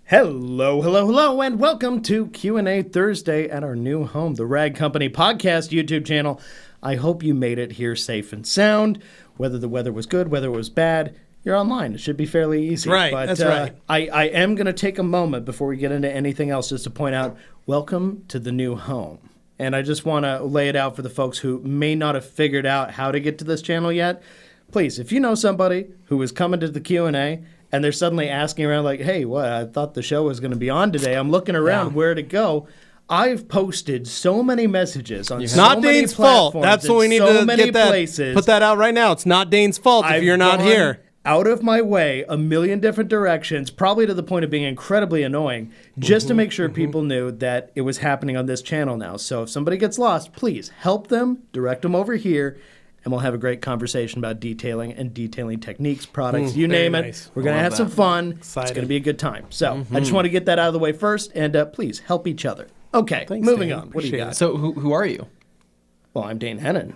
Hello, and welcome to Q&A Thursday at our new home, the Rag Company Podcast YouTube channel. I hope you made it here safe and sound. Whether the weather was good, whether it was bad, you're online. It should be fairly easy. Right, but, that's right. I am going to take a moment before we get into anything else just to point out, welcome to the new home. And I just want to lay it out for the folks who may not have figured out how to get to this channel yet. Please, if you know somebody who is coming to the Q&A and they're suddenly asking around like, hey, what? I thought the show was going to be on today. I'm looking around where to go. I've posted so many messages on so not many Dane's fault. platforms. That's what we need so to many get that. Places. Put that out right now. It's not Dane's fault if you're not here. Out of my way, a million different directions, probably to the point of being incredibly annoying, just to make sure people knew that it was happening on this channel now. So if somebody gets lost, please help them, direct them over here, and we'll have a great conversation about detailing and detailing techniques, products, you name it. We're going to have some fun. Exciting. It's going to be a good time. So I just want to get that out of the way first, and please help each other. Okay, moving on. What do you got? So who are you? Well, I'm Dane Hennon.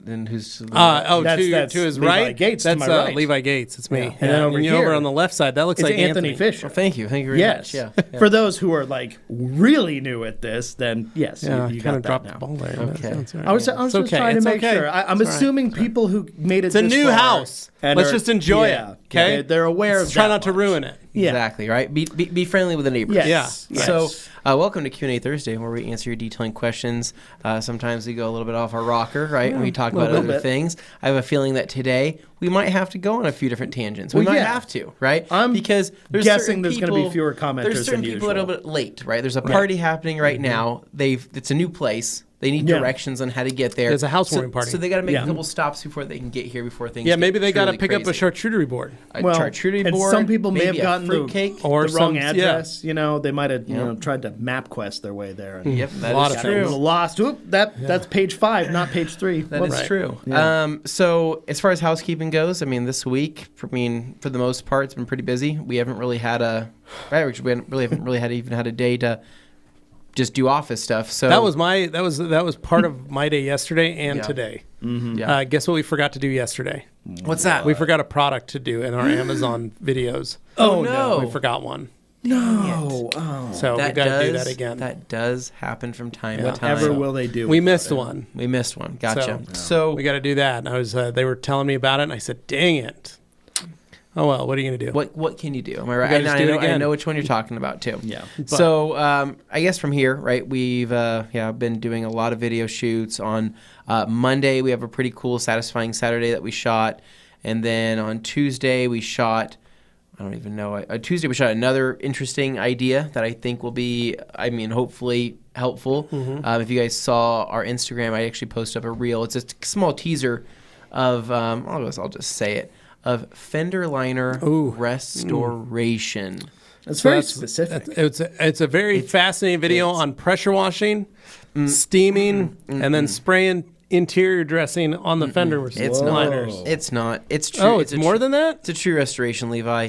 And who's That's to his Levi right? Gates to That's my right. Levi Gates. It's me. Yeah. And then over and here, over on the left side, that looks It's like Anthony Fisher. Well, thank you very Yes. much. Yeah. For those who are like really new at this, then yes, Yeah, you kind got of that dropped now. the ball there. Okay. That's all right. I was just trying to make sure. I'm assuming people who made it It's a this new far house. and Let's are- just enjoy yeah, it. Okay, yeah, they're aware of Try that not to much. ruin it. Yeah. Exactly, right? Be friendly with the neighbors. Yes. Yeah. So, welcome to Q&A Thursday, where we answer your detailing questions. Sometimes we go a little bit off our rocker, right? And we talk about little other bit. things. I have a feeling that today we might have to go on a few different tangents. We Well, might yeah. have to, right? I'm because there's guessing certain there's gonna be people- fewer commenters There's certain than people that are a usual. little bit late, right? There's a party happening right now. It's a new place. They need Yeah. directions on how to get there. There's a housewarming party. So they got to make Yeah. a couple stops before they can get here before things. Yeah, get maybe they got to truly pick up a crazy. charcuterie board. A Well, charcuterie and board. some people may have maybe a gotten fruitcake. Or the wrong some- address. You know, they might have tried to map quest their way there. And Yep, that A lot is of got a true. little lost. Oop, that's page 5, not page 3. That is Whoops. true. Yeah. So as far as housekeeping goes, I mean, this week, for the most part, it's been pretty busy. We haven't really had a day to just do office stuff. So That was part of my day yesterday and Yeah. today. yeah. Guess what we forgot to do yesterday? What's that? We forgot a product to do in our Amazon videos. Oh no! We forgot one. No. Oh. So we got to do that again. That does happen from time Yeah. to time. Ever will they do We it. missed one. We missed one. Gotcha. So- So We got to do that. And they were telling me about it, and I said, "Dang it! Oh well, what are you gonna do?" what can you do? Am I right? gotta just do it I again. know which one you're talking about too. Yeah. So I guess from here, right? We've been doing a lot of video shoots. On Monday, we have a pretty cool, satisfying Saturday that we shot, and then on Tuesday we shot. I don't even know. Tuesday we shot another interesting idea that I think will be, hopefully helpful. If you guys saw our Instagram, I actually posted up a reel. It's just a small teaser of I'll just say it, of fender liner restoration. It's very specific. It's a very fascinating video on pressure washing, steaming, and then spraying interior dressing on the fender with It's liners. not. It's not. It's true. Oh, it's more than that? It's a true restoration, Levi.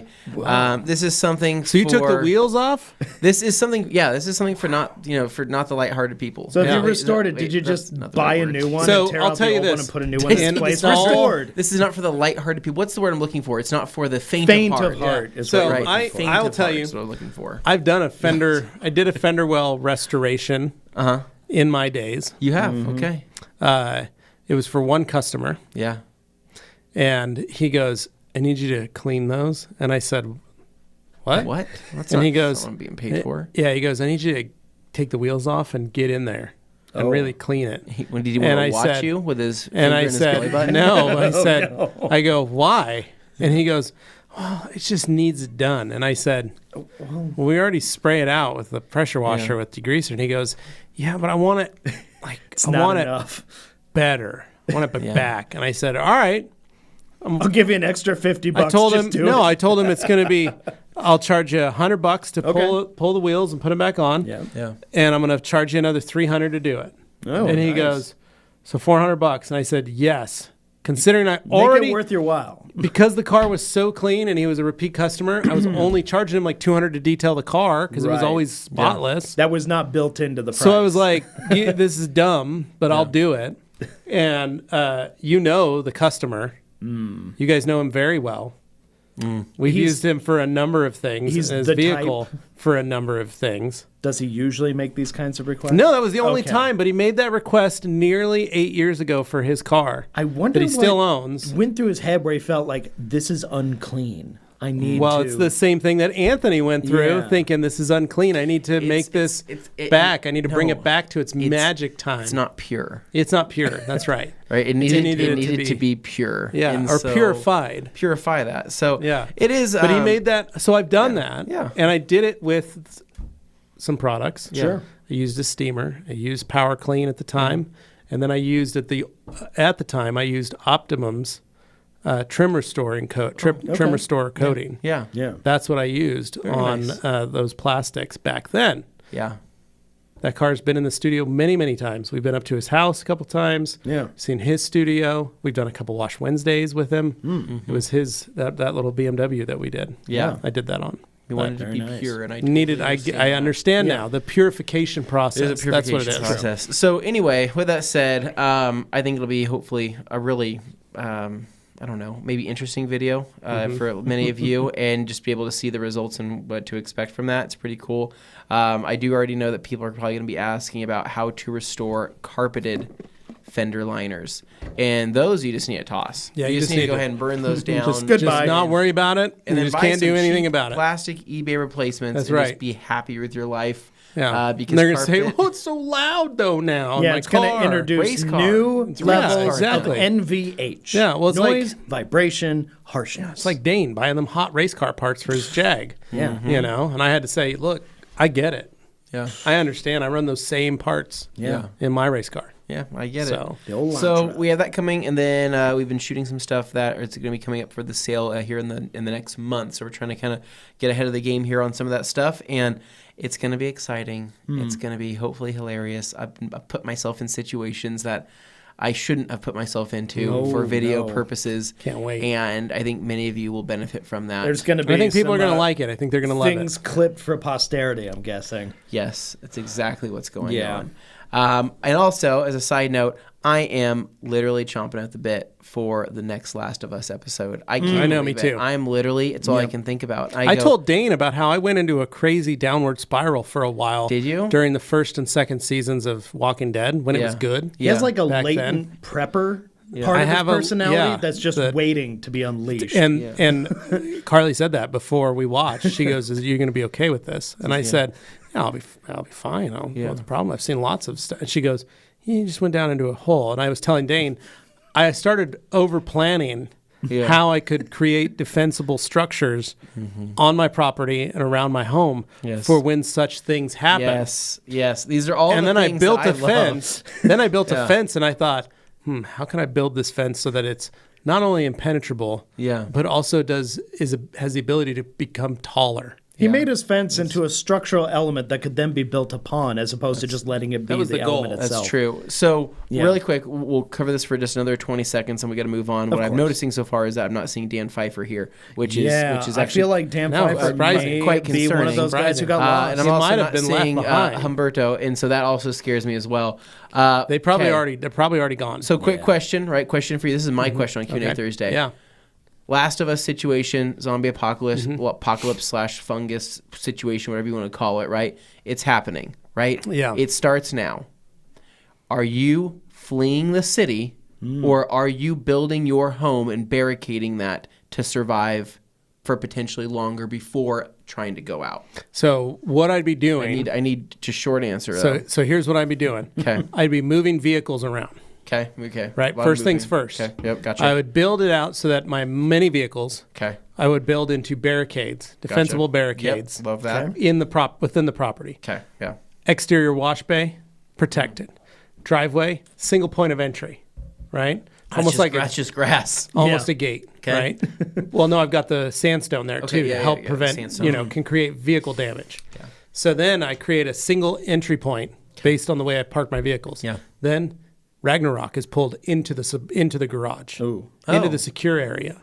This is something. So you took the wheels off? This is something. Yeah, this is something for not the lighthearted people. So if Yeah. you restored it, did you that's just not the buy right a word. new one So, and tear I'll out tell the you old one this. and put a new one in its place? It's all- Restored. This is not for the lighthearted people. What's the word I'm looking for? It's not for the faint Faint of heart. of heart is So what Right. I faint will of tell heart you, is what I'm looking for. I've done a fender. I did a fender well restoration in my days. You have okay. It was for one customer, Yeah. and he goes, "I need you to clean those." And I said, "What?" What? That's And not he goes, what I'm being paid for. Yeah, he goes, "I need you to take the wheels off and get in there and really clean it." When did he want And to I watch said- you with his finger And in I his belly said, button? "No." I said, "I go, why?" And he goes, "Well, it just needs it done." And I said, "Well, we already spray it out with the pressure washer with degreaser." And he goes, "Yeah, but I want it like It's I not want enough. it better. I want it back." And I said, "All right." I'll give you an extra $50. I told him just do it. I told him it's going to be. I'll charge you $100 to pull the wheels and put them back on. Yeah. Yeah. And I'm going to charge you another $300 to do it. Oh, and he nice. goes, "So $400." And I said, "Yes." Considering I Make already it worth your while. because the car was so clean and he was a repeat customer, I was only charging him like $200 to detail the car because it was Right. always spotless. That was not built into the price. So I was like, "This is dumb, but I'll do it." And the customer, you guys know him very well. We've used him for a number of things. He's and his the vehicle type. for a number of things. Does he usually make these kinds of requests? No, that was the only Okay. time, but he made that request nearly 8 years ago for his car. I wonder that he still what owns. went through his head where he felt like this is unclean. I need Well, to. it's the same thing that Anthony went through, Yeah. thinking this is unclean. I need to make this back. I need to bring no. it back to its magic time. It's not pure. It's not pure. That's right. Right? It needed needed to be pure. Yeah, And or so- purified. Purify that. So Yeah. it is. But he made that. So I've done that. yeah. And I did it with some products. Sure. I used a steamer. I used Power Clean at the time, and then I used at the time I used Optimum's trim restoring trim restore coating. Yeah. yeah. That's what I used on nice. those plastics back then. Yeah. That car's been in the studio many, many times. We've been up to his house a couple times. Yeah. Seen his studio. We've done a couple Wash Wednesdays with him. Mm-hmm. It was his that little BMW that we did. Yeah. I did that on. He wanted to Very be nice. pure, and I understand Yeah. now the purification process. It is a That's what it purification is. process. So anyway, with that said, I think it'll be hopefully a really, I don't know, maybe interesting video for many of you, and just be able to see the results and what to expect from that. It's pretty cool. I do already know that people are probably going to be asking about how to restore carpeted fender liners, and those you just need to toss. Yeah, you you just just need to need go to- ahead and burn those down. Just goodbye. Just not worry about it, and And then you just buy can't do some anything cheap about it. Plastic eBay replacements. That's and right. Just be happy with your life. Yeah, Because and they're gonna say, carpet- "Oh, it's so loud though now." in Yeah, my it's going to car." introduce race car. new It's levels exactly. of NVH. Yeah, well, it's noise, like- vibration, harshness. It's like Dane buying them hot race car parts for his Jag. Yeah. You know, and I had to say, "Look, I get it. Yeah. I understand. I run those same parts yeah. in my race car." Yeah, I get So- it. The old So Lantra. we have that coming, and then we've been shooting some stuff that it's going to be coming up for the sale here in the next month. So we're trying to kind of get ahead of the game here on some of that stuff, and it's going to be exciting. It's going to be hopefully hilarious. I've put myself in situations that I shouldn't have put myself into No, for video no. purposes. Can't wait. And I think many of you will benefit from that. There's going to be I think people are some, going to like it. I think they're going to love things it. clipped for posterity, I'm guessing. Yes, that's exactly what's going Yeah. on. And also, as a side note, I am literally chomping at the bit for the next Last of Us episode. I can't. I know, me believe it. too. I'm literally. It's all I Yep. can think about. I told Dane about how I went into a crazy downward spiral for a while. Did you? During the first and second seasons of Walking Dead when it was Yeah. good. He has like a back latent prepper Yeah. part I of his have a- personality yeah, that's just that- waiting to be unleashed. And Carly said that before we watched. She goes, "Is you going to be okay with this?" And I said, "Yeah, I'll be fine. What's the problem? I've seen lots of stuff." And she goes, "You just went down into a hole." And I was telling Dane, I started over planning Yeah. how I could create defensible structures on my property and around my home Yes. for when such things happen. Yes. These are all. And the then I things built that a love. fence. Then I built Yeah. a fence, and I thought, how can I build this fence so that it's not only impenetrable, Yeah. but also has the ability to become taller. he made his fence into a structural element that could then be built upon, as opposed to just letting it be was the the goal. element That's itself. true. So Yeah. really quick, we'll cover this for just another 20 seconds, and we got to move on. What I'm course. noticing so far is that I'm not seeing Dan Pfeiffer here, which is Yeah, actually I feel like Dan No, Pfeiffer surprising. may Quite be one of concerning. those guys who got Surprising. lost. and I'm He also might have not been left seeing behind. Humberto, and so that also scares me as well. They're probably Okay. already gone. So quick question, right? Question for you. This is my question on Q&A Okay. Thursday. Yeah. Last of Us situation, zombie apocalypse, apocalypse/fungus situation, whatever you want to call it, right? It's happening, right? Yeah. It starts now. Are you fleeing the city, or are you building your home and barricading that to survive for potentially longer before trying to go out? So what I'd be doing. I need just short answer. Though. So here's what I'd be doing. Okay. I'd be moving vehicles around. Okay. Right. Well, First moving. things first. Okay. Yep. Gotcha. I would build it out so that my many vehicles Okay. I would build into barricades, defensible barricades Yep. Love that. within the property. Okay. Yeah. Exterior wash bay, protected. Driveway, single point of entry, right? That's just grass. Almost Yeah. a gate, Okay. right? Well, no, I've got the sandstone there too yeah, to help yeah, prevent, sandstone. can create vehicle damage. Yeah. So then I create a single entry point based on the way I park my vehicles. Yeah. Then Ragnarok is pulled into the garage, Ooh. into Oh. the secure area,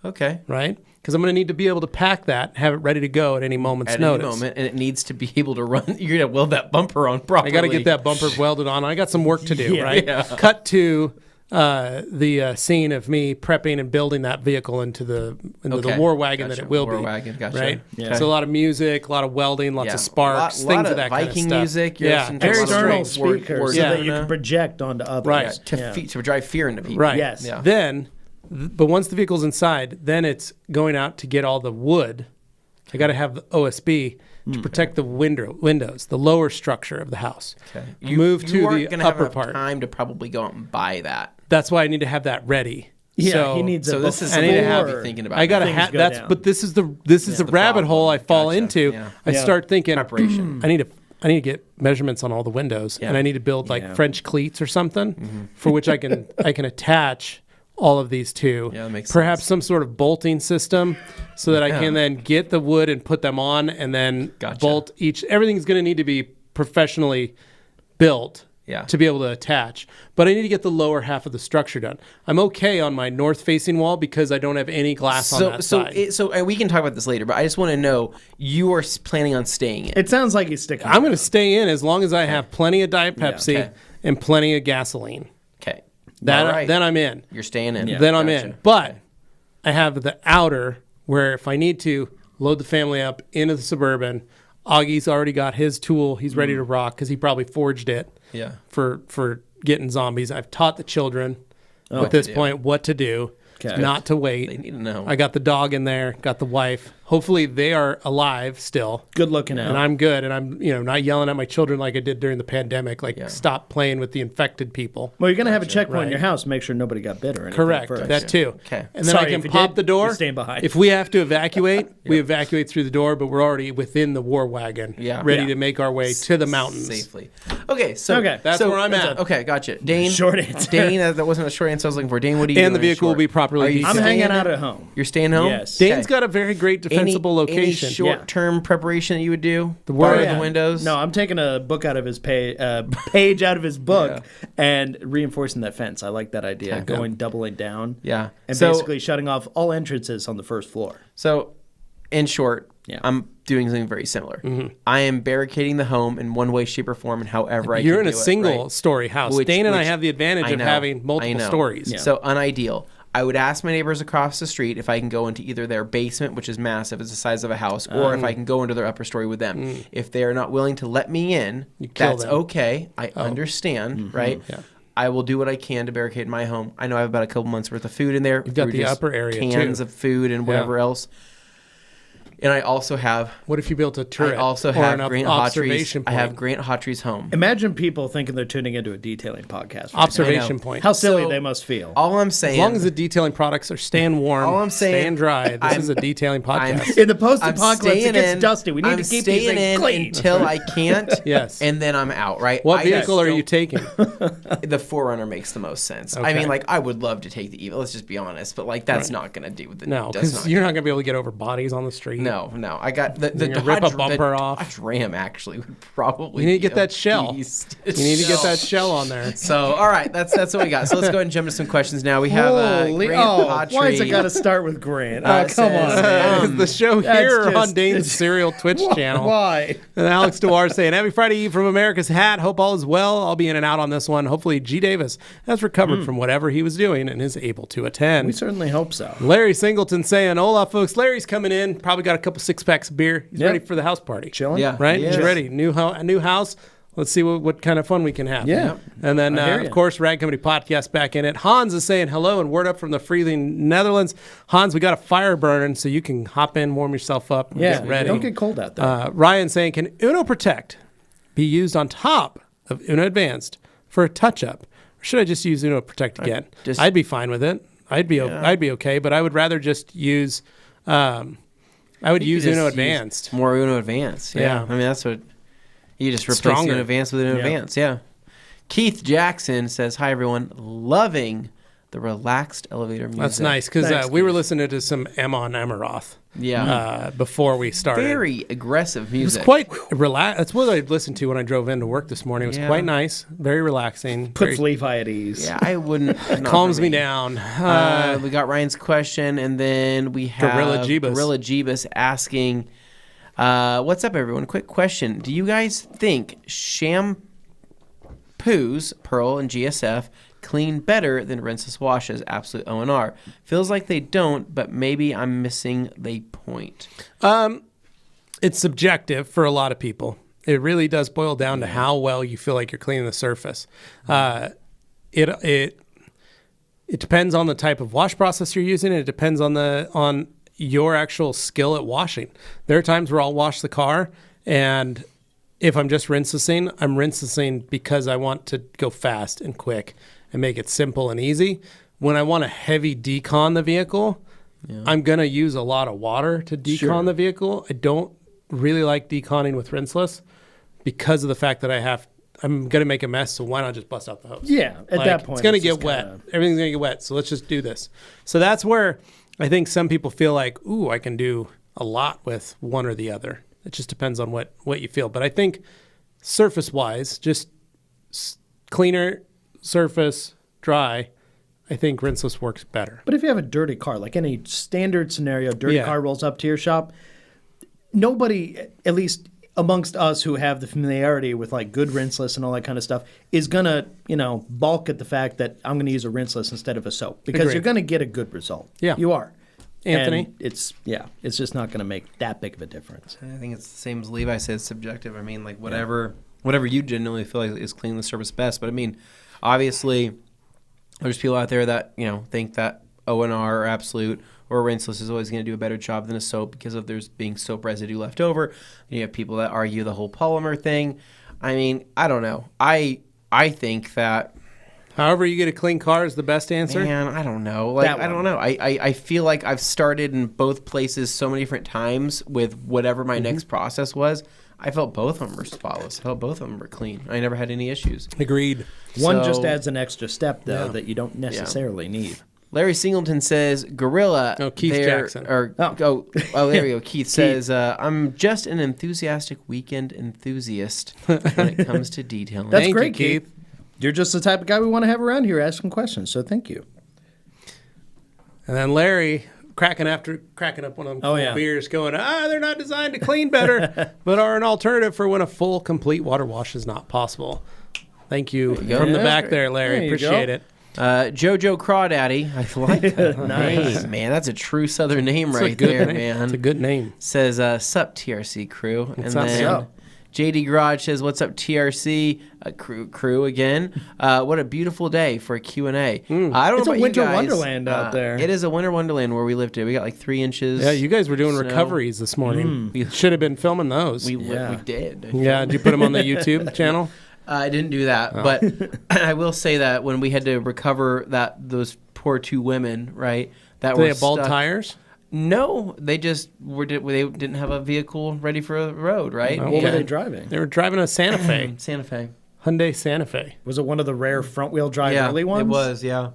Okay. right? Because I'm going to need to be able to pack that, have it ready to go at any moment's At notice. any moment, and it needs to be able to run. You're gonna weld that bumper on I properly. got to get that bumper welded on. I got some work to do, Yeah. right? Yeah. Cut to the scene of me prepping and building that vehicle into the war wagon that it will be. War wagon, gotcha. Right? Yeah. So a lot of music, a lot of welding, lots of sparks, things of that Viking kind of music. stuff. Yeah, External speakers so Yeah. that you can project onto others. Right. To drive fear into people. Right. Yes. Yeah. Then, but once the vehicle's inside, then it's going out to get all the wood. I got to have the OSB to protect the windows, the lower structure of the house. Okay. Move to aren't the gonna upper have part. time to probably go out and buy that. That's why I need to have that ready. Yeah, so, he needs So a this is before- something to have you thinking about. I gotta Things have go that's down. but this is the rabbit problem. hole I fall Gotcha. into. Yeah. I Yeah. start thinking Preparation. I need to get measurements on all the windows, Yeah. and I need to build like Yeah. French cleats or something for which I can attach all of these to. Yeah, that makes perhaps sense. some sort of bolting system so that I Yeah. can then get the wood and put them on and then Gotcha. bolt each. Everything's going to need to be professionally built. Yeah. To be able to attach, but I need to get the lower half of the structure done. I'm okay on my north-facing wall because I don't have any glass on that side. So we can talk about this later, but I just want to know you are planning on staying in. It sounds like he's sticking. I'm going to stay in as long as I have plenty of Diet Pepsi okay. and plenty of gasoline. Okay. That All right. then I'm in. You're staying in. Then I'm Gotcha. in. But I have the outer where if I need to load the family up into the Suburban, Augie's already got his tool. He's ready to rock because he probably forged it. Yeah. For getting zombies. I've taught the children What at this to do. point what to do, Okay. not to wait. They need to know. I got the dog in there, got the wife. Hopefully they are alive still. Good looking out. And I'm good, and I'm not yelling at my children like I did during the pandemic. Like, stop playing with the infected people. Well, you're going to have a checkpoint in Right. your house, make sure nobody got bit or anything. Correct, First. that too. Okay. And then Sorry, I can if you pop did, the door. you're staying behind. If we have to evacuate, we evacuate through the door, but we're already within the war wagon, ready Yeah. to make our way to the mountains. Safely. Okay, so Okay. That's where I'm at. Okay, gotcha. Dane. Short answer. Dane, that wasn't a short answer I was looking for. Dane, what are you doing? And the vehicle will short? be properly Are you detailed. I'm hanging staying out in? at home. You're staying home? Yes. Dane's got a very great defensible Any location. short-term preparation that you would do? The word- the windows? No, I'm taking a book out of his page out of his book and reinforcing that fence. I like that idea. Doubling down. Yeah. And So- basically shutting off all entrances on the first floor. So, in short, Yeah. I'm doing something very similar. Mm-hmm. I am barricading the home in one way, shape, or form, and however I You're can in a do it, single right? story house. Which- Dane and I which- have the advantage I of know, having I multiple know. stories. Yeah. So unideal. I would ask my neighbors across the street if I can go into either their basement, which is massive, it's the size of a house, or if I can go into their upper story with them. If they are not willing to let me in, kill that's them. okay. I understand, right? Yeah. I will do what I can to barricade my home. I know I have about a couple months worth of food in there. You've got through the just upper area, cans too. of food and whatever else. And I also have What if you built a turret I also or have an Grant Hotries. observation I point? have Grant Hotries home. Imagine people thinking they're tuning into a detailing podcast. Right observation I know. point. now. How silly So- they must feel. All I'm saying, As long as the detailing products are staying warm, All I'm saying- staying dry. This is a detailing podcast. In the I'm post-apocalypse, it staying gets in. dusty. We need I'm to keep these staying things in clean. until I can't. Yes. And then I'm out. Right. What I vehicle are still- you taking? The Forerunner makes the most sense. I Okay. mean, like, I would love to take the Evo. Let's just be honest, but like, that's not going to do with the. No, that's because not- you're not going to be able to get over bodies on the street. No. I got the You're gonna rip a bumper off. Dodge Ram actually would probably. You need to be get a that shell. beast. You need to get that shell on there. So, all right, that's what we got. So let's go ahead and jump into some questions now. We have Holy, Grant Hotry. why's it got to start with Grant? Oh, it come says, on, man. Is the show that's here or on just- Dane's Serial Twitch channel? Why? And Alex Dewar saying, Happy Friday Eve from America's Hat. Hope all is well. I'll be in and out on this one. Hopefully, G. Davis has recovered from whatever he was doing and is able to attend. We certainly hope so. Larry Singleton saying, Hola, folks. Larry's coming in. Probably got a couple 6-packs of beer. He's Yep. ready for the house party. Chilling? Yeah. Right? Yes. He's ready. A new house. Let's see what kind of fun we can have. Yeah. And then, I hear of ya. course, Rag Company Podcast back in it. Hans is saying hello and word up from the freezing Netherlands. Hans, we got a fire burning, so you can hop in, warm yourself up, and Yeah, get ready. don't get cold out there. Ryan saying, can Uno Protect be used on top of Uno Advanced for a touch-up? Or should I just use Uno Protect again? I'd be fine with it. I'd be okay, but I would rather just use use Uno Advanced. More Uno Advanced. Yeah. Yeah. I mean, that's what you just replace Stronger. Uno Advanced with Uno Yeah. Advanced. Yeah. Keith Jackson says, "Hi everyone, loving the relaxed elevator music." That's nice because Thanks, we were Keith. listening to some Amon Amaroth Yeah. before we started. Very aggressive It was music. quite relaxed. That's what I listened to when I drove into work this morning. It was Yeah. quite nice, very relaxing. Puts very, Levi at ease. Yeah, I wouldn't. not calms for me down. We got Ryan's question, and then we have Gorilla Jeebus. Gorilla Jeebus asking, "What's up, everyone? Quick question: do you guys think shampoos, Pearl and GSF, clean better than rinseless washes? Absolute O&R. Feels like they don't, but maybe I'm missing the point. It's subjective for a lot of people. It really does boil down to how well you feel like you're cleaning the surface. It depends on the type of wash process you're using. It depends on your actual skill at washing. There are times where I'll wash the car, and if I'm just rinsing, I'm rinsing because I want to go fast and quick and make it simple and easy. When I want to heavy decon the vehicle, I'm going to use a lot of water to decon the vehicle. I don't really like deconning with rinseless because of the fact that I'm going to make a mess, so why not just bust out the hose? Yeah, at that point. It's going to get wet. Everything's going to get wet, so let's just do this. So that's where I think some people feel like, ooh, I can do a lot with one or the other. It just depends on what you feel. But I think surface-wise, just cleaner, surface, dry, I think rinseless works better. But if you have a dirty car, like any standard scenario, dirty car rolls up to your shop, nobody, at least amongst us who have the familiarity with like good rinseless and all that kind of stuff, is going to, balk at the fact that I'm going to use a rinseless instead of a soap. Because you're going to get a good result. Yeah. You are. Anthony? And it's just not going to make that big of a difference. I think it's the same as Levi says, subjective. I mean, like whatever you genuinely feel like is cleaning the surface best. But I mean, obviously, there's people out there that, think that O&R or Absolute or rinseless is always going to do a better job than a soap because of there's being soap residue left over. And you have people that argue the whole polymer thing. I mean, I don't know. I think that however you get a clean car is the best answer. Man, I don't know. I don't know. I feel like I've started in both places so many different times with whatever my next process was. I felt both of them were spotless. I felt both of them were clean. I never had any issues. Agreed. One just adds an extra step, though, that you don't necessarily need. Larry Singleton says, Gorilla. Oh, Keith Jackson. There we go. Keith says, I'm just an enthusiastic weekend enthusiast when it comes to detailing. That's great, Keith. You're just the type of guy we want to have around here asking questions, so thank you. And then Larry, cracking up one of them beers, going, they're not designed to clean better, but are an alternative for when a full, complete water wash is not possible. Thank you from the back there, Larry. Appreciate it. Jojo Crawdaddy, I like that Nice. name, man. That's a true Southern name right there, man. It's a good name. Says, sup, TRC crew. What's and up, then sup? JD Garage says, what's up, TRC crew again. What a beautiful day for a Q&A. I don't know it's about a winter you guys. wonderland out there. It is a winter wonderland where we live today. We got like 3 inches. Yeah, you guys were doing snow. Recoveries this morning. We should have been filming those. We did. Yeah, did you put them on the YouTube channel? I didn't do that, but I will say that when we had to recover those poor 2 women, right? That Did were they have bald stuck. tires? No, they just they didn't have a vehicle ready for the road, right? Oh, What were they driving? They were driving a Santa Fe. Santa Fe. Hyundai Santa Fe. Was it one of the rare front-wheel drive Yeah, early ones? it was, yeah.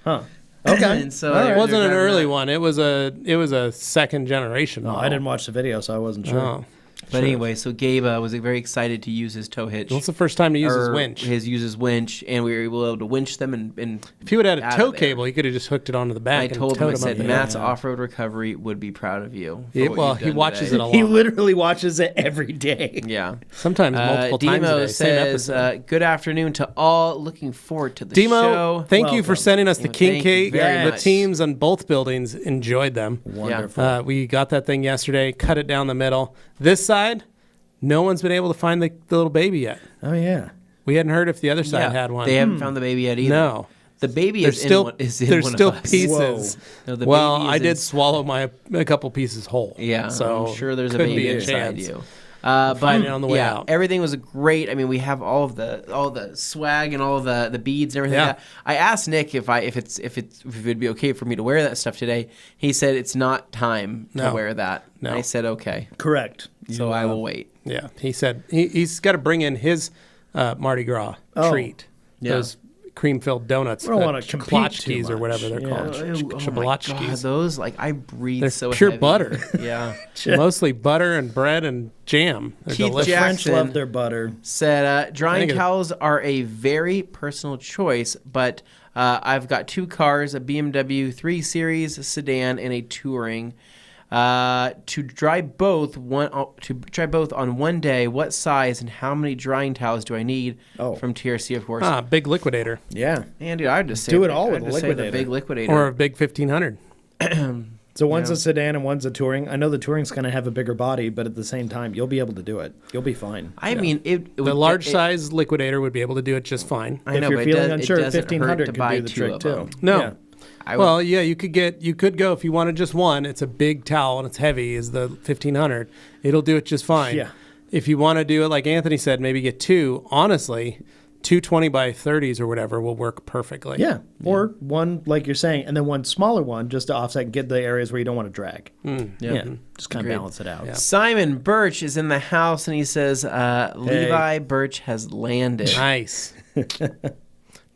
Huh. Okay. And so It they're wasn't an driving early that. one. It was a second generation No, model. I didn't watch the video, so I wasn't sure. Oh. But anyway, so Gabe was very excited to use his tow hitch. What's the first time to use his winch? Use his winch, and we were able to winch them and If he would have had out a tow of there. cable, he could have just hooked it onto the back. I and told him, I towed said, up. Matt's off-road recovery would be proud of you. for what Well, you've he done watches today. it a lot. He literally watches it every day. Yeah. Sometimes multiple times a Demo day. Same says, episode. good afternoon to all. Looking forward to the Demo, show. thank you for Welcome. sending us the Demo, King thank you Cake. very The much. teams on both buildings enjoyed them. Wonderful. We got that thing yesterday, cut it down the middle. This side, no one's been able to find the little baby yet. Oh, yeah. We hadn't heard if the other side had one. They haven't found the baby yet either. No. The baby There's is still in one, is in there's one still of us. pieces. No, the Well, baby is I in- did swallow a couple pieces whole. Yeah, so I'm sure there's a couldn't baby be a inside chance. you. find But it on the way yeah, out. everything was great. I mean, we have all the swag and all of the beads and everything. Yeah. Like that. I asked Nick if it would be okay for me to wear that stuff today. He said it's not time to No. wear that. No. And I said okay, Correct. so I will wait. Yeah, he said he's got to bring in his Mardi Gras treat. Yeah. Those cream-filled donuts. We don't wanna compete too Tchotchkes or much. whatever they're Yeah. called. Oh my Shabalotchkes. God, those I breathe They're so pure heavy. butter. Yeah. Mostly butter and bread and jam. They're Keith delicious. Jackson. French love their butter. Said drying think it- towels are a very personal choice, but I've got 2 cars, a BMW 3 Series sedan and a Touring. To dry both on one day, what size and how many drying towels do I need? From TRC, of course. Big liquidator. Yeah. And dude, I'd just say Do it all with I'd a just say the liquidator. big liquidator. Or a big 1500. So one's a sedan and one's a touring. I know the touring's going to have a bigger body, but at the same time, you'll be able to do it. You'll be fine. I mean, it The would, large size liquidator would be able to do it just fine. I know, if you're but feeling it unsure, doesn't 1500 hurt to could buy do the two trick of too. them. No. Yeah. Well, yeah, you could go if you wanted just one. It's a big towel and it's heavy. Is the 1500? It'll do it just fine. Yeah. If you want to do it like Anthony said, maybe get two. Honestly, 220 by 30s or whatever will work perfectly. Yeah. Or one, like you're saying, and then one smaller one just to offset and get the areas where you don't want to drag. Yeah. Just kind of balance it out. Yeah. Simon Birch is in the house and he says, Levi Birch has landed. Nice.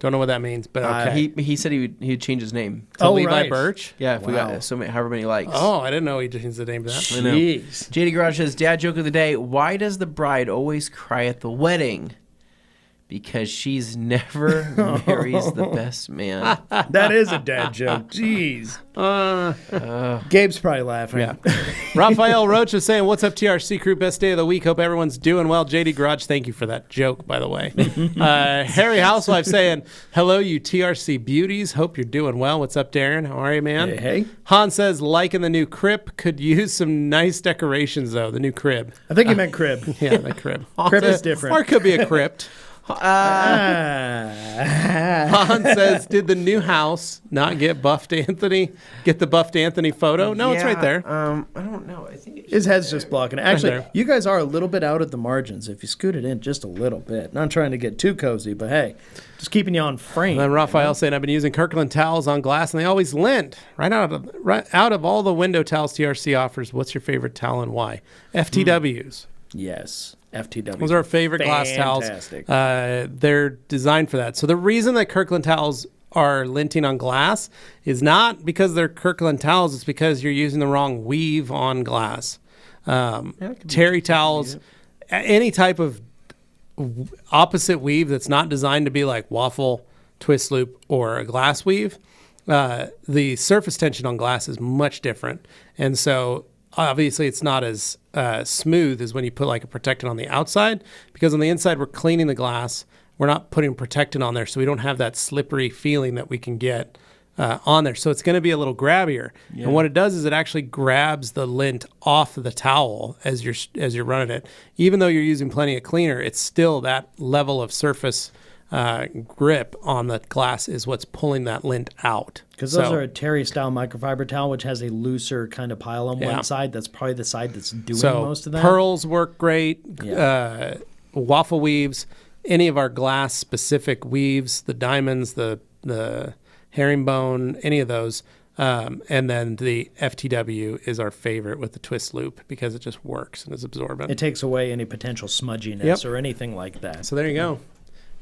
Don't know what that means, but okay. He said he'd change his name. To Levi right. Birch? Yeah, if we got however many likes. Oh, I didn't know he changed the name to that. I know. Jeez. JD Garage says, Dad joke of the day, why does the bride always cry at the wedding? Because she's never marries the best man. That is a dad joke. Jeez. Gabe's probably laughing. Yeah. Raphael Roach is saying, what's up, TRC crew? Best day of the week. Hope everyone's doing well. JD Garage, thank you for that joke, by the way. Harry Housewife saying, hello, you TRC beauties. Hope you're doing well. What's up, Darren? How are you, man? Hey. Han says, liking the new crib. Could use some nice decorations, though. The new crib. I think he meant crib. Yeah, the crib. Crib is different. Or it could be a crypt. Han says, did the new house not get buffed Anthony? Get the buffed Anthony photo? No, it's right there. I don't know. I think it's His head's just blocking it. Actually, there. you guys are a little bit out at the margins. If you scoot it in just a little bit. Not trying to get too cozy, but hey, just keeping you on frame. And then Raphael saying, I've been using Kirkland towels on glass, and they always lint. Right out of all the window towels TRC offers, what's your favorite towel and why? FTWs. Yes. FTW. Those are our favorite glass towels. They're designed for that. So the reason that Kirkland towels are linting on glass is not because they're Kirkland towels. It's because you're using the wrong weave on glass. Terry towels, any type of opposite weave that's not designed to be like waffle, twist loop, or a glass weave, the surface tension on glass is much different. And so obviously it's not as smooth as when you put like a protectant on the outside, because on the inside we're cleaning the glass. We're not putting protectant on there, so we don't have that slippery feeling that we can get on there. So it's going to be a little grabbier. Yeah. And what it does is it actually grabs the lint off of the towel as you're running it. Even though you're using plenty of cleaner, it's still that level of surface grip on the glass is what's pulling that lint out. Because those are a Terry-style microfiber towel, which has a looser kind of pile on one side. That's probably the side that's doing most of that. Pearls work great. Yeah. Waffle weaves, any of our glass-specific weaves, the diamonds, the herringbone, any of those. And then the FTW is our favorite with the twist loop because it just works and is absorbent. It takes away any potential smudginess or anything like that. So there you go.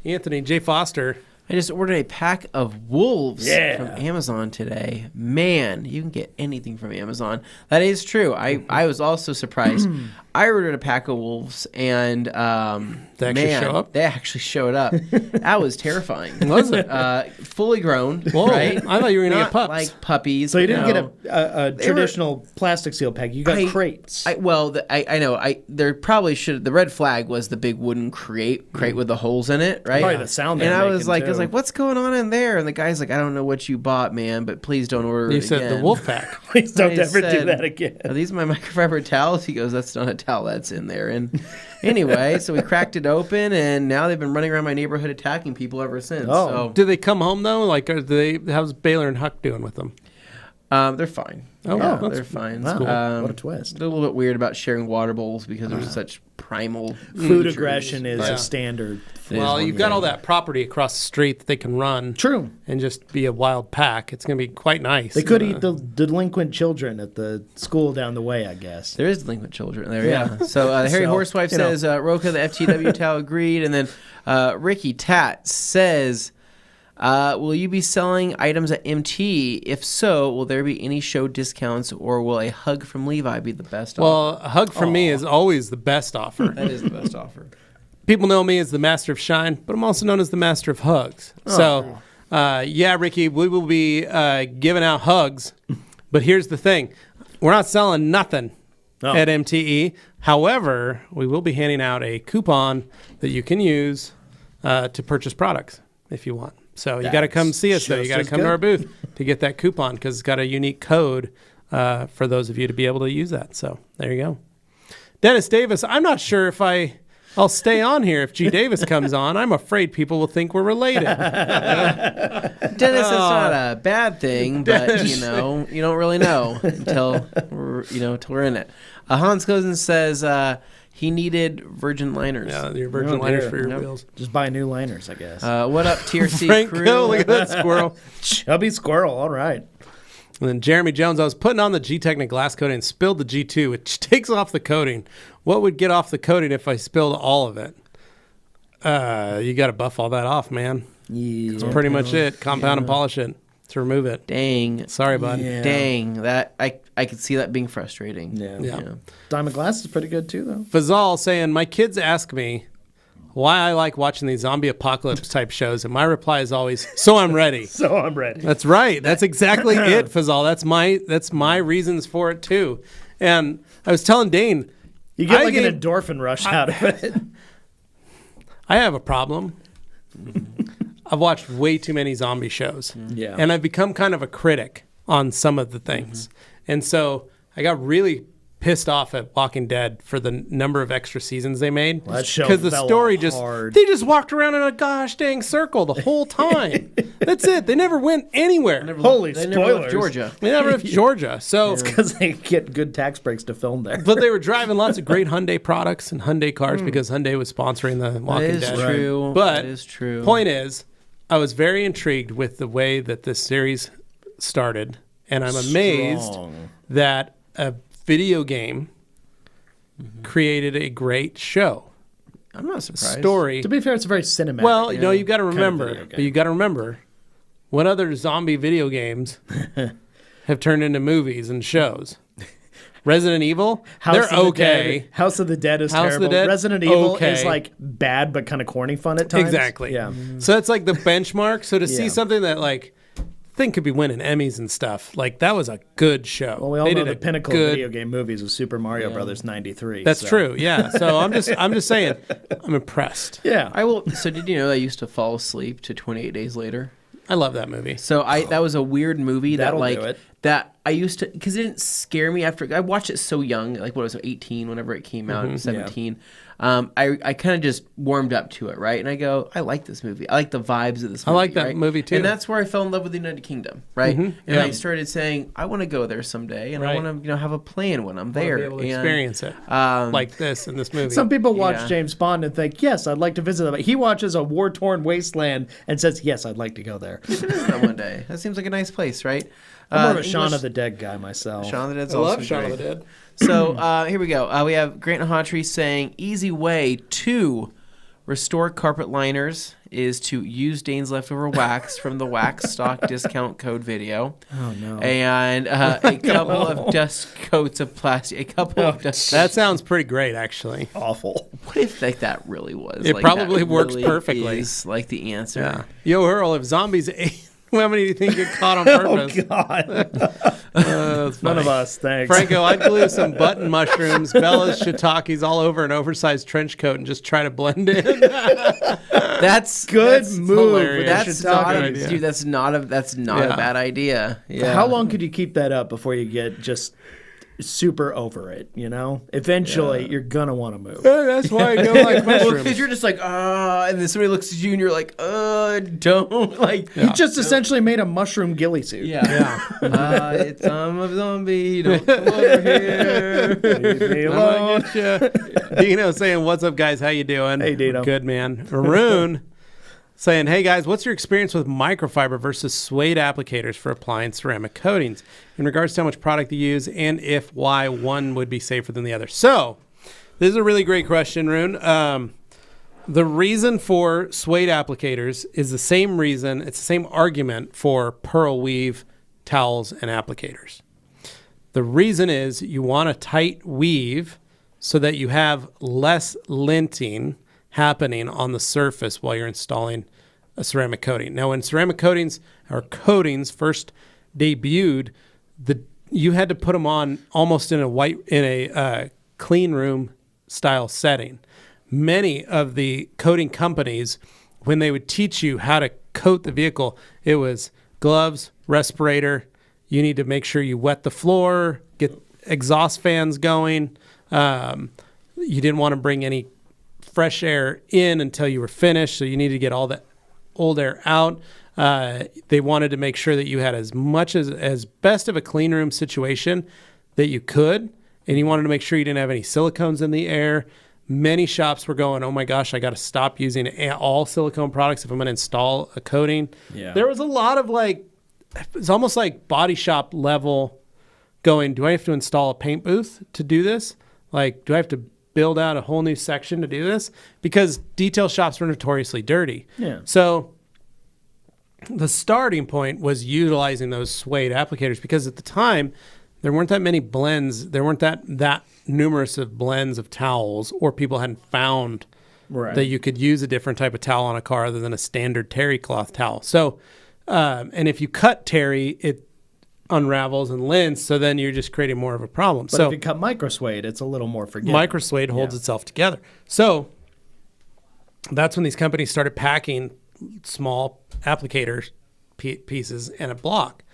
Anthony J. Foster. I just ordered a pack of wolves from Amazon today. Man, you can get anything from Amazon. That is true. I was also surprised. I ordered a pack of wolves, and they actually showed up. That was terrifying. Was it? Fully grown. Whoa, right? I thought you were going to get pups. Like puppies. So you didn't get a traditional plastic seal pack. You got crates. I know. There probably should. The red flag was the big wooden crate with the holes in it, right? Probably the sound. And I was like, what's going on in there? And the guy's like, I don't know what you bought, man, but please don't order it again. You said the wolf pack. Please don't ever do that again. Are these my microfiber towels? He goes, that's not a towel, that's in there. And anyway, so we cracked it open, and now they've been running around my neighborhood attacking people ever since. Oh. So. Do they come home, though? Like, how's Baylor and Huck doing with them? They're fine. They're fine. Wow. Cool. What a twist. They're a little bit weird about sharing water bowls because there's such primal food aggression is a standard. Well, you've got all that property across the street that they can run. True. And just be a wild pack. It's going to be quite nice. They could eat the delinquent children at the school down the way, I guess. There is delinquent children there, yeah. So Harry Horsewife says, Roka, the FTW towel agreed. And then Ricky Tat says, will you be selling items at MT? If so, will there be any show discounts, or will a hug from Levi be the best offer? Well, a hug from me is always the best offer. That is the best offer. People know me as the master of shine, but I'm also known as the master of hugs. So, Ricky, we will be giving out hugs. But here's the thing. We're not selling nothing Oh. at MTE. However, we will be handing out a coupon that you can use to purchase products if you want. So you got to come see us, though. You got to come to our booth to get that coupon because it's got a unique code for those of you to be able to use that. So there you go. Dennis Davis, I'm not sure if I'll stay on here if G. Davis comes on. I'm afraid people will think we're related. Dennis, it's not a bad thing, but you don't really know until we're in it. Hans Cozen says he needed virgin liners. Yeah, your virgin liners for your wheels. Just buy new liners, I guess. What up, TRC Franco, crew? look at that squirrel. Chubby squirrel. All right. And then Jeremy Jones, I was putting on the G-Technic glass coating and spilled the G2, which takes off the coating. What would get off the coating if I spilled all of it? You got to buff all that off, man. Yeah. That's pretty much it. Compound and polish it to remove it. Dang. Sorry, bud. Yeah. Dang. That I could see that being frustrating. Yeah. Diamond glass is pretty good too, though. Fazal saying, my kids ask me why I like watching these zombie apocalypse type shows, and my reply is always, so I'm ready. So I'm ready. That's right. That's exactly it, Fazal. That's my reasons for it too. And I was telling Dane, You get an endorphin rush out of it. I have a problem. I've watched way too many zombie shows. Yeah. And I've become kind of a critic on some of the things. And so I got really pissed off at Walking Dead for the number of extra seasons they made. Well, that show because the fell story hard. they just walked around in a gosh dang circle the whole time. That's it. They never went anywhere. Holy They never left spoilers. Georgia. They never left Georgia. So Because they get good tax breaks to film there. but they were driving lots of great Hyundai products and Hyundai cars because Hyundai was sponsoring the Walking That is Dead. true. But that is true. Point is, I was very intrigued with the way that this series started, and I'm amazed Strong. that a video game created a great show. I'm not surprised. Story. To be fair, it's very cinematic. Well, you know, you've got to Kind of remember, video game. but you got to remember, what other zombie video games have turned into movies and shows? Resident Evil, they're of the okay. Dead, House of the Dead is House of the terrible. Dead, Resident Evil okay. is like bad but kind of corny fun at times. Exactly. Yeah. So that's like the benchmark. So to see Yeah. something that like thing could be winning Emmys and stuff, like that was a good show. Well, we all They know did the a pinnacle good- of video game movies was Super Mario Brothers '93. That's so. true. Yeah. So I'm just saying, I'm impressed. Yeah. I will. So did you know I used to fall asleep to 28 Days Later? I love that movie. So that was a weird movie that That'll like do it. that I used to because it didn't scare me after I watched it so young, like what was it, 18 whenever it came out, 17. I kind of just warmed up to it, right? And I go, I like this movie. I like the vibes of this movie. I like that right? movie, too. And that's where I fell in love with the United Kingdom, right? And Yeah. I started saying, I want to go there someday, and I Right. want to have a plan when I'm there. Be able to And, experience it like this in this movie. Some people watch Yeah. James Bond and think, yes, I'd like to visit them. He watches a war-torn wasteland and says, yes, I'd like to go there. visit that one day. That seems like a nice place, right? I'm more of a English- Shaun of the Dead guy myself. Shaun of the Dead's I also love Shaun great. of the Dead. So here we go. We have Grant Hawtrey saying, easy way to restore carpet liners is to use Dane's leftover wax from the wax stock discount code video. Oh, no. And a couple of dust coats of plastic. A couple of dust. That sounds pretty great, actually. Awful. What if like that really was? It like, probably that works really perfectly. Is like the answer. Yeah. Yo, Earl, if zombies ate, how many do you think get caught on Oh, purpose? God. That's None funny. of us, thanks. Franco, I'd glue some button mushrooms, Bella's shiitakes all over an oversized trench coat and just try to blend in. That's Good that's move. hilarious. That's not a, idea. dude. That's not a Yeah. bad idea. Yeah. How long could you keep that up before you get just super over it, you know? Eventually, you're going to want to move. That's why I go like Well, mushrooms. because you're just like, and then somebody looks at you and you're like, don't like. You just essentially made a mushroom ghillie suit. Yeah. It's I'm a zombie. Don't come over here. Leave me I'm alone. gonna get ya. Dino saying, "What's up, guys? How you doing?" Hey, Dino. Good, man. Maroon saying, "Hey, guys, what's your experience with microfiber versus suede applicators for applying ceramic coatings in regards to how much product you use and if why one would be safer than the other?" So, this is a really great question, Rune. The reason for suede applicators is the same reason, it's the same argument for pearl weave towels and applicators. The reason is you want a tight weave so that you have less linting happening on the surface while you're installing a ceramic coating. Now, when ceramic coatings or coatings first debuted, the you had to put them on almost in a clean room style setting. Many of the coating companies, when they would teach you how to coat the vehicle, it was gloves, respirator. You need to make sure you wet the floor, get exhaust fans going. You didn't want to bring any fresh air in until you were finished, so you needed to get all the old air out. They wanted to make sure that you had as best of a clean room situation that you could, and you wanted to make sure you didn't have any silicones in the air. Many shops were going, oh my gosh, I got to stop using all silicone products if I'm going to install a coating. Yeah. There was a lot of it's almost like body shop level going, do I have to install a paint booth to do this? Like, do I have to build out a whole new section to do this? Because detail shops were notoriously dirty. Yeah. So the starting point was utilizing those suede applicators, because at the time there weren't that many blends. There weren't that numerous of blends of towels, or people hadn't found that you could use a different type of towel on a car other than a standard terry cloth towel. So, and if you cut terry, it unravels and lints, so then you're just creating more of a problem. But so if you cut microsuede, it's a little more forgiving. Microsuede holds itself together. So that's when these companies started packing small applicator pieces in a block.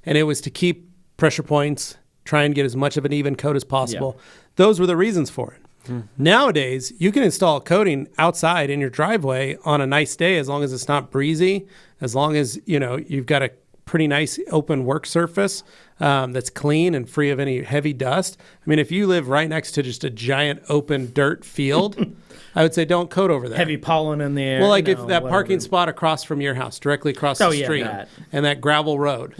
And it was to keep pressure points, try and get as much of an even coat as possible. Yeah. Those were the reasons for it. Nowadays, you can install coating outside in your driveway on a nice day, as long as it's not breezy, as long as you've got a pretty nice open work surface that's clean and free of any heavy dust. I mean, if you live right next to just a giant open dirt field, I would say don't coat over there. Heavy pollen in the air. Well, if that parking spot across from your house, directly across the street, and that gravel road.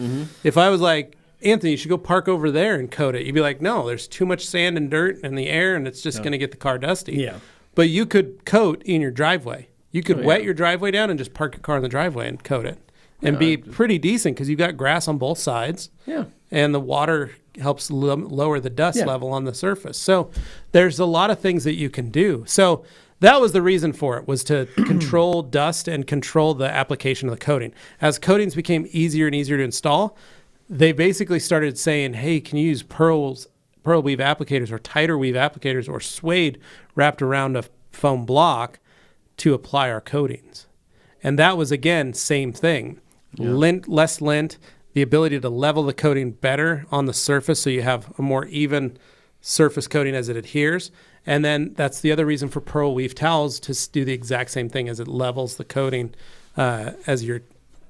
If I was like, Anthony, you should go park over there and coat it, you'd be like, no, there's too much sand and dirt in the air, and it's just going to get the car dusty. Yeah. But you could coat in your driveway. You could wet your driveway down and just park your car in the driveway and coat it. And be pretty decent, because you've got grass on both sides. Yeah. And the water helps lower the dust level on the surface. So there's a lot of things that you can do. So that was the reason for it, was to control dust and control the application of the coating. As coatings became easier and easier to install, they basically started saying, hey, can you use pearl weave applicators or tighter weave applicators or suede wrapped around a foam block to apply our coatings? And that was, again, same thing. Yeah. Less lint, the ability to level the coating better on the surface so you have a more even surface coating as it adheres. And then that's the other reason for pearl weave towels, to do the exact same thing, as it levels the coating as you're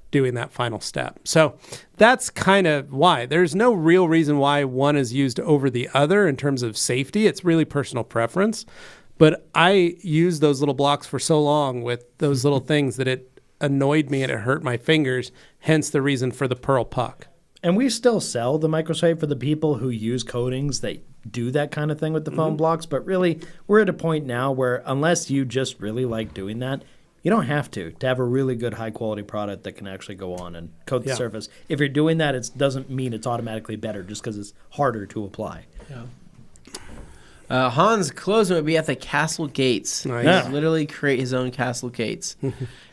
doing that final step. So that's kind of why. There's no real reason why one is used over the other in terms of safety. It's really personal preference. But I used those little blocks for so long with those little things that it annoyed me and it hurt my fingers, hence the reason for the pearl puck. And we still sell the microsuede for the people who use coatings that do that kind of thing with the foam blocks. But really, we're at a point now where, unless you just really like doing that, you don't have to have a really good high-quality product that can actually go on and coat the surface. If you're doing that, it doesn't mean it's automatically better just because it's harder to apply. Yeah. Hans Closen would be at the castle gates. Nice. He literally create his own castle gates.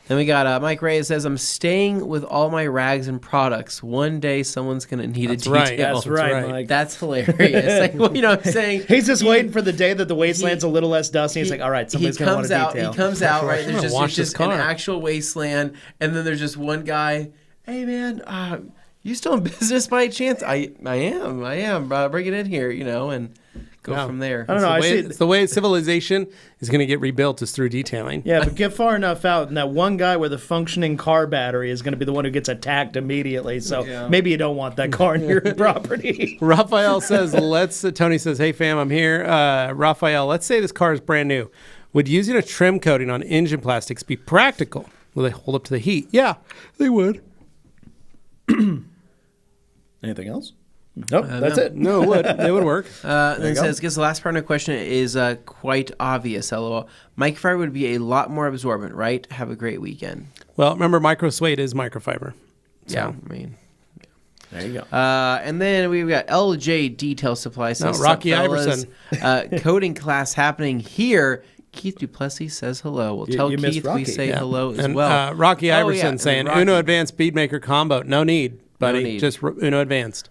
Then we got Mike Ray says, I'm staying with all my rags and products. One day someone's going to need a detail. That's right, Mike. That's hilarious. Like, well, I'm saying. He's just waiting for the day that the wasteland's a little less dusty. He's like, all right, somebody's going to want a detail. He comes out, right? There's just an actual wasteland. And then there's just one guy, hey, man, you still in business by chance? I am. Bring it in here, and go from there. I don't know. It's the way civilization is going to get rebuilt, is through detailing. Yeah, but get far enough out, and that one guy with a functioning car battery is going to be the one who gets attacked immediately. So maybe you don't want that car in your property. Raphael says, Tony says, hey, fam, I'm here. Raphael, let's say this car is brand new. Would using a trim coating on engine plastics be practical? Will they hold up to the heat? Yeah, they would. Anything else? Nope, that's it. No, it would work. Then it says, guess the last part of the question is quite obvious, LOL. Microfiber would be a lot more absorbent, right? Have a great weekend. Well, remember, microsuede is microfiber. So. Yeah, there you go. And then we've got LJ Detail Supply. Says, Rocky Iverson. Coding class happening here. Keith Duplessis says hello. We'll tell Keith we say hello as well. Rocky Iverson saying, Uno Advanced Speedmaker combo. No need, buddy. No need. Just Uno Advanced.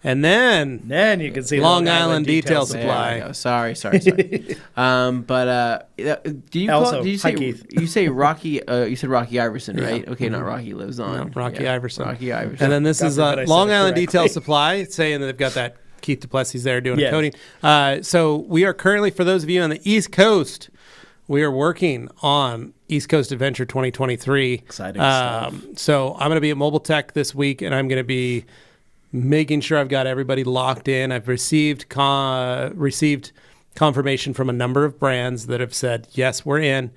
And then you can see Long Island Detail Supply. There we go. Sorry. Do you Also, did you hi, say Keith. you say Rocky? You said Rocky Iverson, right? Okay, not Rocky Lives On. No, Rocky Iverson. Rocky Iverson. And then this God is forbid I said Long it Island correctly. Detail Supply, saying that they've got that Keith Duplessis there doing Yes. a coating. So we are currently, for those of you on the East Coast, we are working on East Coast Adventure 2023. Exciting stuff. So I'm going to be at Mobile Tech this week, and I'm going to be making sure I've got everybody locked in. I've received confirmation from a number of brands that have said, yes, we're in.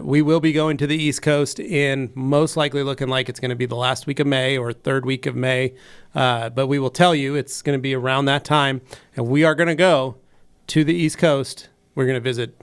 We will be going to the East Coast in most likely looking like it's going to be the last week of May or third week of May. But we will tell you it's going to be around that time. And we are going to go to the East Coast. We're going to visit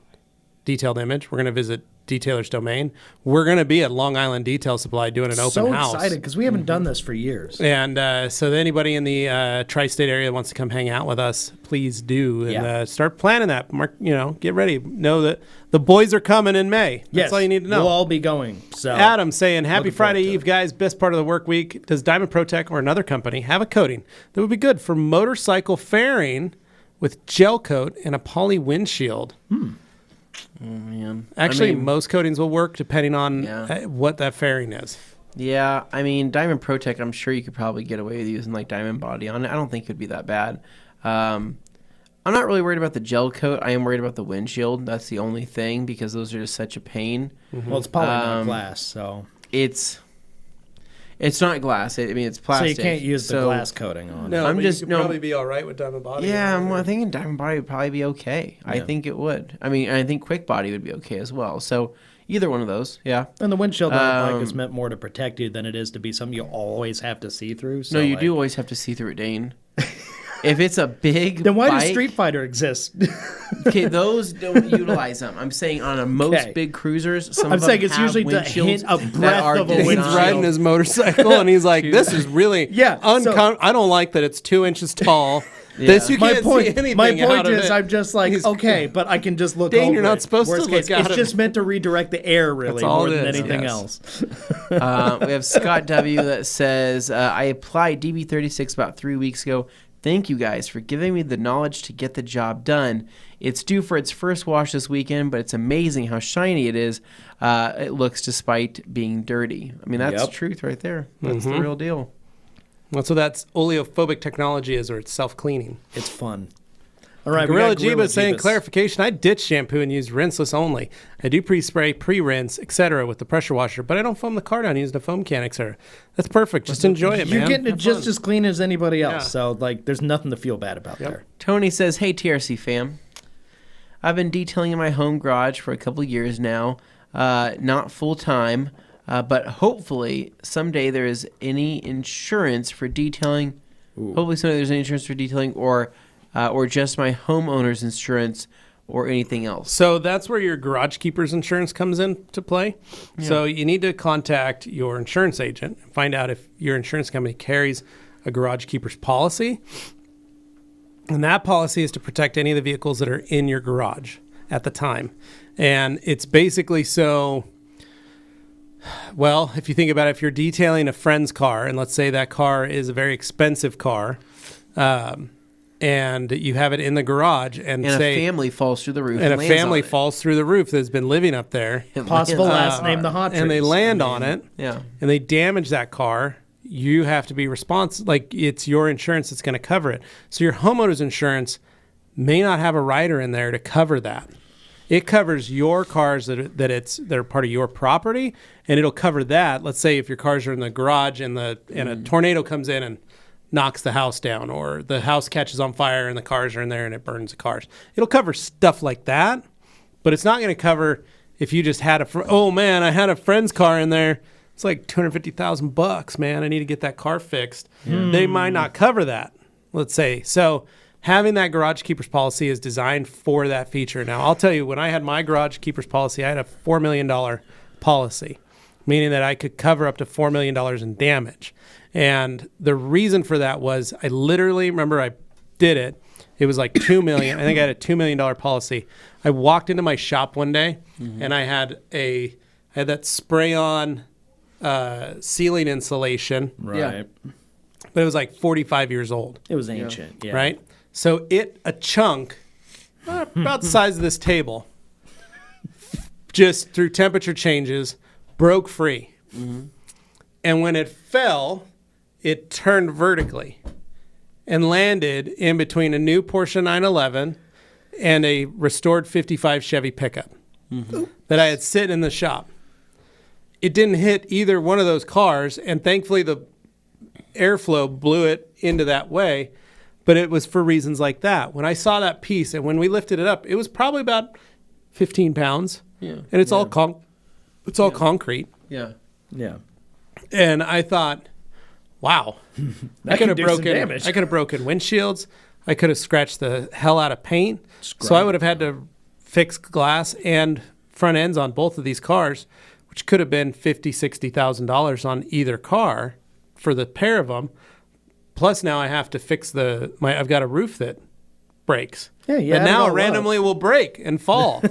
Detailed Image. We're going to visit Detailer's Domain. We're going to be at Long Island Detail Supply doing an open house. So excited because we haven't done this for years. And so anybody in the tri-state area that wants to come hang out with us, please do. And start planning that. Mark, get ready. Know that the boys are coming in May. That's Yes, all you need to know. We'll all be going. So Adam saying, happy Looking forward Friday to Eve, it. guys. Best part of the work week. Does Diamond ProTech or another company have a coating that would be good for motorcycle fairing with gel coat and a poly windshield? Oh, man. Actually, I mean, most coatings will work depending on Yeah. what that fairing is. Yeah, I mean, Diamond ProTech, I'm sure you could probably get away with using like Diamond Body on it. I don't think it would be that bad. I'm not really worried about the gel coat. I am worried about the windshield. That's the only thing because those are just such a pain. Well, it's probably not glass, so It's not glass. It's plastic. you can't use the glass coating on. No, I'm but just- you could no. probably be all right with Diamond Body. Yeah, I'm thinking Diamond Body would probably be okay. I Yeah. think it would. I mean, I think Quick Body would be okay as well. So either one of those, yeah. And the windshield on a bike is meant more to protect you than it is to be something you always have to see through. So No, you do always have to see through it, Dane. If it's a big Then why bike, does Street Fighter exist? okay, those don't utilize them. I'm saying on a most Okay. big cruisers, some I'm of them saying it's have usually to windshields hint a that breath are of a He's windshield. riding his motorcycle, and he's like, "This is really Yeah, so- I don't like that it's 2 inches tall. Yeah. This you My can't point, see anything my out point of is, it." I'm just like, He's- okay, but I can just look Dane, over you're not it. supposed to Worst look case, out It's of just it. meant to redirect the air, really, That's all more it than is, anything yes. else. We have Scott W. that says, I applied DB36 about 3 weeks ago. Thank you guys for giving me the knowledge to get the job done. It's due for its first wash this weekend, but it's amazing how shiny it is. It looks despite being dirty. I mean, that's Yep. truth right there. That's the real deal. Well, so that's oleophobic technology is, or it's self-cleaning. It's fun. All right, Gorilla we got Gorilla Jeeba saying, Jeebas. clarification, I ditch shampoo and use rinseless only. I do pre-spray, pre-rinse, etc. with the pressure washer, but I don't foam the car down using a foam can, etc. That's perfect. Just enjoy it, man. You're getting it Have just fun. as clean as anybody else, Yeah. so like, there's nothing to feel bad about there. Tony says, hey, TRC fam. I've been detailing in my home garage for a couple years now. Not full-time, but hopefully someday there is any insurance for detailing. Hopefully someday there's any insurance for detailing or just my homeowner's insurance or anything else. So that's where your garage keeper's insurance comes into play. So you need to contact your insurance agent and find out if your insurance company carries a garage keeper's policy. And that policy is to protect any of the vehicles that are in your garage at the time. And it's basically so, well, if you think about it, if you're detailing a friend's car, and let's say that car is a very expensive car, and you have it in the garage, and And say a family falls through the roof. and a lands family on it. falls through the roof that's been living up there, It Possible lands last on name it. the hot and they trees. land on it, Yeah. and they damage that car, you have to be responsible. Like, it's your insurance that's going to cover it. So your homeowner's insurance may not have a rider in there to cover that. It covers your cars that are part of your property, and it'll cover that. Let's say if your cars are in the garage and a tornado comes in and knocks the house down, or the house catches on fire and the cars are in there and it burns the cars. It'll cover stuff like that, but it's not going to cover if you just had oh man, I had a friend's car in there. It's like $250,000, man. I need to get that car fixed. They might not cover that, let's say. So having that garage keeper's policy is designed for that feature. Now, I'll tell you, when I had my garage keeper's policy, I had a $4 million policy, meaning that I could cover up to $4 million in damage. And the reason for that was I literally remember I did it. It was like $2 million. I think I had a $2 million policy. I walked into my shop one day and I had that spray on ceiling insulation. Right. but it was like 45 years old. It was ancient, yeah. Right? So a chunk, about the size of this table, just through temperature changes, broke free. Mm-hmm. And when it fell, it turned vertically and landed in between a new Porsche 911 and a restored 55 Chevy pickup that I had sit in the shop. It didn't hit either one of those cars, and thankfully the airflow blew it into that way, but it was for reasons like that. When I saw that piece and when we lifted it up, it was probably about 15 pounds, and it's all concrete. Yeah. Yeah. And I thought, wow, I could have broken windshields. I could have scratched the hell out of paint. So I would have had to fix glass and front ends on both of these cars, which could have been $50,000, $60,000 on either car for the pair of them. Plus now I have to fix I've got a roof that breaks. Yeah, and now it randomly will break and fall.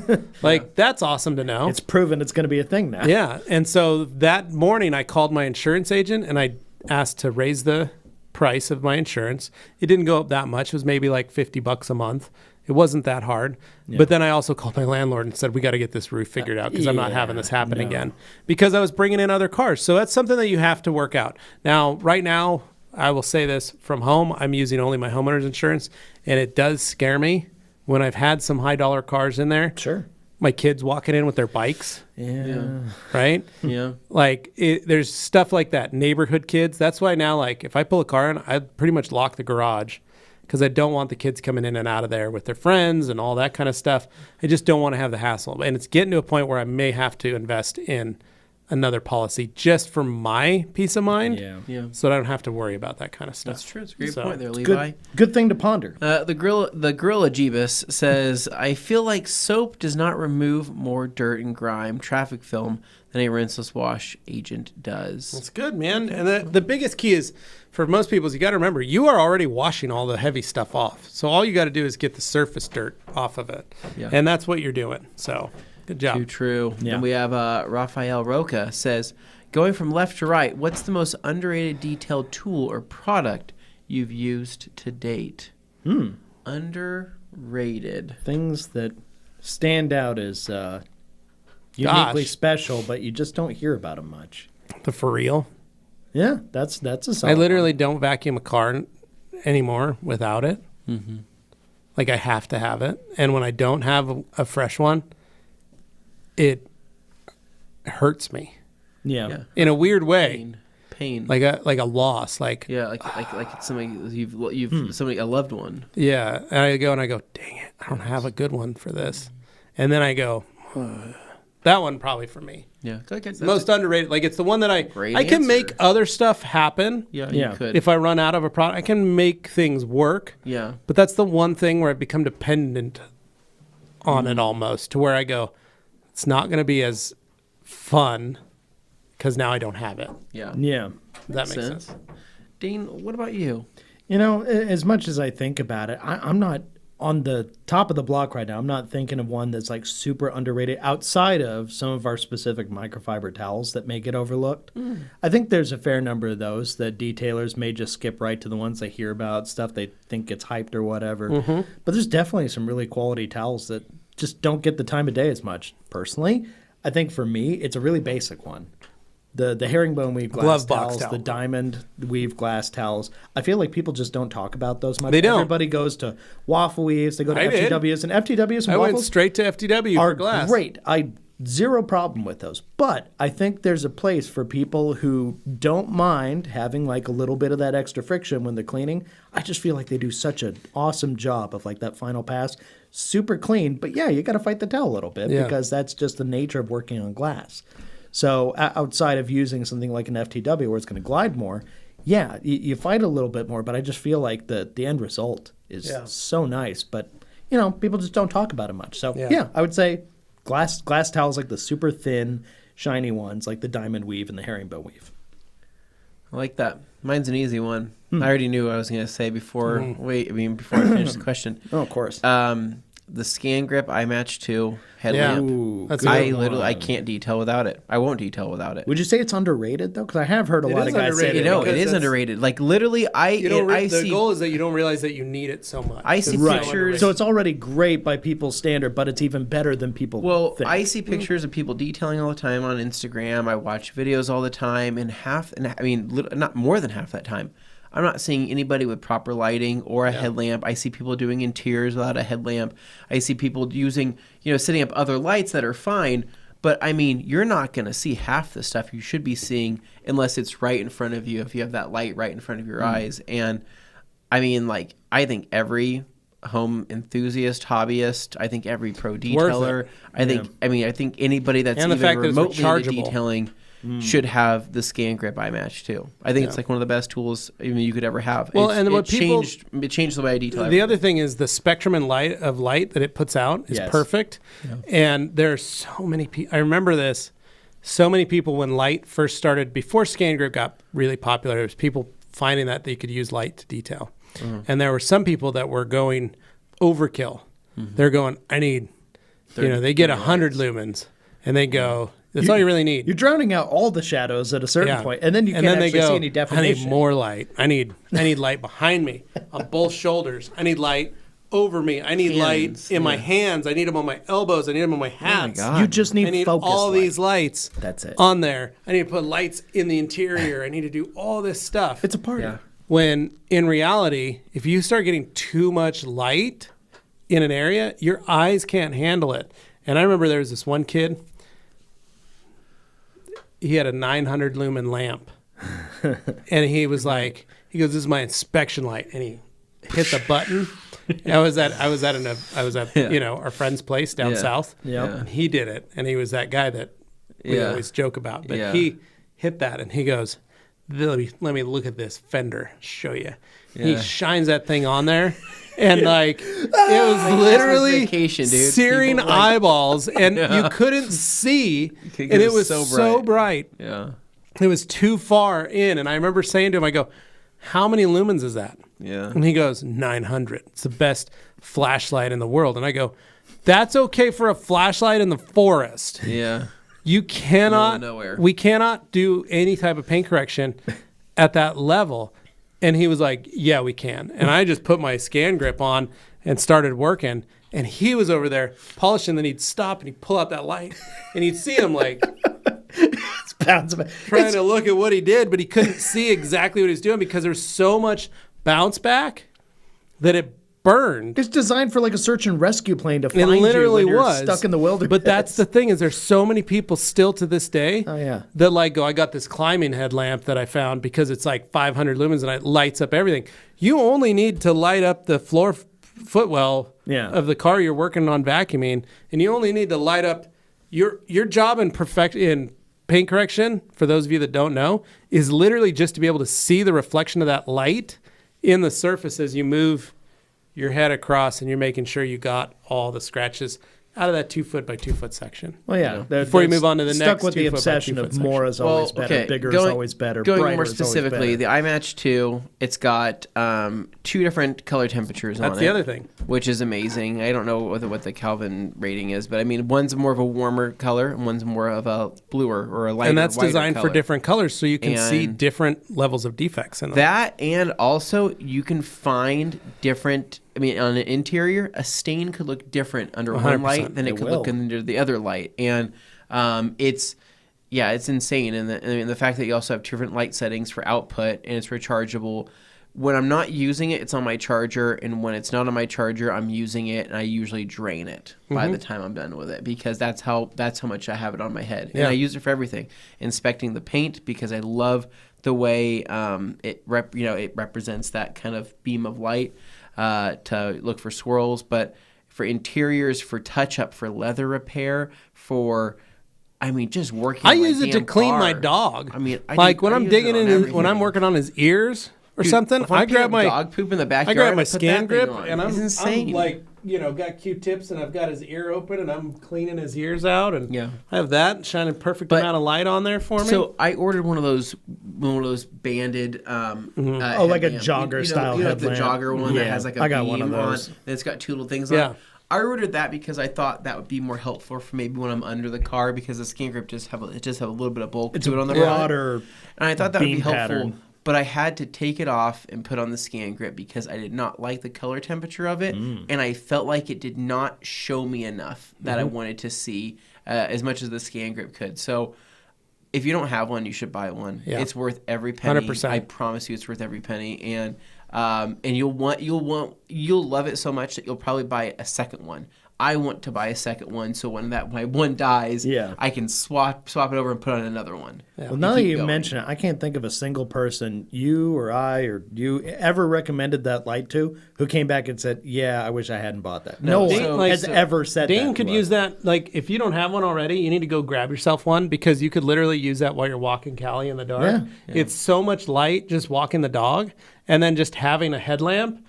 That's awesome to know. It's proven it's going to be a thing now. Yeah. And so that morning I called my insurance agent and I asked to raise the price of my insurance. It didn't go up that much. It was maybe like $50 a month. It wasn't that hard. Yeah. But then I also called my landlord and said, we got to get this roof figured out because I'm not having this happen again, because I was bringing in other cars. So that's something that you have to work out. Now, right now, I will say this from home, I'm using only my homeowner's insurance, and it does scare me when I've had some high dollar cars in there. Sure. My kids walking in with their bikes. Yeah. Right? Yeah. There's stuff like that. Neighborhood kids. That's why now, if I pull a car in, I pretty much lock the garage because I don't want the kids coming in and out of there with their friends and all that kind of stuff. I just don't want to have the hassle. And it's getting to a point where I may have to invest in another policy just for my peace of mind. Yeah. So I don't have to worry about that kind of stuff. That's true. It's a great point there, Levi. Good thing to ponder. The Gorilla Jeebus says, I feel like soap does not remove more dirt and grime, traffic film, than a rinseless wash agent does. That's good, man. And the biggest key is, for most people, is you got to remember, you are already washing all the heavy stuff off. So all you got to do is get the surface dirt off of it. Yeah. And that's what you're doing. So good job. Too true. Yeah. And we have Rafael Roca says, going from left to right, what's the most underrated detailed tool or product you've used to date? Underrated. Things that stand out as uniquely special, but you just don't hear about them much. The for real. Yeah, that's a solid I literally don't vacuum a car anymore without it. Mm-hmm. I have to have it. And when I don't have a fresh one, it hurts me. Yeah. In a weird way. Pain. Like a loss. Like it's somebody you've somebody, a loved one. Yeah. And I go, dang it, I don't have a good one for this. And then I go, that one probably for me. Yeah. Most underrated. It's the one that I can make other stuff happen. Yeah, you could. If I run out of a product, I can make things work. Yeah. But that's the one thing where I've become dependent on it almost, to where I go, it's not going to be as fun because now I don't have it. Yeah. Yeah. That makes sense. Dean, what about you? As much as I think about it, I'm not on the top of the block right now. I'm not thinking of one that's super underrated outside of some of our specific microfiber towels that may get overlooked. I think there's a fair number of those that detailers may just skip right to the ones they hear about, stuff they think gets hyped or whatever. Mm-hmm. But there's definitely some really quality towels that just don't get the time of day as much. Personally, I think for me, it's a really basic one. The herringbone weave glass towels, the diamond weave glass towels. I feel like people just don't talk about those much. They don't. Everybody goes to waffle weaves. They go to FTWs. And FTWs and I waffles went straight to FTW are for glass. great. Zero problem with those. But I think there's a place for people who don't mind having a little bit of that extra friction when they're cleaning. I just feel like they do such an awesome job of that final pass. Super clean. But yeah, you got to fight the towel a little bit because that's just the nature of working on glass. So outside of using something like an FTW where it's going to glide more, you fight a little bit more, but I just feel like the end result is so nice. But, people just don't talk about it much. So, I would say glass towels like the super thin, shiny ones like the diamond weave and the herringbone weave. I like that. Mine's an easy one. I already knew what I was going to say before I finish the question. Oh, of course. the Scan Grip Eye Match 2 headlamp. Ooh, That's good a one. I can't detail without it. I won't detail without it. Would you say it's underrated though? Because I have heard a lot is of guys say underrated. that. No, because it is that's- underrated. Like literally, The goal is that you don't realize that you need it so much. I see It's so pictures- underrated. So it's already great by people's standard, but it's even better than people think. I see pictures of people detailing all the time on Instagram. I watch videos all the time, and not more than half that time, I'm not seeing anybody with proper lighting or a headlamp. I see people doing interiors without a headlamp. I see people using, setting up other lights that are fine. But I mean, you're not going to see half the stuff you should be seeing unless it's right in front of you, if you have that light right in front of your eyes. And I mean, I think every home enthusiast, hobbyist, I think every pro detailer, I think anybody that's And the even fact that it's remotely into rechargeable. detailing should have the Scan Grip Eye Match too. I think it's like one of the best tools you could ever have. Well, and what people- it changed the way I detail. The other thing is the spectrum and light that it puts out is Yes. perfect. And there's so many people. I remember this. So many people when light first started, before Scan Grip got really popular, there was people finding that they could use light to detail. And there were some people that were going overkill. They're going, I need, they get 100 lumens and they go, that's all you really need. You're drowning out all the shadows at a certain point, and then you can't actually see any I definition. need more light. I need light behind me on both shoulders. I need light over me. I need light in my hands. I need them on my elbows. I need them on my hats. God. You just need I need focus all light. these lights That's it. on there. I need to put lights in the interior. I need to do all this stuff. It's a party. Yeah. When in reality, if you start getting too much light in an area, your eyes can't handle it. And I remember there was this one kid, he had a 900 lumen lamp. And he was like, this is my inspection light. And he hit the button. I was at our friend's place down south. Yep. And he did it. And he was that guy that we always joke about. But he hit that and he goes, let me look at this Fender, show you. He shines that thing on there, and it was literally vacation, dude. searing People, eyeballs, and you couldn't see, and it was so bright. Yeah. It was too far in, and I remember saying to him, I go, how many lumens is that? Yeah. And he goes, 900. It's the best flashlight in the world. And I go, that's okay for a flashlight in the forest. Yeah. You cannot, nowhere. we cannot do any type of paint correction at that level. And he was like, yeah, we can. And I just put my Scan Grip on and started working. And he was over there polishing. Then he'd stop and he'd pull out that light. And you'd see him It's pounds of it. trying to look at what he did, but he couldn't see exactly what he was doing because there's so much bounce back that it burned. It's designed for a search and rescue plane to It find literally you when you're was stuck in the wilderness. But that's the thing is there's so many people still to this day that go, I got this climbing headlamp that I found because it's 500 lumens and it lights up everything. You only need to light up the floor footwell of the car you're working on vacuuming, and you only need to light up your job in paint correction, for those of you that don't know, is literally just to be able to see the reflection of that light in the surface as you move your head across, and you're making sure you got all the scratches out of that 2 foot by 2 foot section. Well, yeah. Before you move on to the stuck next with the 2 foot by 2 obsession foot of more is always better, bigger is always better, Going brighter more is always specifically, better. the iMatch 2, it's got 2 different color temperatures on it. That's the other thing. Which is amazing. I don't know what the Kelvin rating is, but I mean, one's more of a warmer color and one's more of a bluer or a lighter, And that's whiter designed color. for different colors so you can see And different levels of defects in them. That, and also you can find different. I mean, on an interior, a stain could look different under one 100%. light than it could look under the other light, and it's insane. And the fact that you also have different light settings for output and it's rechargeable. When I'm not using it, it's on my charger, and when it's not on my charger, I'm using it, and I usually drain it by the time I'm done with it because that's how much I have it on my head, and I use it for everything. Inspecting the paint because I love the way it represents that kind of beam of light. To look for swirls, but for interiors, for touch-up, for leather repair, just working. I use it to clean my dog. I mean, when I'm digging in, when I'm working on his ears or something, I grab my dog poop in the backyard. I grab my put Scan that thing Grip on. and It's insane. I'm got Q-tips and I've got his ear open and I'm cleaning his ears out and Yeah. I have that shining perfect But- amount of light on there for me. So I ordered one of those banded. like a headlamp. jogger style the headlamp. jogger one that has like a I got beam one of those. on. And it's got 2 little things on. Yeah. it. I ordered that because I thought that would be more helpful for maybe when I'm under the car, because the skin grip just have a little bit of bulk to it on the broader front. And I thought that would be helpful. pattern. But I had to take it off and put on the scan grip because I did not like the color temperature of it, and I felt like it did not show me enough that I wanted to see as much as the scan grip could. So if you don't have one, you should buy one. Yeah. It's worth every penny. 100%. I promise you, it's worth every penny, and you'll love it so much that you'll probably buy a second one. I want to buy a second one, so when my one dies, I can swap it over and put on another one. Well, now that you mention it, I can't think of a single person, you or I or you, ever recommended that light to who came back and said, "Yeah, I wish I hadn't bought that." No one has ever said that. Dane could use that. Like, if you don't have one already, you need to go grab yourself one, because you could literally use that while you're walking Callie in the dark. Yeah. It's so much light just walking the dog, and then just having a headlamp.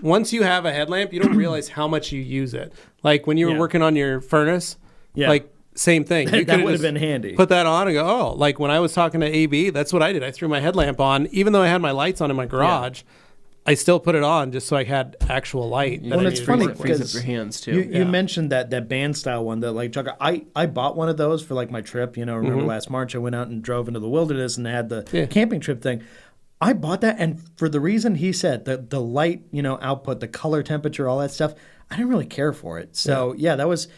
Once you have a headlamp, you don't realize how much you use it. Like when you were working on your furnace, like same thing. You that would have been handy. Put that on and go, oh, like when I was talking to AB, that's what I did. I threw my headlamp on. Even though I had my lights on in my garage, I still put it on just so I had actual light. Well, it's funny frees because up your hands too. You mentioned that band style one, that like Chuck. I bought one of those for like my trip. Remember last March I went out and drove into the wilderness and had the camping trip thing. I bought that, and for the reason he said, the light, output, the color temperature, all that stuff, I didn't really care for it. So that was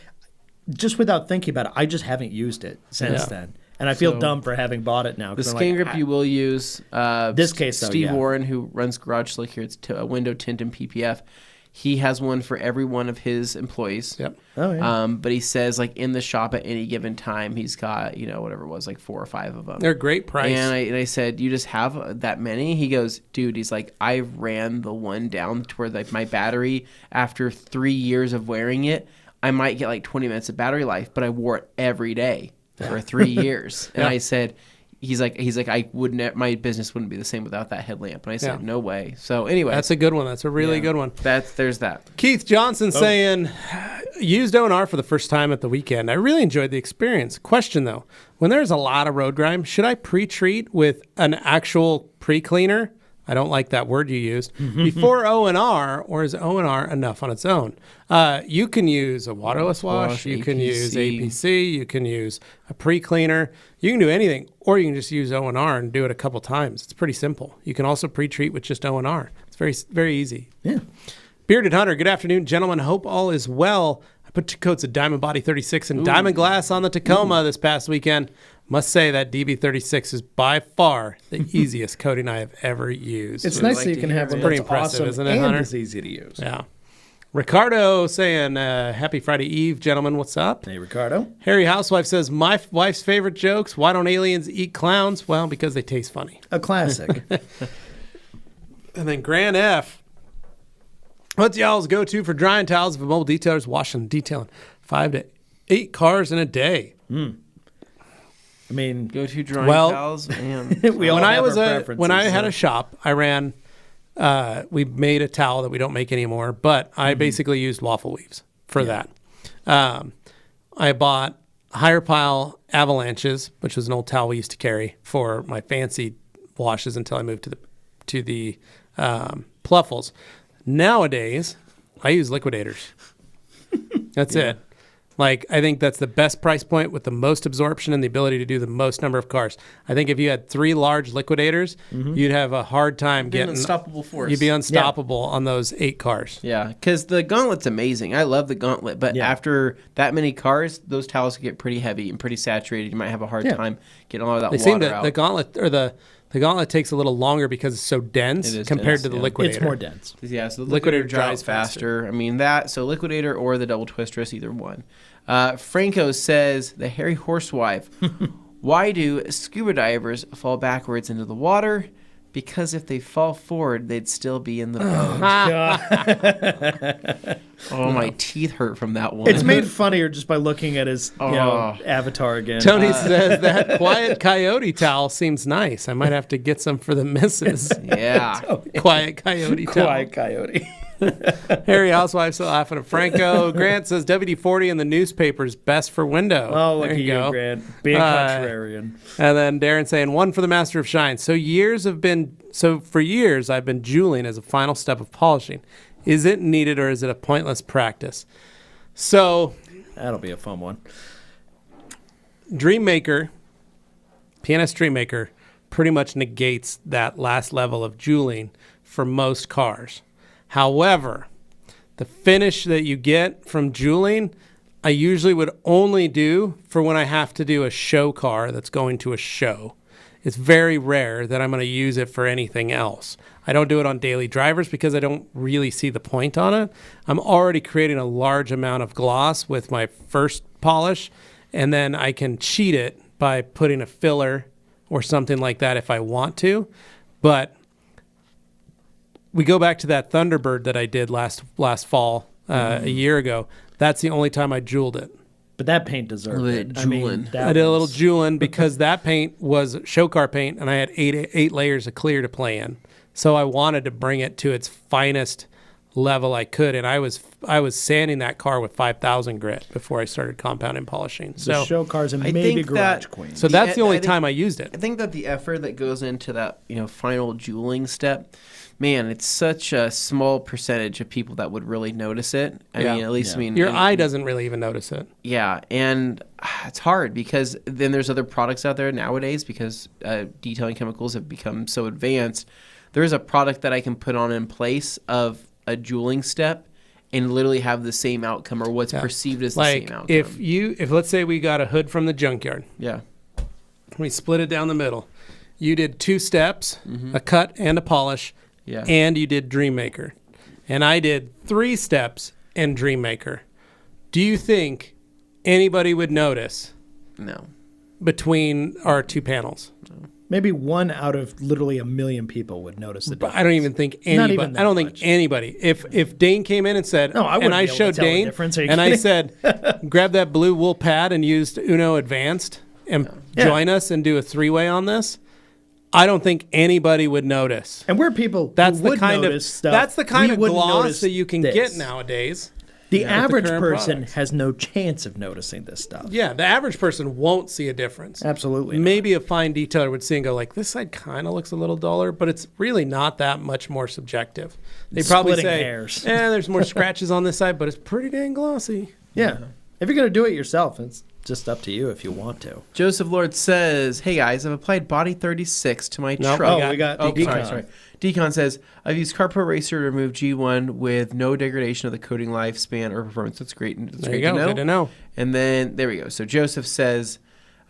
just without thinking about it. I just haven't used it since then, and I feel dumb for having bought it now. The skin grip you will use. This case, though, Steve Warren, who runs Garage Slick here, it's a window tint and PPF. He has one for every one of his employees. Yep. Oh, yeah. But he says, like, in the shop at any given time, he's got, whatever it was, like 4 or 5 of them. They're great price. And I said, you just have that many? He goes, dude, he's like, I ran the one down to where, like, my battery, after 3 years of wearing it, I might get like 20 minutes of battery life, but I wore it every day for 3 years. And I said, he's like, I wouldn't, my business wouldn't be the same without that headlamp. And I said, no way. So anyway, that's a good one. That's a really good one. There's that. Keith Johnson saying, used O&R for the first time at the weekend. I really enjoyed the experience. Question though, when there's a lot of road grime, should I pre-treat with an actual pre-cleaner? I don't like that word you used. Before O&R, or is O&R enough on its own? You can use a waterless wash. You can use APC. You can use a pre-cleaner. You can do anything, or you can just use O&R and do it a couple times. It's pretty simple. You can also pre-treat with just O&R. It's very, very easy. Yeah. Bearded Hunter, good afternoon, gentlemen. Hope all is well. I put 2 coats of Diamond Body 36 and Diamond Glass on the Tacoma this past weekend. Must say that DB36 is by far the easiest coating I have ever used. It's nice that you can have one pretty that's impressive, awesome isn't it, and Hunter? it's easy to use. Yeah. Ricardo saying, happy Friday Eve, gentlemen. What's up? Hey, Ricardo. Harry Housewife says, my wife's favorite jokes. Why don't aliens eat clowns? Well, because they taste funny. A classic. And then Grand F. What's y'all's go-to for drying towels if a mobile detailer is washing and detailing 5 to 8 cars in a day? I mean, Go to drying towels. Man. we all when have I was our a preferences, when I had so. a shop, I ran. We made a towel that we don't make anymore, but I basically used waffle weaves for that. I bought Higher Pile Avalanches, which was an old towel we used to carry for my fancy washes until I moved to the Pluffles. Nowadays, I use liquidators. That's it. Like, I think that's the best price point with the most absorption and the ability to do the most number of cars. I think if you had 3 large liquidators, you'd have a hard time getting... unstoppable force. You'd be unstoppable on those 8 cars. Yeah, because the Gauntlet's amazing. I love the Gauntlet, but after that many cars, those towels get pretty heavy and pretty saturated. You might have a hard time getting a lot of that water out. The Gauntlet, or the Gauntlet takes a little longer because it's so dense compared to the Liquidator. It's more dense. Yeah, so the Liquidator dries faster. I mean, so Liquidator or the Double Twistress, either one. Franco says, the hairy horsewife. Why do scuba divers fall backwards into the water? Because if they fall forward, they'd still be in the boat. Oh, my teeth hurt from that one. It's made funnier just by looking at his avatar again. Tony says that Quiet Coyote towel seems nice. I might have to get some for the missus. Yeah. Quiet Coyote towel. Quiet Coyote. Harry Housewife's laughing at Franco. Grant says WD-40 in the newspaper is best for window. Oh, look there at you go. Grant. Being contrarian. And then Darren saying, 1 for the Master of Shine. So for years I've been jeweling as a final step of polishing. Is it needed or is it a pointless practice? So That'll be a fun one. Dreammaker, PNS Dreammaker, pretty much negates that last level of jeweling for most cars. However, the finish that you get from jeweling, I usually would only do for when I have to do a show car that's going to a show. It's very rare that I'm going to use it for anything else. I don't do it on daily drivers because I don't really see the point on it. I'm already creating a large amount of gloss with my first polish, and then I can cheat it by putting a filler or something like that if I want to. But we go back to that Thunderbird that I did last fall, a year ago. That's the only time I jeweled it. But that paint deserved it. I Jewelin'. that I did a little was- jeweling because that paint was show car paint, and I had eight layers of clear to play in. So I wanted to bring it to its finest level I could, and I was sanding that car with 5,000 grit before I started compounding polishing. the So show cars and I maybe think Garage that- Queen. so that's the only I think- time I used it. I think that the effort that goes into that, final jeweling step, man, it's such a small percentage of people that would really notice it. I Yeah. mean, at least, Yeah. Your eye doesn't really even notice it. Yeah, and it's hard because then there's other products out there nowadays because detailing chemicals have become so advanced. There is a product that I can put on in place of a jeweling step and literally have the same outcome or what's perceived as the Like same outcome. if let's say we got a hood from the junkyard, Yeah. we split it down the middle. You did 2 steps, a cut and a polish, Yeah. and you did Dreammaker. And I did 3 steps and Dreammaker. Do you think anybody would notice No. between our 2 panels? Maybe 1 out of literally a million people would notice the difference. I don't even think Not anybody. even that I don't much. think anybody. If Dane came in and said, No, I wouldn't and I be able to showed tell the Dane, difference. Are you and I kidding? said, grab that blue wool pad and used Uno Advanced and Yeah. join us and do a 3-way on this, I don't think anybody would notice. And we're people That's who the would kind of notice stuff. that's the kind we of wouldn't gloss notice that you can this. get nowadays. The with the average current person products. has no chance of noticing this stuff. Yeah, the average person won't see a difference. Absolutely. not. Maybe a fine detailer would see and go like, this side kind of looks a little duller, but it's really not that much more subjective. They probably Splitting say, hairs. there's more scratches on this side, but it's pretty dang glossy. Yeah. If you're going to do it yourself, it's just up to you if you want to. Joseph Lord says, "Hey guys, I've applied Body 36 to my Nope, truck." we got Oh, Decon. sorry. Decon says, "I've used CarPro Racer to remove G1 with no degradation of the coating lifespan or performance." That's great. That's There great you go. to know. Good to know. And then there we go. So Joseph says,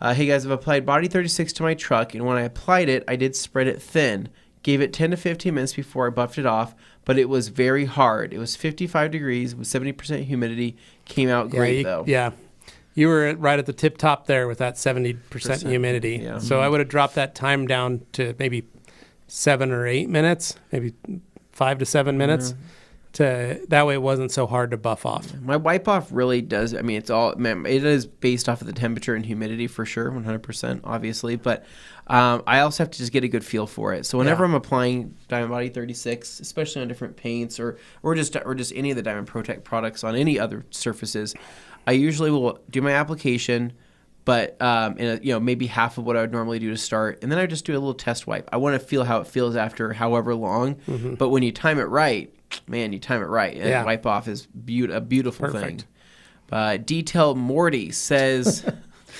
"Hey guys, I've applied Body 36 to my truck, and when I applied it, I did spread it thin. Gave it 10 to 15 minutes before I buffed it off, but it was very hard. It was 55 degrees with 70% humidity. Came out great though." Yeah. You were right at the tip top there with that 70% humidity. yeah. So I would have dropped that time down to maybe 7 or 8 minutes, maybe 5 to 7 minutes. That way it wasn't so hard to buff off. My wipe off really does. I mean, it is based off of the temperature and humidity for sure, 100%, obviously. But I also have to just get a good feel for it. So whenever I'm applying Diamond Body 36, especially on different paints or just any of the Diamond Protect products on any other surfaces, I usually will do my application, but maybe half of what I would normally do to start, and then I just do a little test wipe. I want to feel how it feels after however long. But when you time it right, man, you time it right. And Yeah. wipe off is a beautiful Perfect. thing. Detail Morty says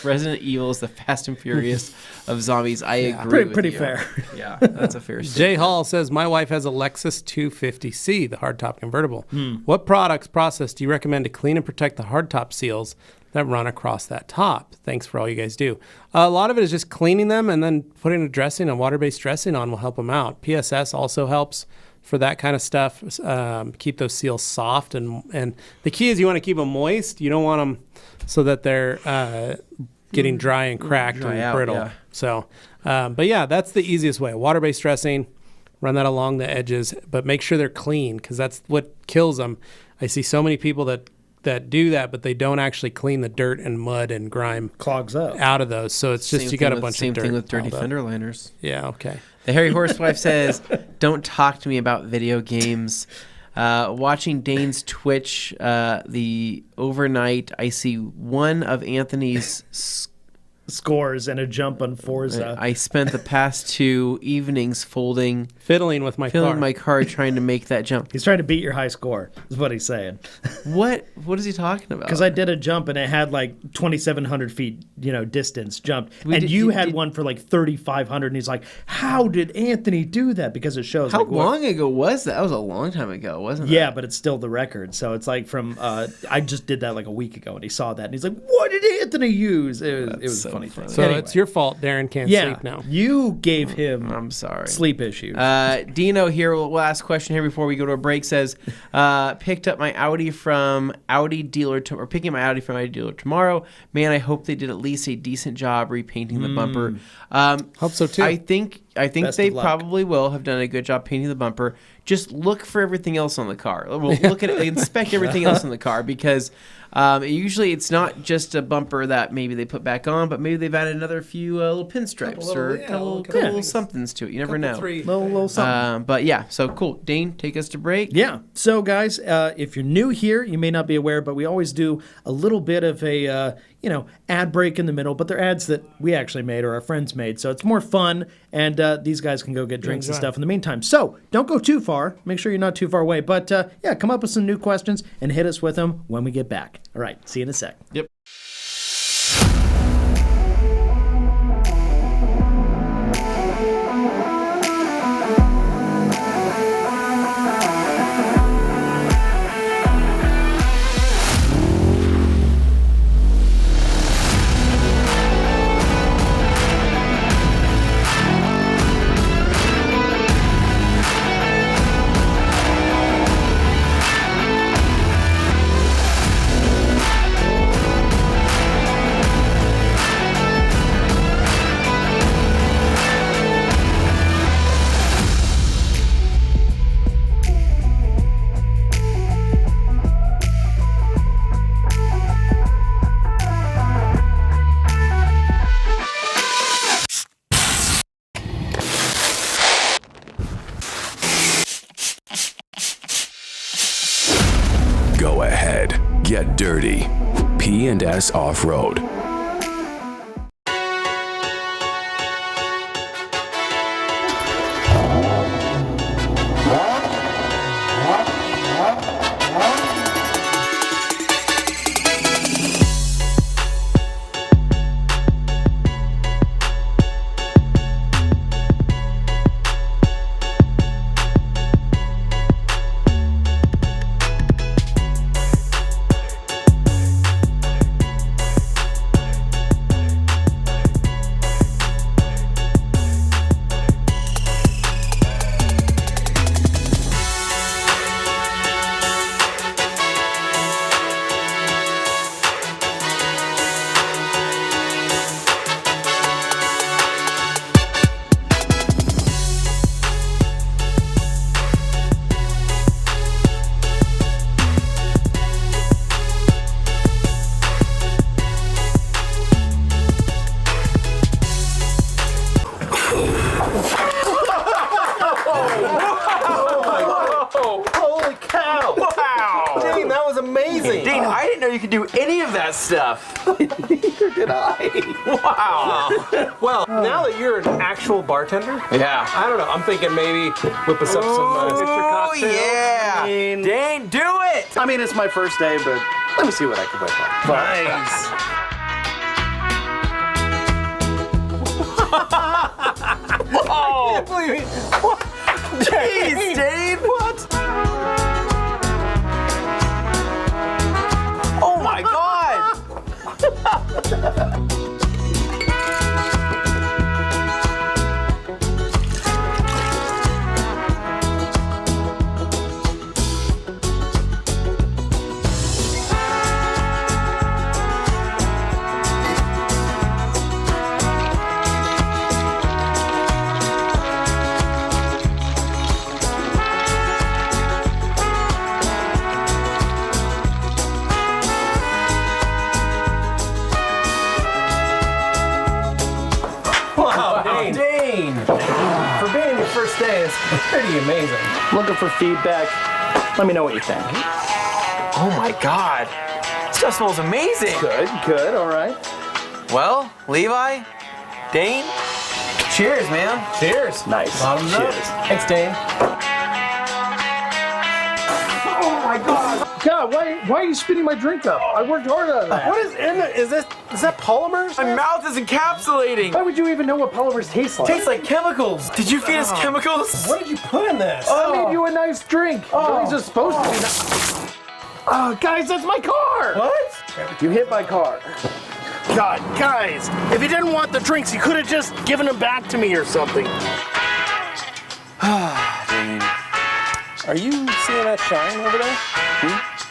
Resident Evil is the Fast and Furious of zombies. I agree with Pretty you. fair. Yeah, that's a fair Jay statement. Hall says, my wife has a Lexus 250C, the hardtop convertible. What process do you recommend to clean and protect the hardtop seals that run across that top? Thanks for all you guys do. A lot of it is just cleaning them and then putting a dressing, a water-based dressing on will help them out. PSS also helps for that kind of stuff. Keep those seals soft. And the key is you want to keep them moist. You don't want them so that they're getting dry and cracked Dry and out, brittle. yeah. So, but yeah, that's the easiest way. Water-based dressing, run that along the edges, but make sure they're clean because that's what kills them. I see so many people that do that, but they don't actually clean the dirt and mud and grime Clogs up. out of those. So it's just you got a bunch same of dirt. thing with dirty piled up. fender liners. Yeah, okay. The Hairy Horsewife says, "Don't talk to me about video games. Watching Dane's Twitch the overnight, I see one of Anthony's scores and a jump on Forza. I spent the past 2 evenings Fiddling with my car. my car trying to make that jump. He's trying to beat your high score, is what he's saying. What is he talking about? Because I did a jump and it had like 2,700 feet, distance jumped. You had one for like 3,500. And he's like, how did Anthony do that? Because it shows. How long ago was that? That was a long time ago, wasn't it? Yeah, but it's still the record. So it's like from, I just did that like a week ago and he saw that and he's like, what did Anthony use? It was a funny thing. So Anyway. it's your fault Darren can't sleep now. You gave him I'm sorry. sleep issues. Dino here, last question here before we go to a break, says, picked up my Audi from Audi dealer, or picking my Audi from Audi dealer tomorrow. Man, I hope they did at least a decent job repainting the bumper. Hope so too. I think Best they of luck. probably will have done a good job painting the bumper. Just look for everything else on the car. Well, look at it, inspect everything else on the car, because usually it's not just a bumper that maybe they put back on, but maybe they've added another few little pinstripes or a couple little somethings to it. You never know. Little something. But yeah, so cool. Dane, take us to break. Yeah. So, guys, if you're new here, you may not be aware, but we always do a little bit of a, ad break in the middle. But they're ads that we actually made or our friends made. So it's more fun. And these guys can go get drinks and stuff in the meantime. So don't go too far. Make sure you're not too far away. But come up with some new questions and hit us with them when we get back. All right. See you in a sec. Yep. Go ahead, get dirty. P&S Off-Road. Dane, I didn't know you could do any of that stuff. Neither did I. Wow. Well, now that you're an actual bartender, Yeah. I don't know. I'm thinking maybe whip us up some signature Oh, cocktails. yeah. I Dane, do it. mean, it's my first day, but let me see what I can whip up. Nice. Oh, What? jeez, Dane. What? Oh, my God. Wow, Dane. Dane. For being your first day, it's pretty amazing. Looking for feedback. Let me know what you think. Oh, my God. This stuff smells amazing. Good, all right. Well, Levi, Dane, cheers, man. Cheers. Nice. Bottoms up. Thanks, Dane. Oh my God! God, why are you spitting my drink up? I worked hard on that. What is in it? Is that polymers? My mouth is encapsulating. Why would you even know what polymers taste like? Tastes like chemicals. Did you feed us chemicals? What did you put in this? Oh. I made you a nice drink. Oh. These are supposed to be nice. Oh, guys, that's my car. What? You hit my car. God, guys, if you didn't want the drinks, you could have just given them back to me or something. Dane. Are you seeing that shine over there?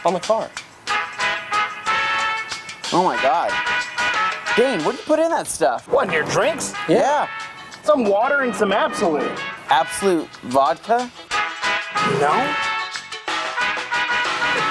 On the car. Oh my God. Dane, what did you put in that stuff? What, in your drinks? Yeah. Some water and some Absolute. Absolute vodka? No?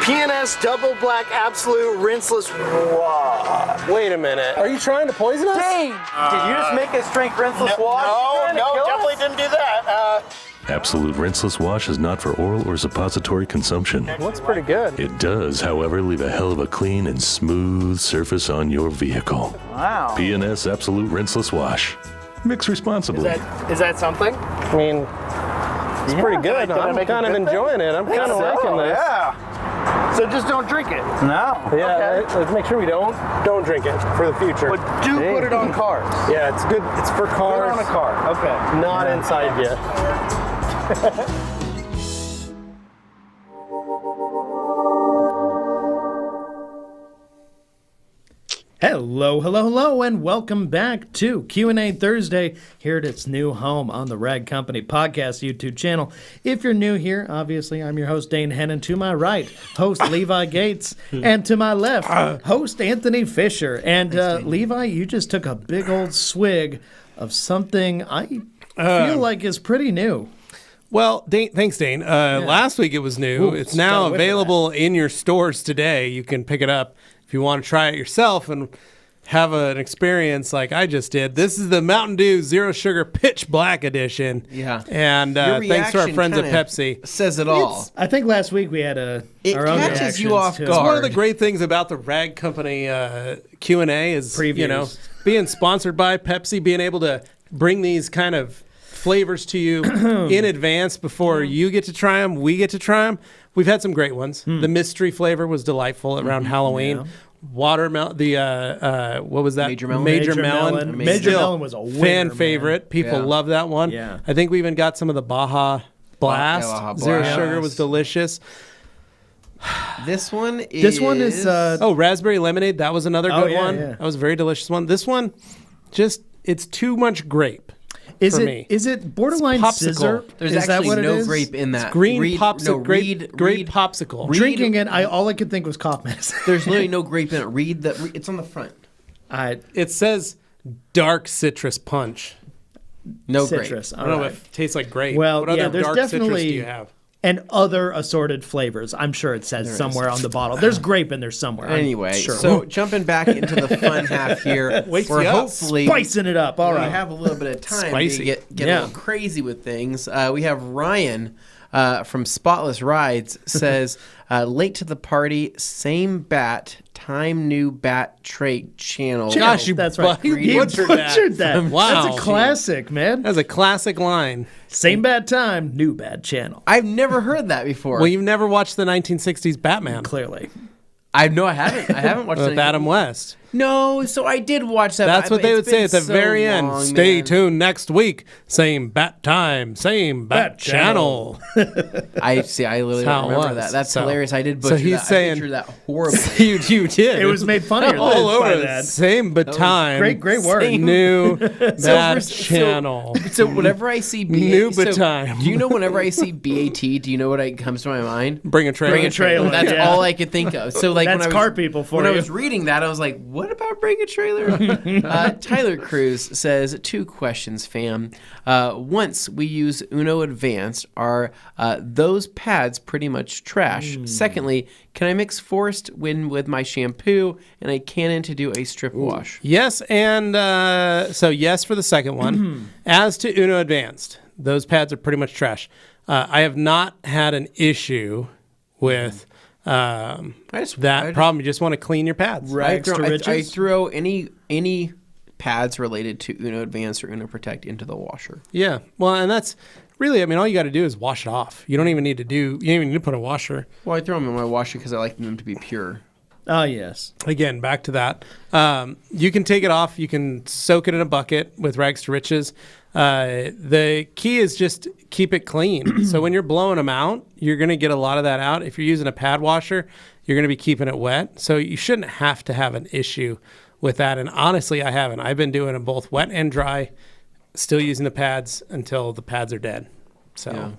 PNS Double Black Absolute Rinseless. Wow. Wait a minute. Are you trying to poison us? Dane, did you just make us drink rinseless wash? No, definitely didn't do that. Absolute Rinseless Wash is not for oral or suppository consumption. Looks pretty good. It does, however, leave a hell of a clean and smooth surface on your vehicle. Wow. PNS Absolute Rinseless Wash. Mix responsibly. Is that something? I mean, it's pretty good. I'm kind of enjoying it. I'm kind of liking this. Yeah. So just don't drink it. No. Yeah, let's make sure we don't drink it for the future. But do put it on cars. Yeah, it's good. It's for cars. Put it on a car. Okay. Not inside yet. Hello, and welcome back to Q&A Thursday here at its new home on the Rag Company Podcast YouTube channel. If you're new here, obviously, I'm your host, Dane Hennon. To my right, host Levi Gates. And to my left, host Anthony Fisher. And Levi, you just took a big old swig of something I feel like is pretty new. Well, Dane, thanks, Dane. Last week it was new. It's now available in your stores today. You can pick it up if you want to try it yourself and have an experience like I just did. This is the Mountain Dew Zero Sugar Pitch Black Edition. Yeah. And thanks to our friends at Pepsi. Says it all. I think last week we had our own catches you reactions, off too. guard. It's one of the great things about the Rag Company Q&A is, Previews. being sponsored by Pepsi, being able to bring these kind of flavors to you in advance before you get to try them, we get to try them. We've had some great ones. The mystery flavor was delightful around Halloween. Yeah. Watermelon, what was that? Major melon. Major melon. Major Still melon was a winner, fan man. favorite. People Yeah. love that one. Yeah. I think we even got some of the Baja Blast. Baja Zero Blast. sugar was delicious. This one is... This one is Raspberry lemonade. That was another good yeah, one. yeah. That was a very delicious one. This one, it's too much grape. Is for it me. is it borderline Popsicle. scissor? There's is that actually what it no is? grape in that. Green Reed- popsicle. no, grape Reed- popsicle. Drinking it, all I could think was cough medicine. There's literally no grape in it. It's on the front. It says dark citrus punch. No Citrus. grape. I don't know if it tastes like grape. Well, what other yeah, there's dark citrus do definitely you have? and other assorted flavors. I'm sure it says somewhere on the bottle. There's grape in there somewhere. I'm Anyway, sure. so jumping back into the fun half here, Wakes we're you up. hopefully spicing it up. All we right. have a little bit of time Spicy. to get Yeah. a little crazy with things. We have Ryan from Spotless Rides says, late to the party, same bat, time new bat trait channel. Gosh, you That's right. you He butchered that. Wow. That's a classic, man. That's a classic line. Same bad time, new bad channel. I've never heard that before. Well, you've never watched the 1960s Batman Clearly. I haven't. I haven't watched with it. Adam West. No, so I did watch that. That's but what they would it's say been at the so very end. long, Stay man. tuned next week. Same bat time, same bat channel. I see. I literally That's how don't it remember was. that. That's So- hilarious. I did so butcher he's that. saying- I butchered that horribly. you did. It was made fun of your all lips by over that. Same but time. Great word. Same. New bat so- channel. So whenever I see New so, time. do you know whenever I see BAT, do you know what comes to my mind? Bring a trailer. Bring a trailer. That's yeah. all I could think of. So like That's when I was, car people for when you. I was reading that, I was like, what about Bring a Trailer? Tyler Cruz says, 2 questions, fam. Once we use Uno Advanced, are those pads pretty much trash? Secondly, can I mix Forced Wind with my shampoo and a Canon to do a strip wash? Yes, and so yes for the second one. As to Uno Advanced, those pads are pretty much trash. I have not had an issue with that problem. You just want to clean your pads. Rags to riches. I throw any pads related to Uno Advanced or Uno Protect into the washer. Yeah. Well, and that's really, I mean, all you got to do is wash it off. You don't even need to put a washer. Well, I throw them in my washer because I like them to be pure. Oh, yes. Again, back to that. You can take it off. You can soak it in a bucket with rags to riches. The key is just keep it clean. So when you're blowing them out, you're going to get a lot of that out. If you're using a pad washer, you're going to be keeping it wet. So you shouldn't have to have an issue with that. And honestly, I haven't. I've been doing them both wet and dry, still using the pads until the pads are dead. So. Yeah.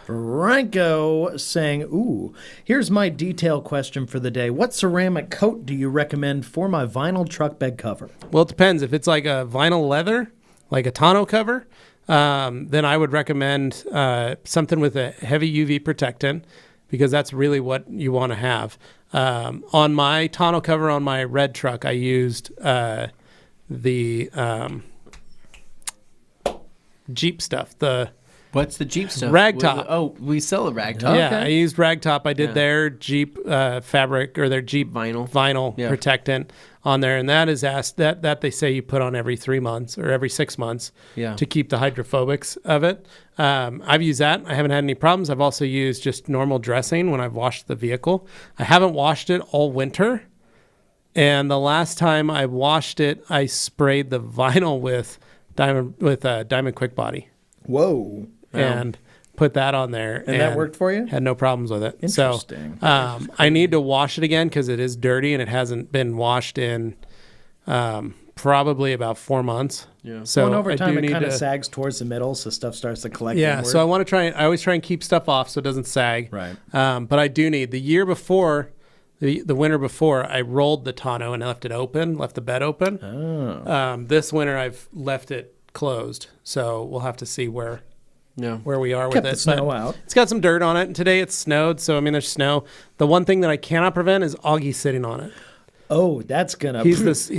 Franco saying, ooh, here's my detail question for the day. What ceramic coat do you recommend for my vinyl truck bed cover? Well, it depends. If it's like a vinyl leather, like a tonneau cover, then I would recommend something with a heavy UV protectant, because that's really what you want to have. On my tonneau cover on my red truck, I used the Jeep stuff, What's the Jeep stuff? Ragtop. Oh, we sell a ragtop. Yeah, Okay. I used Ragtop. I did their Jeep fabric or their Jeep Vinyl. Yeah. protectant on there, and that is that they say you put on every 3 months or every 6 months to keep the hydrophobics of it. I've used that. I haven't had any problems. I've also used just normal dressing when I've washed the vehicle. I haven't washed it all winter, and the last time I washed it, I sprayed the vinyl with Diamond Quick Body. Whoa. And put that on there. And that worked for you? Had no problems with it. Interesting. So I need to wash it again because it is dirty and it hasn't been washed in probably about 4 months. Yeah. So and over time, it kind of sags towards the middle, so stuff starts to collect. Yeah. inward. So I always try and keep stuff off so it doesn't sag. Right. But I do need, the year before, the winter before, I rolled the tonneau and left the bed open. Oh. This winter, I've left it closed. So we'll have to see where we are Kept with it. the snow out. It's got some dirt on it, and today it's snowed, so I mean there's snow. The one thing that I cannot prevent is Augie sitting on it. Oh, that's gonna. He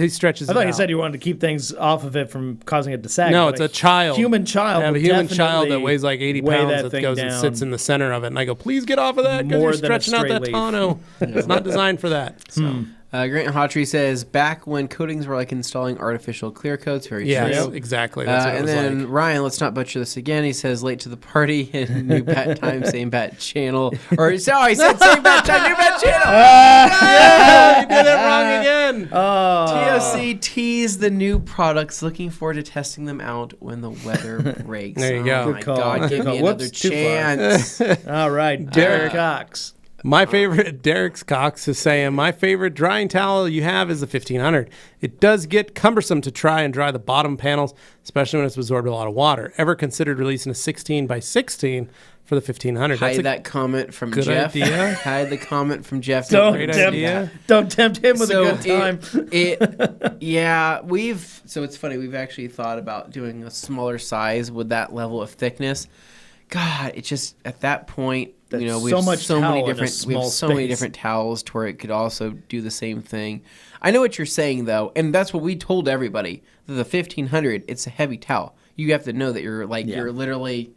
stretches. I thought it you out. said you wanted to keep things off of it from causing it to sag. No, but it's a child. Human child. I have a will human child that definitely weighs like 80 weigh pounds that that thing goes and down sits in the center of it, and I go, please get off of that because more you're than a stretching out stray that leaf. tonneau. It's not designed for that. So. Grant Hawtrey says, back when coatings were like installing artificial clear coats. Very Yes, true. exactly. That's what it and was then like. Ryan, let's not butcher this again. He says, late to the party, new bat time, same bat channel. Or, sorry, he said same bat time, new bat channel. Yeah, you did it wrong again. TOC tease the new products. Looking forward to testing them out when the weather breaks. There you go. Oh, Good my call. God, Good give call. me another Whoops, too far. chance. All right, Derek Cox. My favorite, Derek Cox is saying, my favorite drying towel you have is the 1500. It does get cumbersome to try and dry the bottom panels, especially when it's absorbed a lot of water. Ever considered releasing a 16 by 16 for the 1500? Hide that comment from good Jeff. idea. Hide the comment from Jeff. Don't Great tempt, idea. don't tempt him with a good time. So it's funny. We've actually thought about doing a smaller size with that level of thickness. God, it just at that point, That's we so have much so towel many in a different we have small so many space. different towels to where it could also do the same thing. I know what you're saying though, and that's what we told everybody. That the 1500, it's a heavy towel. You have to know that you're literally.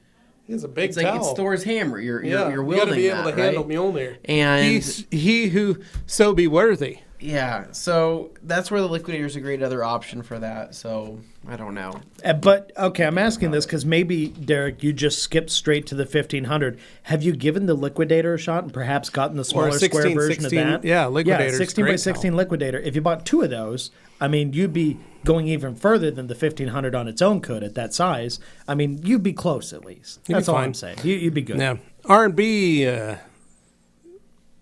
It's a big It's like it's Thor's hammer. You're wielding you got to be able that, to handle right? Mjolnir. And he who so be worthy. yeah, so that's where the Liquidator is a great other option for that. So I don't know. But, okay, I'm asking this because maybe, Derek, you just skipped straight to the 1500. Have you given the Liquidator a shot and perhaps gotten the smaller 16, square version 16, of that? yeah, Liquidator's 16 by great 16 Liquidator. If you bought two of those, I mean, you'd be going even further than the 1500 on its own could at that size. I mean, you'd be close at least. You'd be That's all fine. I'm saying. You'd be good. Yeah. R&B,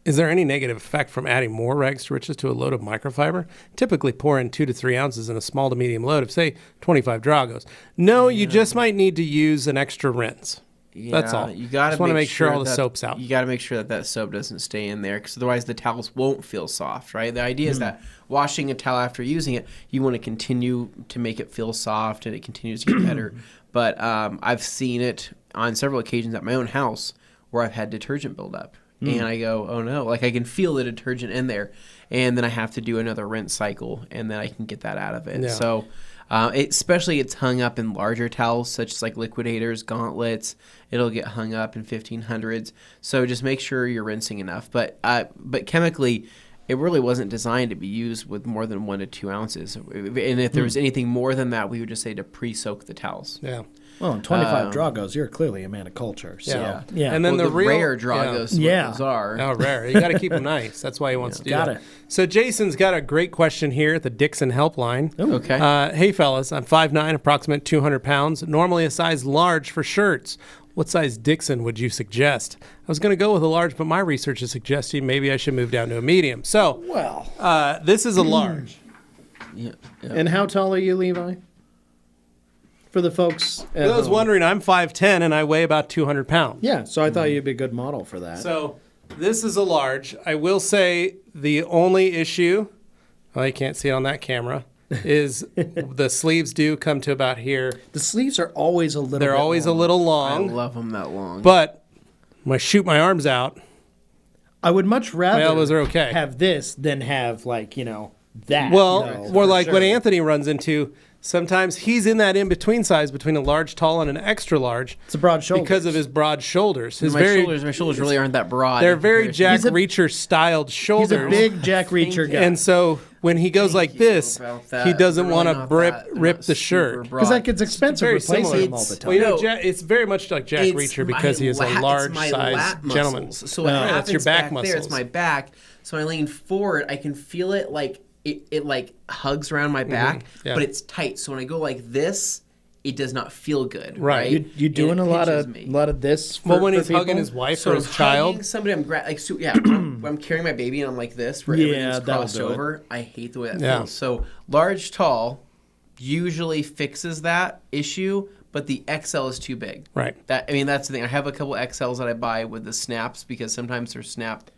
is there any negative effect from adding more rags to riches to a load of microfiber? Typically pour in 2 to 3 ounces in a small to medium load of, say, 25 Dragos. No, you just might need to use an extra rinse. That's all. You gotta just want to make sure all the soap's out. You got to make sure that soap doesn't stay in there, because otherwise the towels won't feel soft, right? The idea is that washing a towel after using it, you want to continue to make it feel soft, and it continues to get better. But I've seen it on several occasions at my own house where I've had detergent buildup. And I go, oh no, like I can feel the detergent in there. And then I have to do another rinse cycle, and then I can get that out of it. Yeah. So especially it's hung up in larger towels, such as like Liquidators, gauntlets. It'll get hung up in 1500s. So just make sure you're rinsing enough. But chemically, it really wasn't designed to be used with more than 1 to 2 ounces. And if there was anything more than that, we would just say to pre-soak the towels. Yeah. Well, in 25 Dragos, you're clearly a man of culture. So, yeah. And then Well, the real rare Dragos, Yeah. those are. Oh, rare. You got to keep them nice. That's why he wants to do Got that. it. So Jason's got a great question here at the Dixon Helpline. Okay. Hey, fellas, I'm 5'9", approximate 200 pounds, normally a size large for shirts. What size Dixon would you suggest? I was going to go with a large, but my research is suggesting maybe I should move down to a medium. So, this is a large. Yeah. And how tall are you, Levi? For the folks at I was home. wondering, I'm 5'10", and I weigh about 200 pounds. Yeah, so I thought you'd be a good model for that. So this is a large. I will say the only issue, well, you can't see it on that camera, is the sleeves do come to about here. The sleeves are always a little They're bit always long. a little I long, love them that long. but when I shoot my arms out, I would much rather elbows are okay. have this than have, like, that. well, though, more for like sure. what Anthony runs into, sometimes he's in that in-between size between a large, tall, and an extra large. It's a broad shoulder. Because of his broad shoulders. His my shoulders really aren't that broad. They're very in Jack comparison. Reacher styled He's shoulders. a big Jack Reacher guy. And so when he goes like this, about that. he doesn't They're want really to not that- rip not the super shirt. broad. Because that gets expensive very replacing similar. him all the time. Well, No. it's very much like Jack It's Reacher my because he is a lat- large it's my size lat gentleman. muscles. So what that's happens your back back muscles. there, it's my back. So when I lean forward, I can feel it like it like hugs around my back, Yeah. but it's tight. So when I go like this, it does not feel good. Right. Right. You doing And a it lot pinches of me. this? For, Well, when for he's hugging people? his wife So or I'm his child. hugging somebody, when I'm carrying my baby and I'm like this, where Yeah, everything's that'll crossed do it. over. I hate the way that Yeah. feels. So large, tall, usually fixes that issue, but the XL is too big. Right. That's the thing. I have a couple XLs that I buy with the snaps because sometimes their snap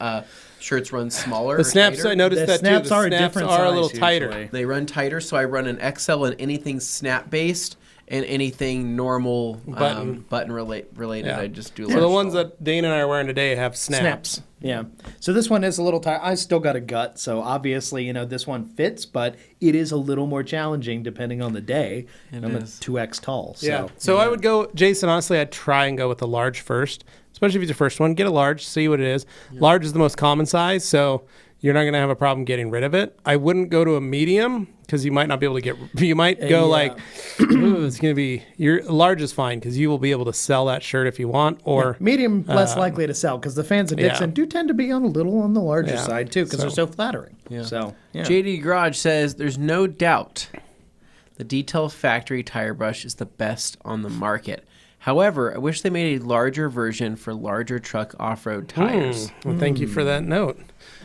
shirts run smaller. The or snaps, tighter. I noticed The that snaps too. are a The snaps different are a size little tighter. usually. They run tighter, so I run an XL and anything snap based and anything normal button related. Yeah. I just do. So the large ones tall. that Dane and I are wearing today have snaps. Yeah. So this one is a little tight. I still got a gut, so obviously, this one fits, but it is a little more challenging depending on the day. And I'm a is. 2X tall. So. Yeah. So I would go, Jason, honestly, I'd try and go with the large first, especially if it's your first one. Get a large, see what it is. Large is the most common size, so you're not going to have a problem getting rid of it. I wouldn't go to a medium because you might not be able to you might go like, ooh, it's going to be, your large is fine because you will be able to sell that shirt if you want, or Medium less likely to sell because the fans of Dixon yeah. do tend to be on a little on the larger Yeah. side too because So- they're so flattering. So yeah. JD Garage says there's no doubt the Detail Factory tire brush is the best on the market. However, I wish they made a larger version for larger truck off-road tires. Well, thank you for that note.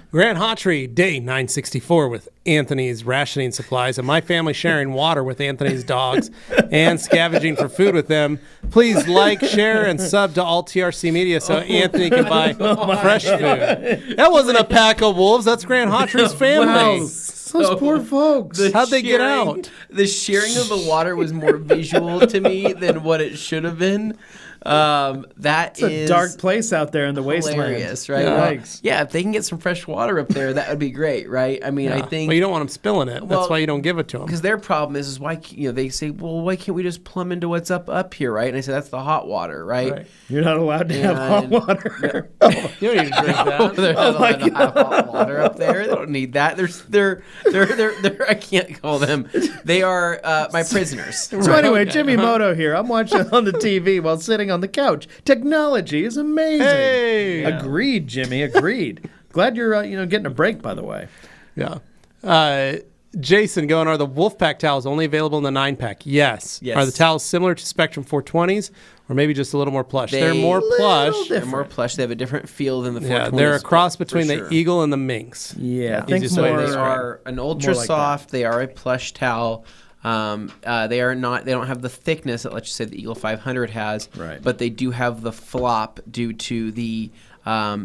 Grant Hawtrey, day 964 with Anthony's rationing supplies and my family sharing water with Anthony's dogs and scavenging for food with them. Please like, share, and sub to all TRC Media so Anthony can buy fresh food. That wasn't a pack of wolves. That's Grant Hawtrey's family. Those poor folks. How'd they get out? The sharing of the water was more visual to me than what it should have been. It's a dark place out there in the wasteland. hilarious, right? Yeah. Well, Yikes. yeah, if they can get some fresh water up there, that would be great, right? I mean, I think Well, you don't want them spilling it. That's Well, why you don't give it to them. because their problem is why they say, well, why can't we just plumb into what's up here, right? And I say that's the hot water, right? You're not allowed to have hot And- water. You don't need to drink that. They're not allowed to have hot water up there. They don't need that. They're I can't call them. They are my prisoners. So anyway, Jimmy Moto here. I'm watching on the TV while sitting on the couch. Technology is amazing. Hey! Agreed, Jimmy. Agreed. Glad you're getting a break, by the way. Yeah. Jason going, are the Wolfpack towels only available in the 9-pack? Yes. Yes. Are the towels similar to Spectrum 420s or maybe just a little more plush? They're more plush. They're more plush. They have a different feel than the 420s. Yeah, they're a cross for between sure. the Eagle and the Minx. Yeah, Easiest way to They describe it. are an ultra like soft. They are a plush towel. They are not. They don't have the thickness that, let's just say, the Eagle 500 has. Right. But they do have the flop due to the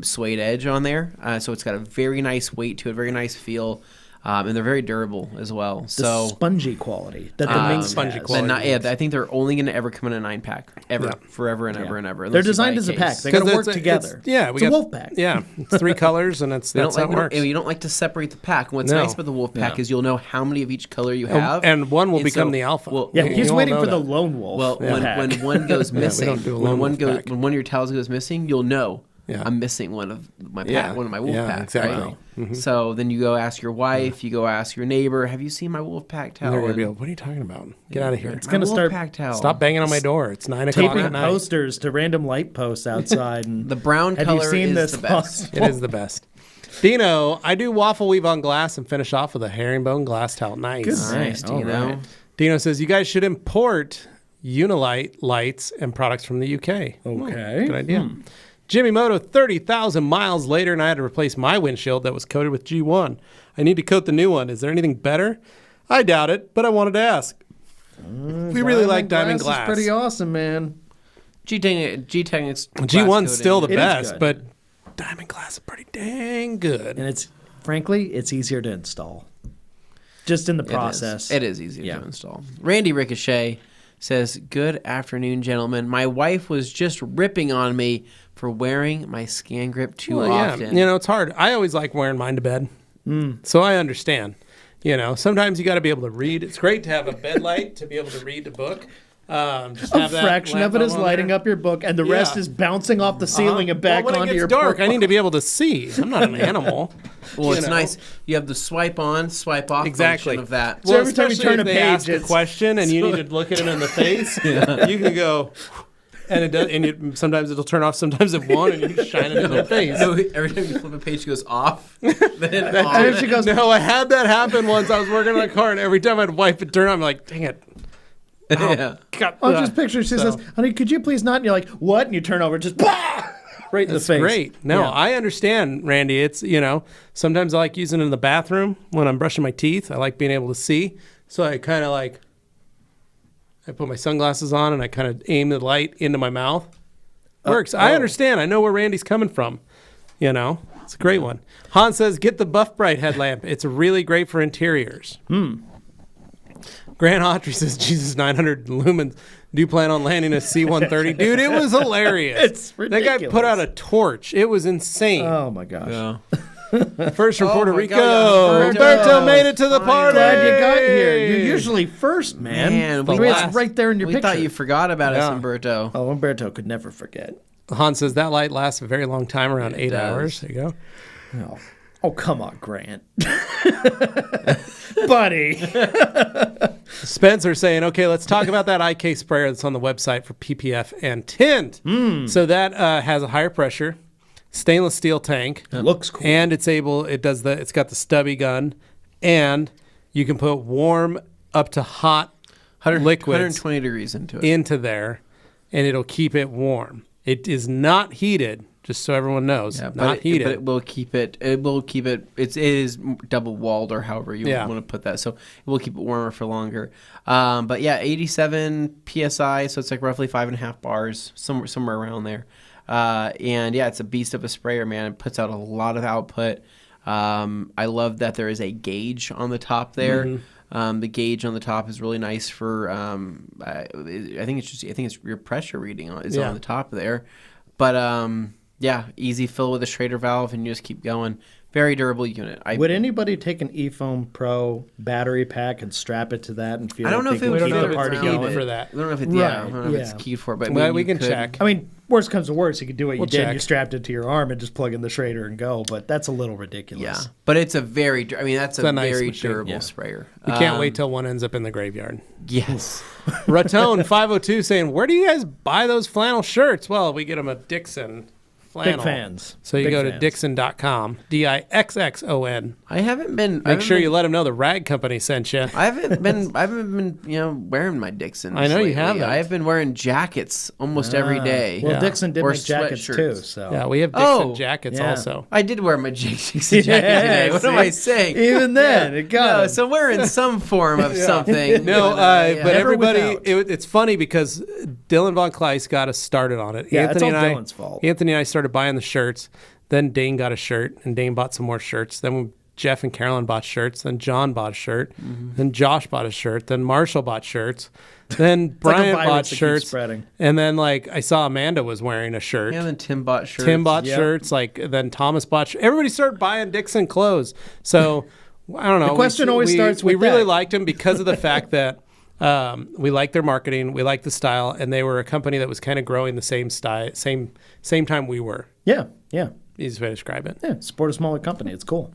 suede edge on there. So it's got a very nice weight to it, very nice feel, and they're very durable as well. The So spongy quality that the Minx spongy has. quality. I think they're only going to ever come in a 9-pack, ever, Yeah. forever and ever and ever. They're unless you designed buy as a case. pack. They got to 'Cause work it's- together. Yeah, it's a wolf pack. Yeah, it's 3 colors, and that's how it works. And you don't like to separate the pack. And what's No. nice about the wolf pack is you'll know how many of each color you have, and one will And become so- the alpha. Well, Yeah, You he's all waiting know for the that. lone wolf. Well, pack. when one goes missing, don't do a when lone one wolf goes, pack. when one of your towels goes missing, you'll know I'm missing one of my wolf Yeah, pack. exactly. Right? So then you go ask your wife, you go ask your neighbor, have you seen my wolf pack towel? They're gonna be like, what are you talking about? Get out of here. It's going to start Stop banging on my door. It's 9 o'clock taping at night. posters to random light posts outside. And The brown have color you seen is this the best. It is the best. Dino, I do waffle weave on glass and finish off with a herringbone glass towel. Nice. Good. Nice, All Dino. right. Dino says you guys should import Unilite lights and products from the UK. Okay. Good idea. Jimmy Moto, 30,000 miles later, and I had to replace my windshield that was coated with G1. I need to coat the new one. Is there anything better? I doubt it, but I wanted to ask. We really like diamond glass. It's pretty awesome, man. G-Technic's G1's still the It is best, good. but diamond glass is pretty dang good. And it's, frankly, it's easier to install. Just in the process. It is easy to install. Randy Ricochet says, good afternoon, gentlemen. My wife was just ripping on me for wearing my scan grip too often. You know, it's hard. I always like wearing mine to bed. So I understand. You know, sometimes you got to be able to read. It's great to have a bed light to be able to read the book. Just a have that fraction of lamp it is on lighting there. up your book, and the rest is bouncing off the ceiling and back when onto it your gets dark, book. I need to be able to see. I'm not an animal. Well, it's know. nice. You have the swipe on, swipe off Exactly. function of that. So every time you especially turn if a they page, ask a it's- question and you need to look at it in the face, you can go, and it does. And sometimes it'll turn off, sometimes it won't, and you just shine it in their face. So every time you flip a page, it goes off. Then on. And then she goes, No, I had that happen once. I was working on a car, and every time I'd wipe it, turn on, I'm like, dang it. Yeah. God, oh, just picture. She says, honey, could you please not? And you're like, what? And you turn over, just right in the That's face. great. No, Yeah. I understand, Randy. It's, you know, sometimes I like using it in the bathroom when I'm brushing my teeth. I like being able to see. So I kind of like, I put my sunglasses on and I kind of aim the light into my mouth. Works. I understand. I know where Randy's coming from. You know, it's a great one. Han says, get the Buff Bright headlamp. It's really great for interiors. Grant Autry says, Jesus, 900 lumens. Do you plan on landing a C-130? Dude, it was hilarious. It's That guy ridiculous. put out a torch. It was insane. Oh, my gosh. First from Puerto my Rico. God, Humberto made it to the party. Glad you got here. You're usually first, man. Man, I mean, it's right there in your we picture. thought you forgot about us, Yeah. Umberto. Oh, Umberto could never forget. Han says that light lasts a very long time, around 8 does. hours. There you go. Oh, come on, Grant. Buddy. Spencer saying, okay, let's talk about that IK sprayer that's on the website for PPF and tint. So that has a higher pressure, stainless steel tank. It looks cool. And it's got the stubby gun, and you can put warm up to hot liquids 120 degrees into it. into there, and it'll keep it warm. It is not heated, just so everyone knows. Yeah, Not heated. But it will keep it. It will keep it. It is double walled, or however you Yeah. want to put that. So it will keep it warmer for longer. But yeah, 87 psi. So it's like roughly 5.5 bars, somewhere around there. And yeah, it's a beast of a sprayer, man. It puts out a lot of output. I love that there is a gauge on the top there. The gauge on the top is really nice for. I think it's your pressure reading is on the top there, but yeah, easy fill with a Schrader valve, and you just keep going. Very durable unit. Would anybody take an eFoam Pro battery pack and strap it to that and feel I don't like know if they it can would keep keep the it party around going? for that. I don't know if it, Right, I don't know if it's yeah. keyed for, but Well, maybe we you can could. check. I mean, worst comes to worst, you could do what you We'll did. check. You strapped it to your arm and just plug in the Schrader and go, but that's a little ridiculous. Yeah, but it's a very. I mean, that's a nice very machine. durable Yeah. sprayer. We can't wait till one ends up in the graveyard. Yes. Ratone 502 saying, where do you guys buy those flannel shirts? Well, we get them at Dixon Flannel. Big fans. So you Big go to fans. Dixon.com, Dixxon. I haven't been. Make sure you let them know the rag company sent you. I haven't been, wearing my Dixons. I know you lately. haven't. I have been wearing jackets almost every day. Well, Yeah. Dixon did Or make jackets too, sweatshirts. so. Yeah, we have Dixon Oh, jackets yeah. also. I did wear my Dixon jacket today. What am see? I saying? Even then, it got No, him. so we're in some form of something. No, yeah. but Never everybody, without. it's funny because Dylan Von Kleist got us started on it. Yeah, it's all and I, Dylan's fault. Anthony and I started buying the shirts. Then Dane got a shirt, and Dane bought some more shirts. Then Jeff and Carolyn bought shirts. Then John bought a shirt. Then Josh bought a shirt. Then Marshall bought shirts. Then like a Brian virus bought that keeps shirts. spreading. And then I saw Amanda was wearing a shirt. And then Tim bought shirts. Tim bought Yep. shirts. Then Thomas bought. Everybody started buying Dixon clothes. So I don't know. The question always starts we with really that. liked them because of the fact that we liked their marketing, we liked the style, and they were a company that was kind of growing the same style, same time we were. Yeah, yeah. Easiest way to describe it. Yeah, support a smaller company. It's cool.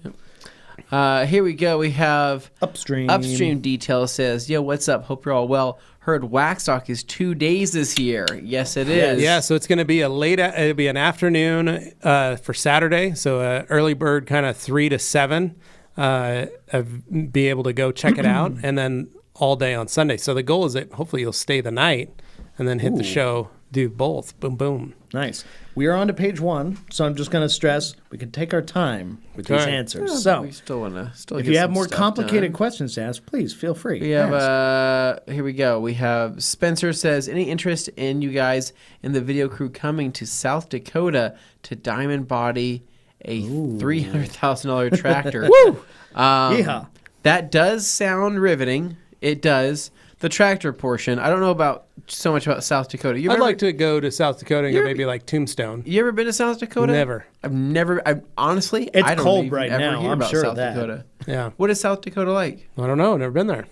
Here we go. We have Upstream. Upstream Detail says, yo, what's up? Hope you're all well. Heard Waxstock is 2 days this year. Yes, it is. Yeah, so it's going to be it'll be an afternoon for Saturday. So early bird kind of 3 to 7. Be able to go check it out, and then all day on Sunday. So the goal is that hopefully you'll stay the night and then hit the show, do both. Boom, boom. Nice. We are on to page 1, so I'm just going to stress we can take our time with these Right. answers. Yeah, So we still want to. if you have more complicated questions to ask, please feel free. We have Ask. here we go. We have Spencer says, any interest in you guys in the video crew coming to South Dakota to diamond body a $300,000 tractor? Woo! Yeah. That does sound riveting. It does. The tractor portion, I don't know about so much about South Dakota. I'd like to go to South Dakota and go maybe like Tombstone. You ever been to South Dakota? Never. I honestly, It's I don't cold even right ever now, hear I'm about sure of South that. Dakota. Yeah. What is South Dakota like? I don't know. Never been there.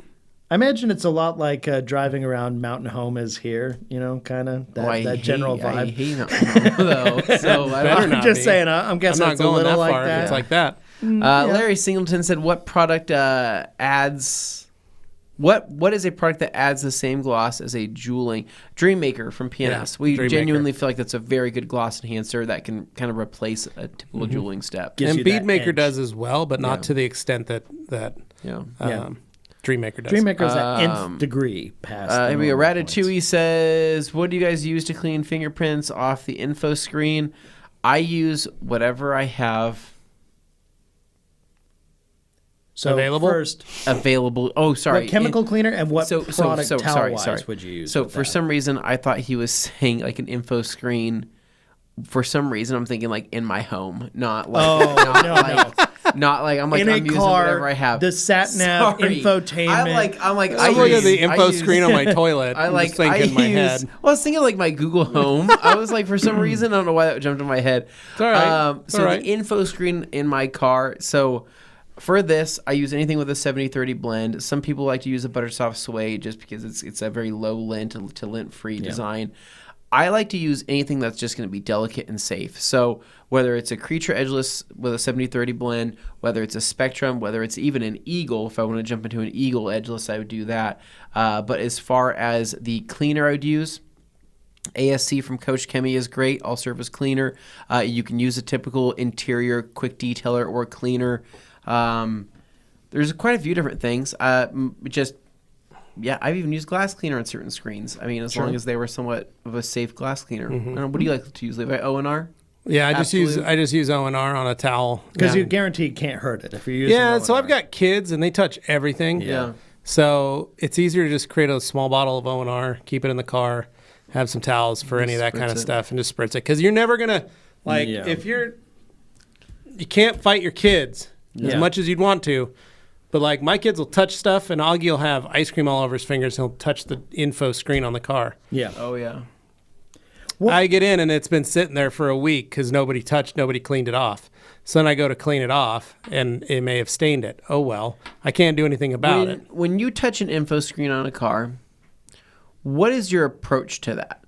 I imagine it's a lot like driving around Mountain Home is here, kind of that general vibe. I hate Mountain Home, though. So Better not just be. saying, I'm guessing I'm not it's a going little that like far if that. it's like that. Larry Singleton said, "What product adds? What is a product that adds the same gloss as a jeweling Dreammaker from PNS? Yeah, we Dreammaker. genuinely feel like that's a very good gloss enhancer that can kind of replace a typical jeweling step. Gives And you that Beadmaker edge. does as well, but not to the extent that Yeah. Dreammaker does. Dreammaker's that nth degree past. Here we go. normal points. Ratatouille says, "What do you guys use to clean fingerprints off the info screen?" I use whatever I have So Available? first, available. Oh, sorry. what chemical cleaner and what product sorry. towel-wise would you use? So with for that? some reason, I thought he was saying like an info screen. For some reason, I'm thinking like in my home, not like not like I'm like in I'm a using car, whatever I have. the sat nav Sorry. infotainment. I'm like I look at the info screen on my toilet. I I'm like just thinking in my head. Well, I was thinking like my Google Home. I was like, for some reason, I don't know why that jumped in my head. It's all right. It's So all right. the info screen in my car. So for this, I use anything with a 70-30 blend. Some people like to use a Buttersoft Suede just because it's a very low lint to lint-free design. I like to use anything that's just going to be delicate and safe. So whether it's a Creature Edgeless with a 70-30 blend, whether it's a Spectrum, whether it's even an Eagle, if I want to jump into an Eagle Edgeless, I would do that. But as far as the cleaner I would use, ASC from Coach Chemi is great, all surface cleaner. You can use a typical interior quick detailer or cleaner. There's quite a few different things. I've even used glass cleaner on certain screens. I mean, as long as they were somewhat of a safe glass cleaner. I don't know, what do you like to use, Levi? O&R? Yeah, I just use Absolute. O&R on a towel. Because Yeah. you guarantee it can't hurt it if you're using Yeah, so O&R. I've got kids and they touch everything. Yeah. So it's easier to just create a small bottle of O&R, keep it in the car, have some towels for any of that kind of spritz it. stuff, and just spritz it. Because you're never gonna you can't fight your kids as Yeah. much as you'd want to. But like my kids will touch stuff, and Augie will have ice cream all over his fingers. He'll touch the info screen on the car. Yeah. Oh, yeah. I get in and it's been sitting there for a week because nobody cleaned it off. So then I go to clean it off and it may have stained it. Oh well, I can't do anything about it. When you touch an info screen on a car, what is your approach to that?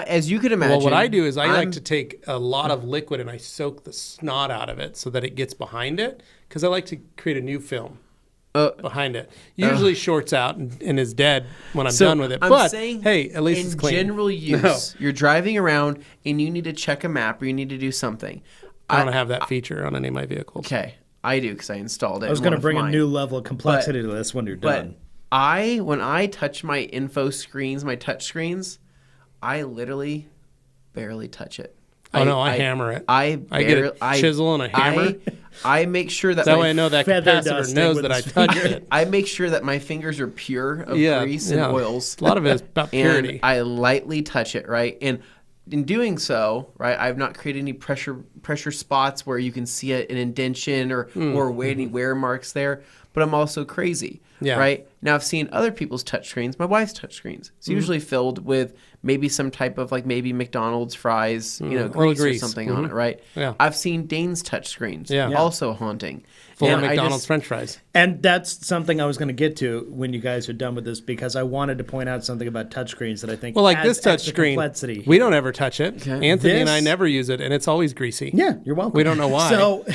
As you can imagine. Well, what I do is I like to take a lot of liquid and I soak the snot out of it so that it gets behind it because I like to create a new film behind it. Usually shorts out and is dead when I'm done with it. I'm But saying hey, at least it's in clean. general use, you're driving around and you need to check a map or you need to do something. I don't have that feature on any of my vehicles. Okay, I do because I installed it. I was going to bring a new level of complexity to this when you're done. But when I touch my info screens, my touch screens, I literally barely touch it. I hammer it. I get a chisel and a hammer. I make sure that That way I know that feather capacitor dusting knows with that I his touched it. I make sure that my fingers are pure of grease and oils. A lot of it is about purity. And I lightly touch it, right? And in doing so, right, I've not created any pressure spots where you can see an indentation or any wear marks there. But I'm also crazy, right? Now, I've seen other people's touchscreens, my wife's touchscreens. It's usually filled with maybe some type of like maybe McDonald's fries, grease or something on it, right? Yeah. I've seen Dane's touchscreens, also haunting. Full of And McDonald's French fries. And that's something I was going to get to when you guys are done with this, because I wanted to point out something about touchscreens that I think Well, like adds this extra touchscreen, complexity. we don't ever touch it. Anthony and I This- never use it, and it's always greasy. Yeah, you're welcome. We don't know why. So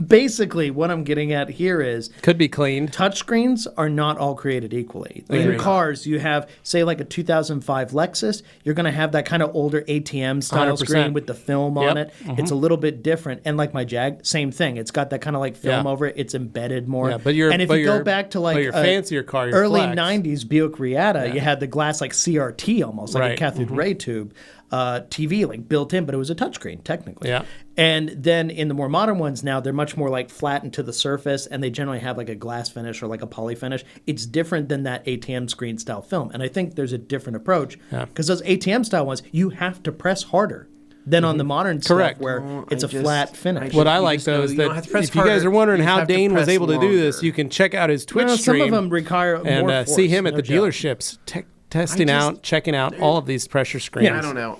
basically, what I'm getting at here is Could be cleaned. touchscreens are not all created equally. In Agreed. cars, you have, say, like a 2005 Lexus, you're going to have that kind of older ATM style 100%. screen with the film on Yep. it. It's a little bit different. And like my Jag, same thing. It's got that kind of like film Yeah. over it. It's embedded more. Yeah, but your- and if but you go your- back to but like your fancier car, your early Flex. 90s Buick Riata, you had the glass like CRT almost, like a Right. cathode ray tube TV like built in, but it was a touchscreen technically. Yeah. And then in the more modern ones now, they're much more like flattened to the surface, and they generally have like a glass finish or like a poly finish. It's different than that ATM screen style film, and I think there's a different approach because those ATM style ones, you have to press harder than on the modern Correct. stuff where Well, it's I a just- flat finish. What I You like just know though is you don't that have to press if you guys harder, are wondering you how have to Dane was press able to do this, longer. you can check out his Twitch Well, some stream of them require and more see him force, at the no joke. dealerships testing out, checking out all of these pressure screens. I don't know.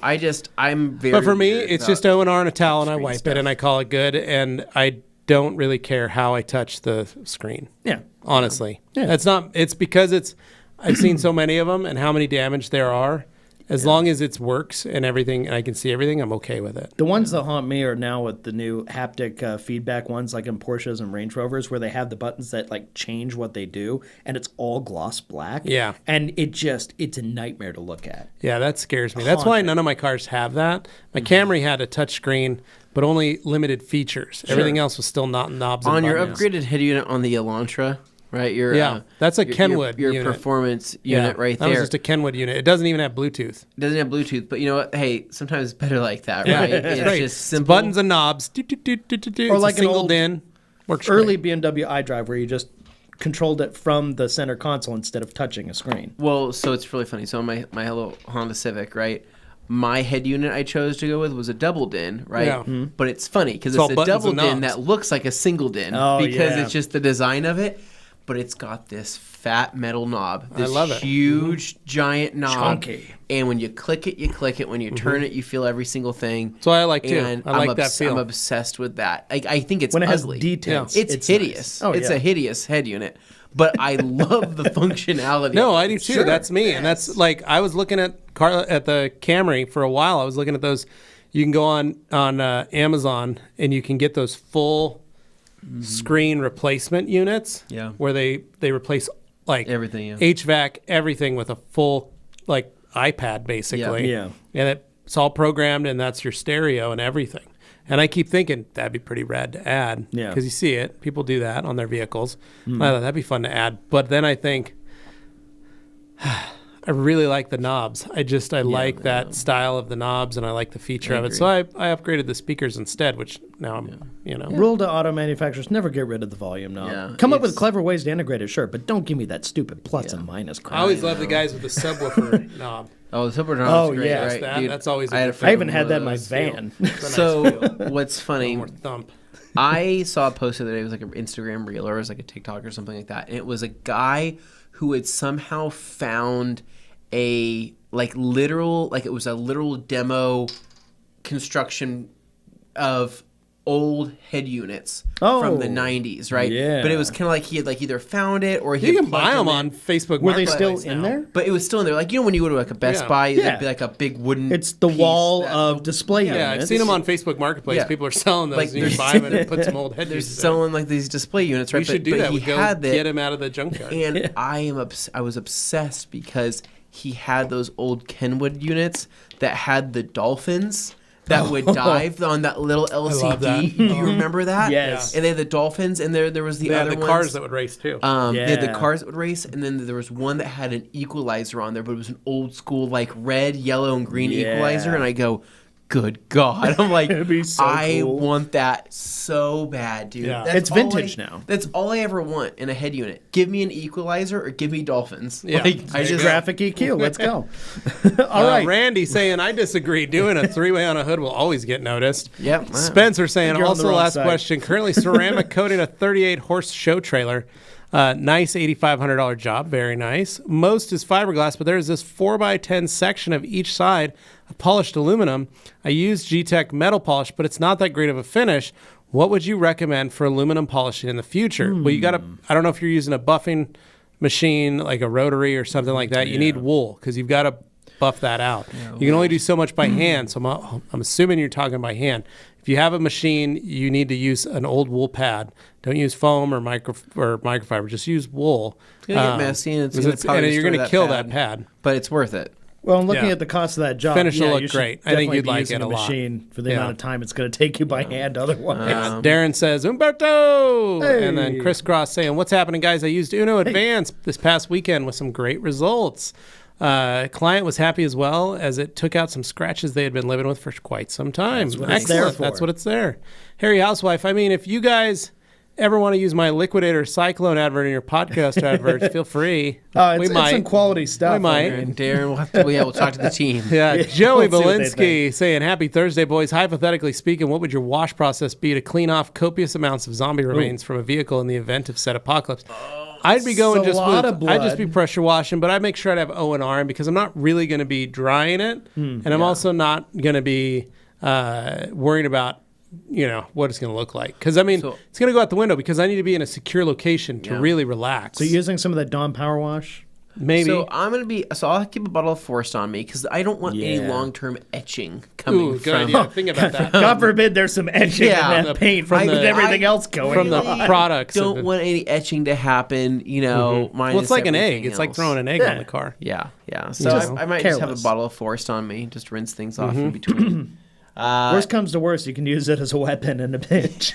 I'm very. But for me, weird it's about just O&R and a towel, and I screen wipe stuff. it, and I call it good, and I don't really care how I touch the screen. Yeah. Honestly, it's not. It's because I've seen so many of them, and how many damage there are. As long as it works and everything, and I can see everything, I'm okay with it. The ones that haunt me are now with the new haptic feedback ones, like in Porsches and Range Rovers, where they have the buttons that like change what they do, and it's all gloss black. Yeah. And it's a nightmare to look at. Yeah, that scares me. That's why none of my cars have that. My Camry had a touch screen, but only limited features. Everything else was still not knobs and On your buttons. upgraded head unit on the Elantra, right? Your that's a your- Kenwood your unit. performance Yeah, unit right that there. was just a Kenwood unit. It doesn't even have Bluetooth. It doesn't have Bluetooth, but you know what? Hey, sometimes it's better like that, Yeah, right? it's It's great. just It's simple. buttons and knobs. Or like like an single old din. Works Early great. BMW iDrive, where you just controlled it from the center console instead of touching a screen. Well, so it's really funny. So on my little Honda Civic, right? My head unit I chose to go with was a double din, right? Yeah. Mhm. But it's funny because It's all it's a buttons double and din knobs. that looks like a single din Oh, because yeah. it's just the design of it. But it's got this fat metal knob, this love it. huge giant knob, Chunky. and when you click it, you click it. When you turn it, you feel every single thing. So I like too. And I like that feel. I'm obsessed with that. I think it's When it has ugly. details, It's it's hideous. nice. Oh, it's yeah. a hideous head unit, but I love the functionality. No, of I it. do too. Sure. That's me, and that's like I was looking at the Camry for a while. I was looking at those. You can go on Amazon and you can get those full screen replacement units. Yeah. where they replace like Everything, yeah. HVAC, everything with a full like iPad basically. Yeah. and it's all programmed, and that's your stereo and everything. And I keep thinking that'd be pretty rad to add. Yeah. Because you see it. People do that on their vehicles. I thought that'd be fun to add. But then I think I really like the knobs. I like that style of the knobs, and I like the feature of it. So I upgraded the speakers instead, which now I'm, Rule to auto manufacturers: never get rid of the volume knob. Yeah, Come up with it's- clever ways to integrate it, sure, but don't give me that stupid plus and minus crap. I always love the guys with the subwoofer knob. Oh, the super Oh, is great, yeah. right? That- Dude, that's always a I had good a feeling. I even had that in my Nice feel. van. It's a nice So feel. what's funny? More thump. I saw a post the other day. It was like an Instagram reel or it was like a TikTok or something like that. And it was a guy who had somehow found a it was a literal demo construction of old head units from the 90s, right? yeah. But it was kind of like he had either found it or he You had can buy plugged them in. on Facebook Were they Marketplace still in now. there? But it was still in there. Like, when you go to like a Best Yeah. Buy, Yeah. there'd be like a big wooden It's the piece wall that- of display Yeah, units. I've seen them on Facebook Marketplace. Yeah. People are selling those. Like, and you can there's- buy them and put some old head They're pieces in. selling like these display units, right? We should do but that. He We go had get him out of the junkyard. And I was obsessed because he had those old Kenwood units that had the dolphins that would dive on that little LCD. love that. Do you remember that? Yes. And they had the dolphins, and there was the They had other the ones. cars that would race too. They had the Yeah. cars that would race, and then there was one that had an equalizer on there, but it was an old school like red, yellow, and green Yeah. equalizer. And I go, good God! I'm like, It'd be so I cool. want that so bad, dude. Yeah. That's It's all vintage now. That's all I ever want in a head unit. Give me an equalizer or give me dolphins. Yeah. Like, There I you just go. Graphic EQ. Let's go. All right. Randy saying, I disagree. Doing a three-way on a hood will always get noticed. Yep. Wow. Spencer saying, You're on the also wrong last side. question, currently ceramic coating a 38 horse show trailer. Nice $8,500 job. Very nice. Most is fiberglass, but there's this 4x10 section of each side of polished aluminum. I used G-Tech metal polish, but it's not that great of a finish. What would you recommend for aluminum polishing in the future? Well, you got to, I don't know if you're using a buffing machine, like a rotary or something like that. You need wool because you've got to buff that out. You can only do so much by hand. So I'm assuming you're talking by hand. If you have a machine, you need to use an old wool pad. Don't use foam or microfiber. Just use wool. It's going to get messy and you're going to kill that pad. But it's worth it. Well, I'm looking at the cost of that job. Finish will you look should great. I think you'd definitely be like using it a lot. machine for the amount of time it's going to take you by hand otherwise. Darren says, Umberto! Hey. And then Chris Cross saying, what's happening, guys? I used Uno Advanced this past weekend with some great results. Client was happy as well as it took out some scratches they had been living with for quite some time. That's what it's there for. That's what it's there. Harry Housewife, I mean, if you guys ever want to use my Liquidator Cyclone advert in your podcast adverts, feel free. It's some quality stuff. We might. Darren, we'll talk to the team. Yeah, Joey we'll see what they Belinsky saying, happy Thursday, boys. Hypothetically speaking, what would your wash process be to clean off copious amounts of zombie remains from a vehicle in the event of said apocalypse? I'd be going just with, I'd just be pressure washing, but I'd make sure I'd have O&R in because I'm not really going to be drying it. And I'm also not going to be worrying about, what it's going to look like. Because, I mean, it's going to go out the window because I need to be in a secure location to really relax. So using some of that Dawn Power Wash? Maybe. So I'll keep a bottle of Forest on me because I don't want any long-term etching coming good idea. Think about that. God forbid there's some etching in that paint with everything else going from the products. Don't want any etching to happen, Well, it's like an egg. It's like throwing an egg on the car. Yeah. So I might just have a bottle of Forest on me, just rinse things off in between. Worst comes to worst, you can use it as a weapon in a pinch.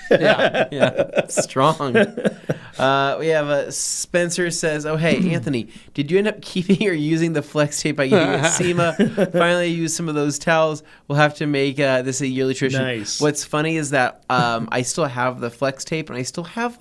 Strong. We have Spencer says, oh, hey, Anthony, did you end up keeping or using the flex tape I gave you at SEMA? Finally, I used some of those towels. We'll have to make this a yearly tradition. Nice. What's funny is that I still have the flex tape, and I still have,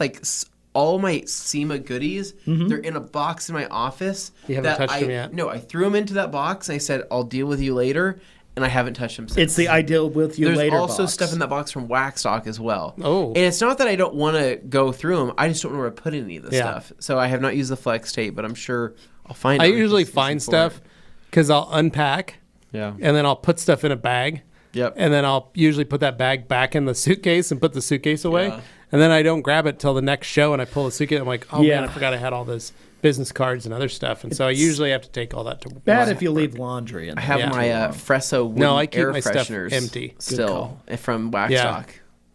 all my SEMA goodies. They're in a box in my office. You haven't touched them yet? No, I threw them into that box, and I said, I'll deal with you later. And I haven't touched them since. It's the ideal with you later There's also box. stuff in that box from Waxstock as well. Oh. And it's not that I don't want to go through them. I just don't know where to put any of the stuff. So I have not used the flex tape, but I'm sure I'll find it. I usually find stuff because I'll unpack. Yeah. And then I'll put stuff in a bag. Yep. And then I'll usually put that bag back in the suitcase and put the suitcase away. Yeah. And then I don't grab it till the next show and I pull the suitcase. I'm like, oh Yeah. man, I forgot I had all this business cards and other stuff. And so I usually have to take all that to Bad if you leave laundry in I have my Fresso wooden I keep air my stuff fresheners empty. still from Waxstock. Yeah.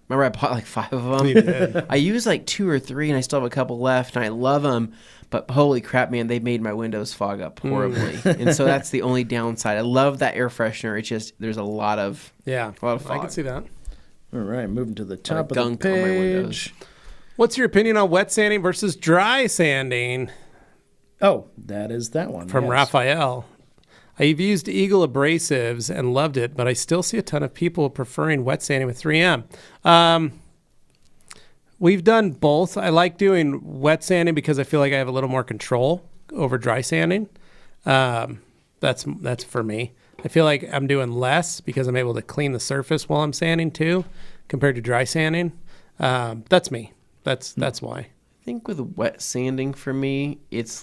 Remember I bought 5 of them? I used 2 or 3 and I still have a couple left and I love them. But holy crap, man, they made my windows fog up horribly. And so that's the only downside. I love that air freshener. It's just, there's a lot of fog. I can see that. All right, moving to the top of the gunk on my windows. page. What's your opinion on wet sanding versus dry sanding? Oh, that is that one. From Raphael. I've used Eagle abrasives and loved it, but I still see a ton of people preferring wet sanding with 3M. We've done both. I like doing wet sanding because I feel like I have a little more control over dry sanding. That's for me. I feel like I'm doing less because I'm able to clean the surface while I'm sanding too, compared to dry sanding. That's me. That's why. I think with wet sanding for me, it's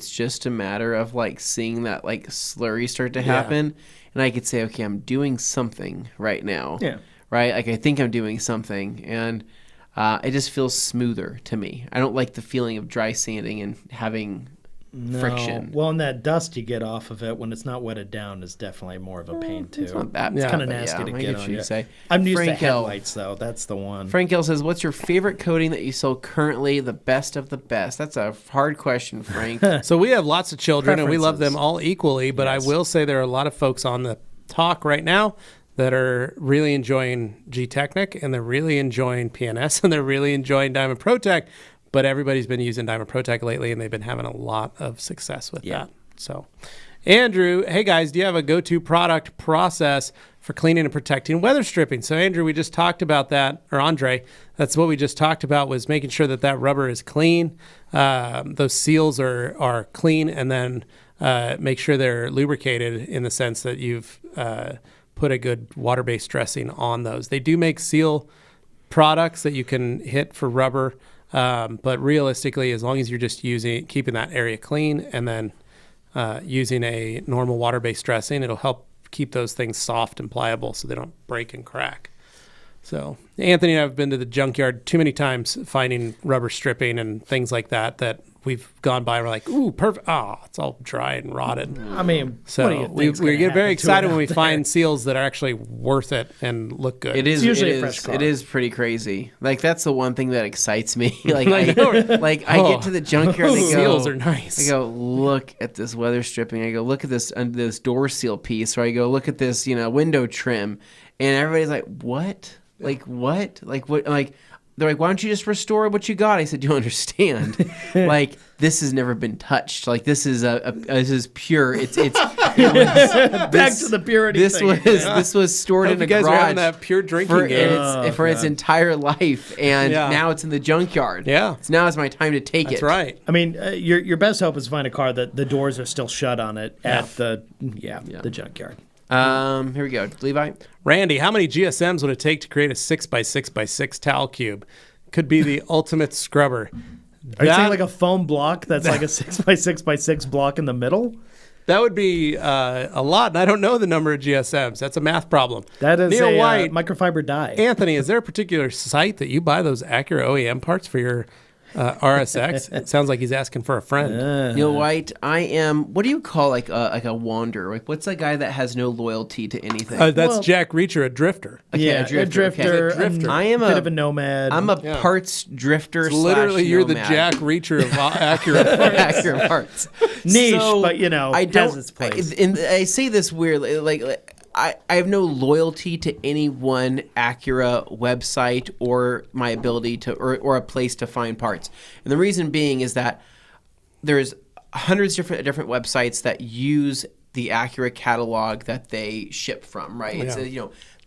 just a matter of seeing that slurry start to happen, and I could say, okay, I'm doing something right now. Yeah. Right. I think I'm doing something, and it just feels smoother to me. I don't like the feeling of dry sanding and having friction. Well, and that dust you get off of it when it's not wetted down is definitely more of a pain too. It's not bad. It's kind of but nasty to I get what on you you. say. I'm used to Frank L. headlights though. That's the one. Frank L says, "What's your favorite coating that you sell currently? The best of the best." That's a hard question, Frank. So we have lots of children and we love them Preferences. all equally, but Yes. I will say there are a lot of folks on the talk right now that are really enjoying G-Technic and they're really enjoying PNS and they're really enjoying Diamond ProTech, but everybody's been using Diamond ProTech lately and they've been having a lot of success with that. So, Andrew, hey guys, do you have a go-to product process for cleaning and protecting weather stripping? So, Andrew, we just talked about that, or Andre, that's what we just talked about, was making sure that rubber is clean, those seals are clean, and then make sure they're lubricated in the sense that you've put a good water-based dressing on those. They do make seal products that you can hit for rubber. But realistically, as long as you're just keeping that area clean and then using a normal water-based dressing, it'll help keep those things soft and pliable so they don't break and crack. So Anthony and I have been to the junkyard too many times finding rubber stripping and things like that we've gone by and we're like, ooh, perfect. Oh, it's all dry and rotted. I mean, so what do you think's we gonna get very happen to it excited when out we there? find seals that are actually worth it and look good. It is usually it a is- fresh car. It is pretty crazy. Like that's the one thing that excites me. Like I know. I get to the junkyard and I go, Seals are nice. I go, look at this weather stripping. I go, look at this this door seal piece. Or I go, look at this window trim. And everybody's like, what? Like what? Like what? Like they're like, why don't you just restore what you got? I said, you understand? Like this has never been touched. Like this is this is pure. It was, Back to the purity This thing. this was stored Hope in you a guys are garage having that pure drinking for game. its entire life, and Yeah. now it's in the junkyard. Yeah. So now is my time to take That's it. right. I mean, your best hope is to find a car that the doors are still shut on it at the junkyard. Here we go, Levi. Randy, how many GSMs would it take to create a 6x6x6 towel cube? Could be the ultimate scrubber. Are you saying like a foam block that's like a 6x6x6 block in the middle? That would be a lot, and I don't know the number of GSMs. That's a math problem. That is Neil a White, microfiber die. Anthony, is there a particular site that you buy those Acura OEM parts for your RSX? It sounds like he's asking for a friend. Neil White. I am. What do you call like a wander? Like what's a guy that has no loyalty to anything? That's Well- Jack Reacher, a drifter. Okay, Yeah, a drifter. a drifter. I am bit a of a nomad. I'm a parts drifter. It's literally, you're the nomad. Jack Reacher of Acura. Accurate parts. Niche, So, but I don't. has its place. And I say this weirdly, like I have no loyalty to any one Acura website or my ability to or a place to find parts. And the reason being is that there's hundreds of different websites that use the Acura catalog that they ship from, right? It's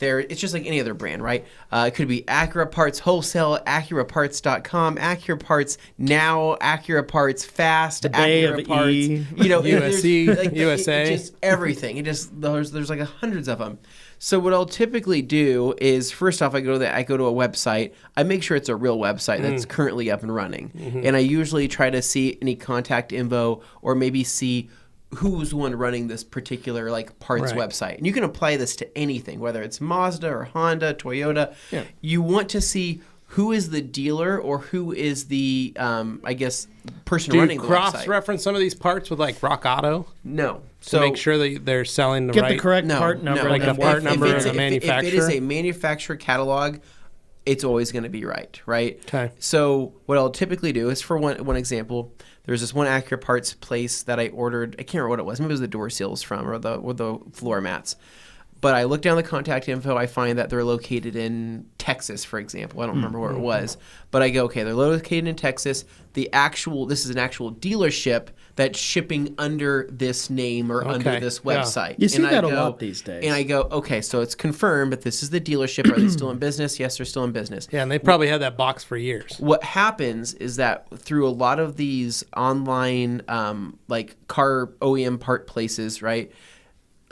it's just like any other brand, right? It could be Acura Parts Wholesale, AcuraParts.com, Acura Parts Now, Acura Parts Fast, Bay Acura of Parts, E. USC, there's, USA. It just everything. It just there's like hundreds of them. So what I'll typically do is first off, I go to a website. I make sure it's a real website that's currently up and running, and I usually try to see any contact info or maybe see who's the one running this particular like parts Right. website. And you can apply this to anything, whether it's Mazda or Honda, Toyota. Yeah. You want to see who is the dealer or who is the person Do you running the website. cross-reference some of these parts with like Rock Auto No. to make sure that they're selling the Get right? the correct part number. Like and a then part work number from of there. the manufacturer? If it is a manufacturer catalog, it's always going to be right? Okay. So what I'll typically do is, for one example, there's this one Acura parts place that I ordered. I can't remember what it was. Maybe it was the door seals from or the floor mats. But I look down the contact info. I find that they're located in Texas, for example. I don't remember where it was. But I go, okay, they're located in Texas. This is an actual dealership that's shipping under this name or under this yeah. website. You see And I that a go- lot these days. And I go, okay, so it's confirmed, but this is the dealership. Are they still in business? Yes, they're still in business. Yeah, and they probably had that box for years. What happens is that through a lot of these online like car OEM part places, right?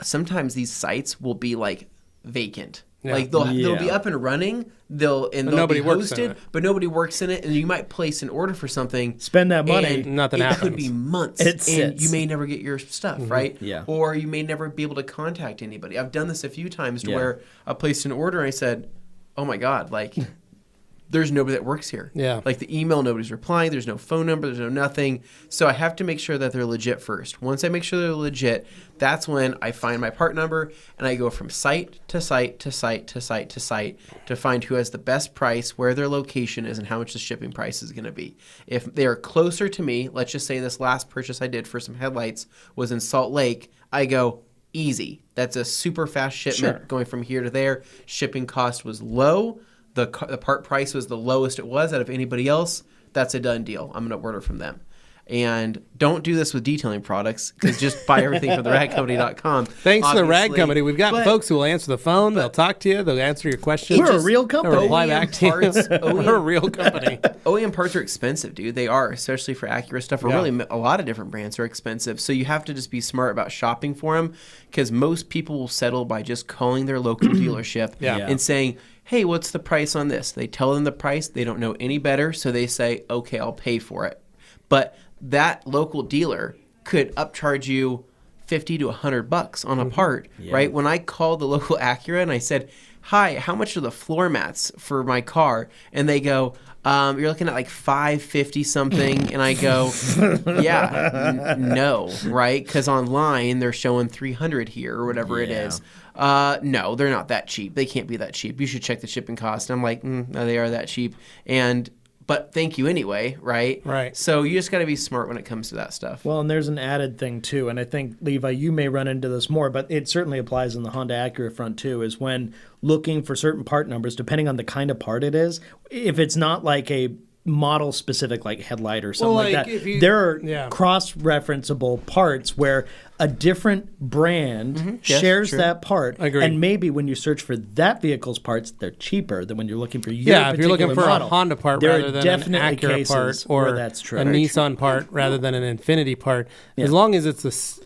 Sometimes these sites will be like vacant. Yeah. Like they'll be Yeah. up and running, they'll nobody be works in hosted, it. but nobody works in it, and you might place an order for something, Spend that money. and Nothing it could happens. be months, It and sits. you may never get your stuff, right? Yeah. Or you may never be able to contact anybody. I've done this a few times to Yeah. where I placed an order and I said, "Oh my God, like." There's nobody that works here. Yeah. Like the email, nobody's replying. There's no phone number. There's no nothing. So I have to make sure that they're legit first. Once I make sure they're legit, that's when I find my part number and I go from site to site to site to site to site to find who has the best price, where their location is, and how much the shipping price is going to be. If they're closer to me, let's just say this last purchase I did for some headlights was in Salt Lake, I go easy. That's a super fast shipment Sure. going from here to there. Shipping cost was low. The part price was the lowest it was out of anybody else. That's a done deal. I'm going to order from them. And don't do this with detailing products, because just buy everything from theradcompany.com. Thanks to the Rag obviously. Company. We've got folks who will answer the phone. They'll talk to you. They'll answer your questions. We're a real company. They'll reply OEM back to you. parts, We're a real company. OEM parts are expensive, dude. They are, especially for Acura stuff. Or really, a lot of different brands are expensive. So you have to just be smart about shopping for them, because most people will settle by just calling their local dealership and saying, hey, what's the price on this? They tell them the price. They don't know any better, so they say, okay, I'll pay for it. But that local dealer could upcharge you $50 to $100 on a part, right? When I called the local Acura and I said, hi, how much are the floor mats for my car? And they go, you're looking at like $550 something. And I go, no, right? Because online they're showing $300 here or whatever it is. No, they're not that cheap. They can't be that cheap. You should check the shipping cost. And I'm like, no, they are that cheap. But thank you anyway, right? Right. So you just got to be smart when it comes to that stuff. Well, and there's an added thing too, and I think, Levi, you may run into this more, but it certainly applies in the Honda Acura front too, is when looking for certain part numbers, depending on the kind of part it is, if it's not like a model specific like headlight or something like that, there are cross-referenceable parts where a different brand shares that part. Agreed. And maybe when you search for that vehicle's parts, they're cheaper than when you're looking for your if you're looking for model. a Honda part there rather are than an definitely Acura cases part, or where that's true. a Nissan part rather than an Infiniti part, as long as it's the same.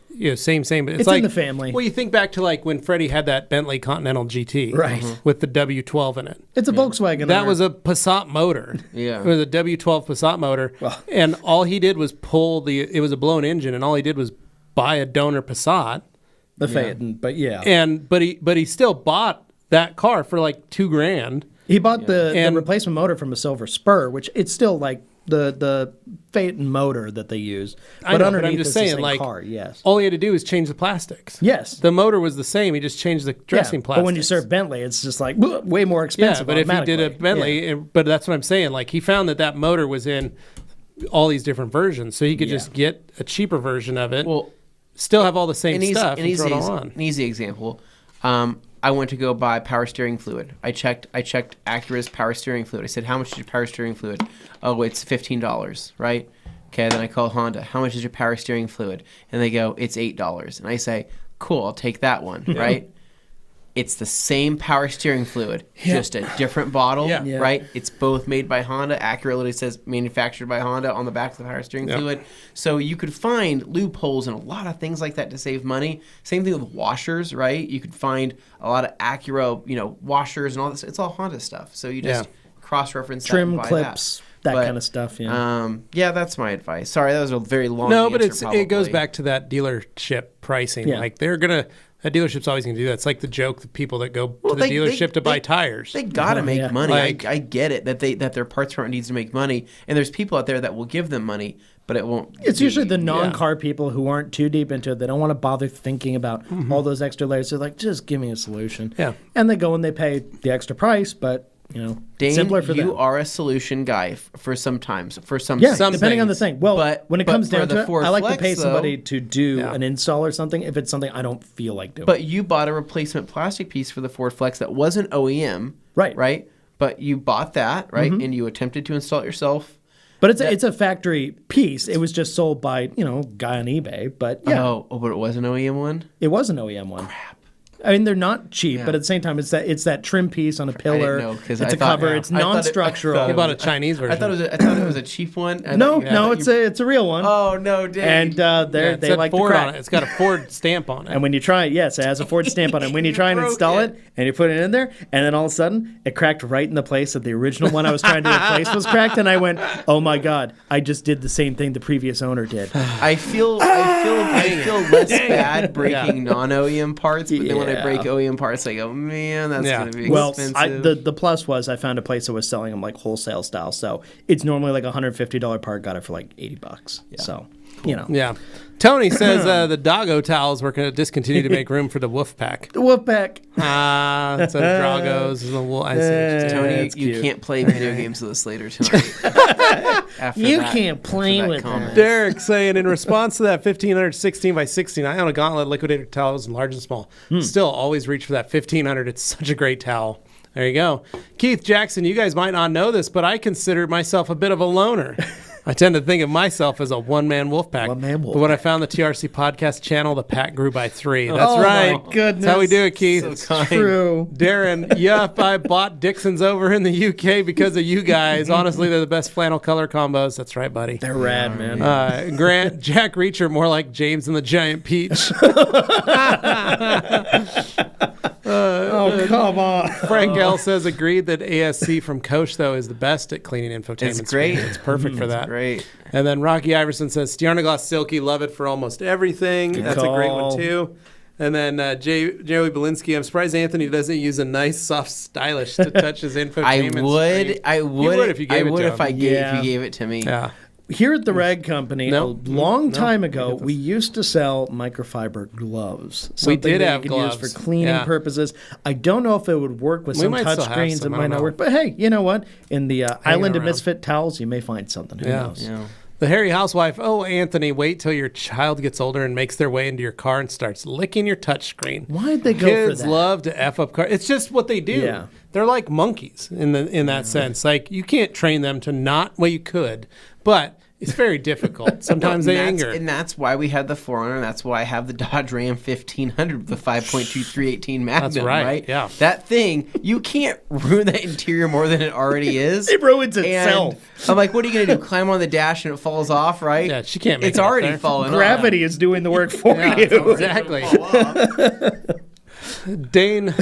But it's like in the family. Well, you think back to like when Freddie had that Bentley Continental GT, Right. with the W12 in it. It's a Volkswagen. That was a Passat motor. Yeah. It was a W12 Passat motor. And all he did was it was a blown engine, and all he did was buy a donor Passat. the Phaeton, but But he still bought that car for like $2,000. He bought the replacement motor from a Silver Spur, which it's still like the Phaeton motor that they use. But I know, underneath but I'm just it's the saying, same like, car, yes. all he had to do was change the plastics. Yes. The motor was the same. He just changed the dressing plastics. But when you serve Bentley, it's just like way more expensive. Yeah, but if he did a Bentley, but that's what I'm saying. Like, he found that motor was in all these different versions, so he could just get a cheaper version of it. Well, still have all the same stuff and throw it all on. An easy example. I went to go buy power steering fluid. I checked Acura's power steering fluid. I said, how much is your power steering fluid? Oh, it's $15, right? Okay, then I call Honda. How much is your power steering fluid? And they go, it's $8. And I say, cool, I'll take that one, right? It's the same power steering fluid, just a different bottle, right? It's both made by Honda. Acura literally says manufactured by Honda on the back of the power steering fluid. So you could find loopholes and a lot of things like that to save money. Same thing with washers, right? You could find a lot of Acura, washers and all this. It's all Honda stuff. So you just cross-reference trim that and buy clips, that kind of stuff. Yeah, that's my advice. Sorry, that was a very long No, answer, but it goes back to that dealership pricing. Yeah. Like, a dealership's always going to do that. It's like the joke, the people that go to the dealership to buy tires. They got to make money. Like, I get it that their parts department needs to make money, and there's people out there that will give them money, but it won't. It's usually the non-car people who aren't too deep into it. They don't want to bother thinking about all those extra layers. They're like, just give me a solution. Yeah. And they go and they pay the extra price, but Dane, simpler for them. you are a solution guy for some times. For some Yeah, some depending on the things. thing. Well, when it comes for down the to it, Ford I like Flex, to pay somebody though, to do an install or something if it's something I don't feel like doing. But you bought a replacement plastic piece for the Ford Flex that wasn't OEM. Right? But you bought that, right? And you attempted to install it yourself. But it's a factory piece. It was just sold by, guy on eBay. But yeah. Oh, but it was an OEM one? It was an OEM one. Crap. I mean, they're not cheap, but at the same time, it's that trim piece on a pillar. It's a cover. It's non-structural. You bought a Chinese version. I thought it was a cheap one. No, it's a real one. Oh no, Dane. And they like Ford the crack. on it. It's got a Ford stamp on it. And when you try it, yes, it has a Ford stamp on it. When you try and install it and you put it in there, and then all of a sudden it cracked right in the place that the original one I was trying to replace was cracked, and I went, "Oh my God, I just did the same thing the previous owner did." I feel less bad breaking non-OEM parts, but then when I break OEM parts, I go, man, that's going to be expensive. Well, the plus was I found a place that was selling them like wholesale style, so it's normally like $150 part. Got it for like $80. Yeah. So, Yeah. Tony says the doggo towels were going to discontinue to make room for the wolf pack. The wolf pack. It's a Dragos and the wolf. I see. Tony, you can't play video games with us later tonight. Can't play with comment. Derek saying, in response to that 1500 16 by 16, I own a Gauntlet liquidator towels in large and small. Still always reach for that 1500. It's such a great towel. There you go. Keith Jackson, you guys might not know this, but I consider myself a bit of a loner. I tend to think of myself as a one-man wolf pack. One-man wolf But when I pack. found the TRC podcast channel, the pack grew by 3. That's Oh, right. my goodness. That's how we do it, Keith. So kind. True. Darren, yep, I bought Dixon's over in the UK because of you guys. Honestly, they're the best flannel color combos. That's right, buddy. They're rad, man. Grant, Jack Reacher, more like James and the Giant Peach. Oh, come on. Frank L says agreed that ASC from Coach though is the best at cleaning infotainment. It's great. screens. It's perfect for that. Great. And then Rocky Iverson says Stiarna Gloss Silky, love it for almost everything. That's a great call. one too. And then Joey Belinsky, I'm surprised Anthony doesn't use a nice, soft, stylish to touch his infotainment screen. I would if you gave it to him. if you gave it to me. Yeah. Here at the Rag Company, Nope. a long Nope. time ago, we used to sell microfiber gloves. We Something did that have you could use gloves. for cleaning Yeah. purposes. I don't know if it would work with We some might touch still have screens. some, It I might don't not know. work. But hey, you know what? In the Island of around. Misfit Towels, you may find something. Who Yeah. knows? Yeah. The hairy housewife, oh, Anthony, wait till your child gets older and makes their way into your car and starts licking your touchscreen. Why'd they go Kids for that? love to F up cars. It's just what they do. Yeah. They're like monkeys in that sense. Like, you can't train them to not, well, you could, but it's very difficult. Sometimes they anger. And that's why we had the 4Runner, and that's why I have the Dodge Ram 1500 with the 5.2 318 Magnum, That's right, yeah. That thing, you can't ruin that interior more than it already is. It ruins And itself. I'm like, what are you going to do? Climb on the dash and it falls off, right? Yeah, she can't make It's it up already there. fallen Gravity is doing the work for Yeah, you. exactly. Dane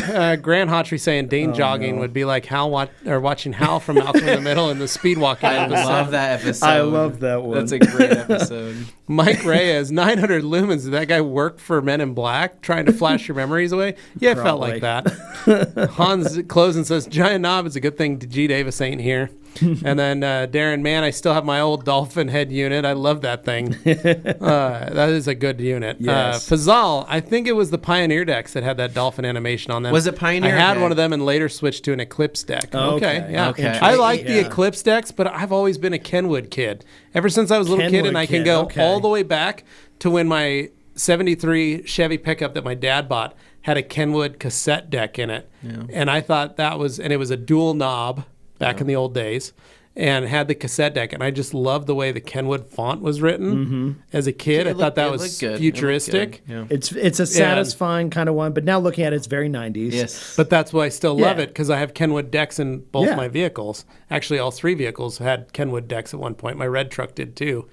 Grant Hotry saying Dane jogging would be like Hal watching Hal from Malcolm in the Middle in the speed walking I episode. love that episode. I love that one. That's a great episode. Mike Reyes, 900 lumens. Did that guy work for Men in Black, trying to flash your memories away? Yeah, it felt like that. Hans closing says, Giant Knob is a good thing G. Davis ain't here. And then Darren, man, I still have my old dolphin head unit. I love that thing. That is a good unit. Yes. Fazal, I think it was the Pioneer decks that had that dolphin animation on them. Was it Pioneer I had deck? one of them and later switched to an Eclipse deck. Okay, yeah. okay. I like the Yeah. Eclipse decks, but I've always been a Kenwood kid. Ever since I was a little kid, Kenwood and I can kid, go okay. all the way back to when my 73 Chevy pickup that my dad bought had a Kenwood cassette deck in it. And I thought that was, and it was a dual knob back in the old days, and had the cassette deck. And I just loved the way the Kenwood font was written. As a kid, I thought that was futuristic. Yeah. It's a satisfying kind of one, but now looking at it, it's very 90s. Yes. But that's why I still love Yeah. it, because I have Kenwood decks in both Yeah. my vehicles. Actually, all 3 vehicles had Kenwood decks at one point. My red truck did too.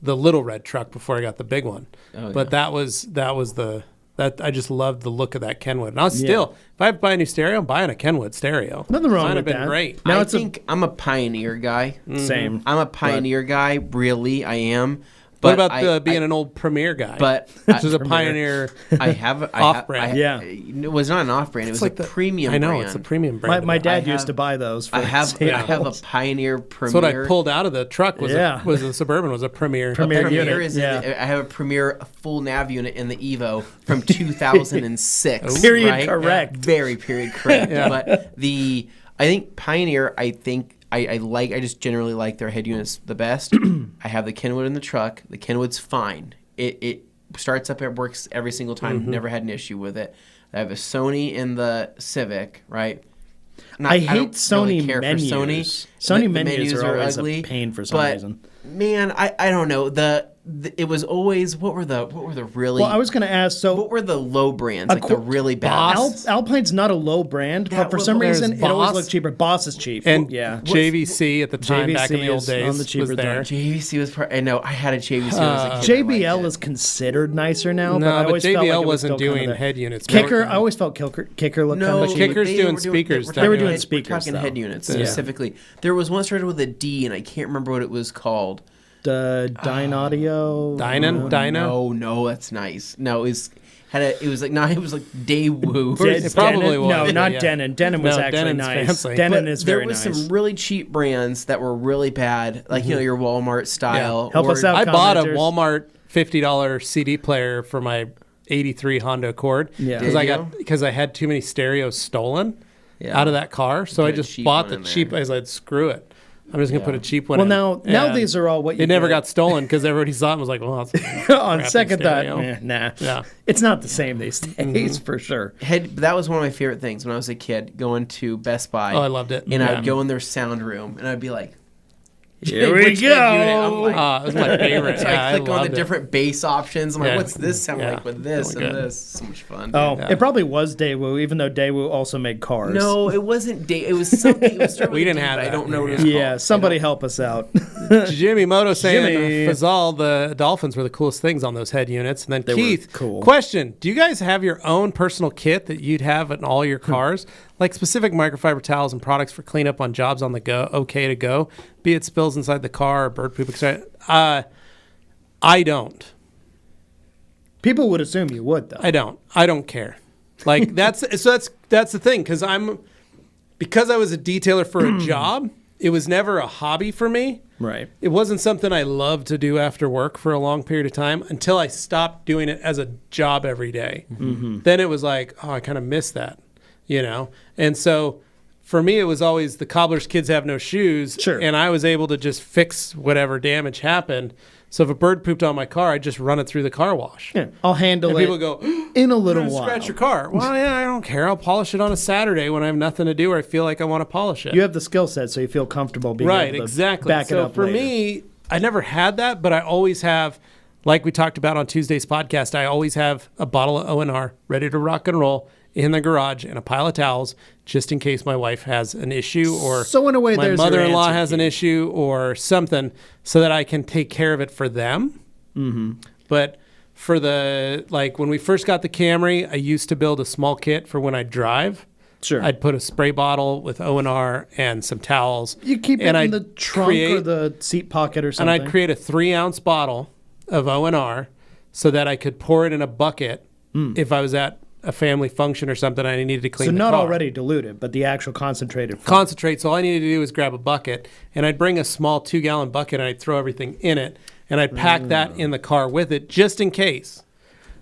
The little red truck before I got the big one. But that was I just loved the look of that Kenwood. And I was still, if I buy a new stereo, I'm buying a Kenwood stereo. Nothing wrong Mine with have been that. great. Now I it's think I'm a Pioneer guy. same. I'm a Pioneer guy, really, I am. What But about being an old Premier guy? But which is a Pioneer. I have Off-brand. Yeah. It was not an off-brand. It was like a premium. I know, brand. it's a premium brand. My dad I used have- to buy those. For I have sales. a Pioneer Premier. That's what I pulled out of the truck was Yeah. was a Suburban, was a Premier. Premier Premier unit, is yeah. I have a Premier full nav unit in the Evo from 2006. Period right? correct. Very period correct. Yeah. But I think Pioneer. I just generally like their head units the best. I have the Kenwood in the truck. The Kenwood's fine. It starts up. It works every single time. Never had an issue with it. I have a Sony in the Civic. Right. I hate don't Sony really care menus. for Sony. Sony The menus are always ugly, a pain for some but, reason. Man, I don't know. It was always what were the really Well, I was going to ask. So what were the low brands, like the really bad ones? Alpine's not a low brand, but for was- some there's reason it always Boss. looked cheaper. Boss is cheap. And yeah. JVC at the time, back in the JVC old is on days, the cheaper was there. JVC was I know I had a JVC when I was a kid. I JBL liked is it. considered nicer now, No, but I but always felt like JBL it was wasn't still kind doing of head units. Kicker, I always felt Kicker looked No, kind of cheap. Kicker's they doing were speakers. They were doing we're speakers, talking though. head units Yeah. specifically. There was one started with a D, and I can't remember what it was called. Dyne Audio. Dino? No, that's nice. No, it was like Daewoo. It probably was. No, not yeah. Denon. Denon was No, actually Denon's nice. fancy. Denon But is there very was nice. some really cheap brands that were really bad, like your Walmart style. Help us out. I bought a commenters. Walmart $50 CD player for my '83 Honda Accord Yeah. because I had too many stereos stolen Yeah. out of that car, so Put I a just cheap bought one the in cheap. there. I said, screw it. I'm just gonna put a cheap one. Well, in. now And these are all what you it never get. got stolen because everybody saw it and was like, well, that's On crappy second thought, stereo. nah. Yeah. It's not the same these days for sure. That was one of my favorite things when I was a kid, going to Best Buy. Oh, I loved it. And I Yeah. would go in their sound room, and I'd be like, Here we Which head unit? I'm go. like, It was my favorite. so Yeah, I click on loved the it. different bass options. I'm like, Yeah. what's this sound Yeah. like with this Really and good. this? So much fun. Dude. Oh, it probably was Daewoo, even though Daewoo also made cars. No, it wasn't. It was something. It was We didn't have I that. don't know what it was Yeah, called. somebody help us out. Jimmy Moto saying Jimmy. Fazal, the Dolphins were the coolest things on those head units. And then They were Keith, cool. question, do you guys have your own personal kit that you'd have in all your cars? Like specific microfiber towels and products for cleanup on jobs on the go, okay to go, be it spills inside the car or bird poop, etc. I don't. People would assume you would, though. I don't care. Like that's the thing because I was a detailer for a job. It was never a hobby for me. Right. It wasn't something I loved to do after work for a long period of time until I stopped doing it as a job every day. Mm-hmm. Then it was like, oh, I kind of miss that, you know? And so for me, it was always the cobbler's kids have no shoes. Sure. And I was able to just fix whatever damage happened. So if a bird pooped on my car, I'd just run it through the car wash. Yeah, I'll handle And it people go, in a "You're little gonna while. scratch your car." Well, yeah, I don't care. I'll polish it on a Saturday when I have nothing to do or I feel like I want to polish it. You have the skill set, so you feel comfortable being Right, able to exactly. back So it up for later. me, I never had that, but I always have, like we talked about on Tuesday's podcast, I always have a bottle of ONR ready to rock and roll in the garage and a pile of towels just in case my wife has an issue or So in a way, my there's your mother-in-law answer, has an Keith. issue or something so that I can take care of it for them. Mm-hmm. But for the, like when we first got the Camry, I used to build a small kit for when I drive. Sure. I'd put a spray bottle with ONR and some towels. You keep it and in I'd the trunk or create- the seat pocket or and something. I'd create a 3-ounce bottle of ONR so that I could pour it in a bucket if I was at a family function or something and I needed to clean so the not car. already diluted, but the actual concentrated form. Concentrate. So all I needed to do was grab a bucket and I'd bring a small 2-gallon bucket and I'd throw everything in it and I'd pack that in the car with it just in case.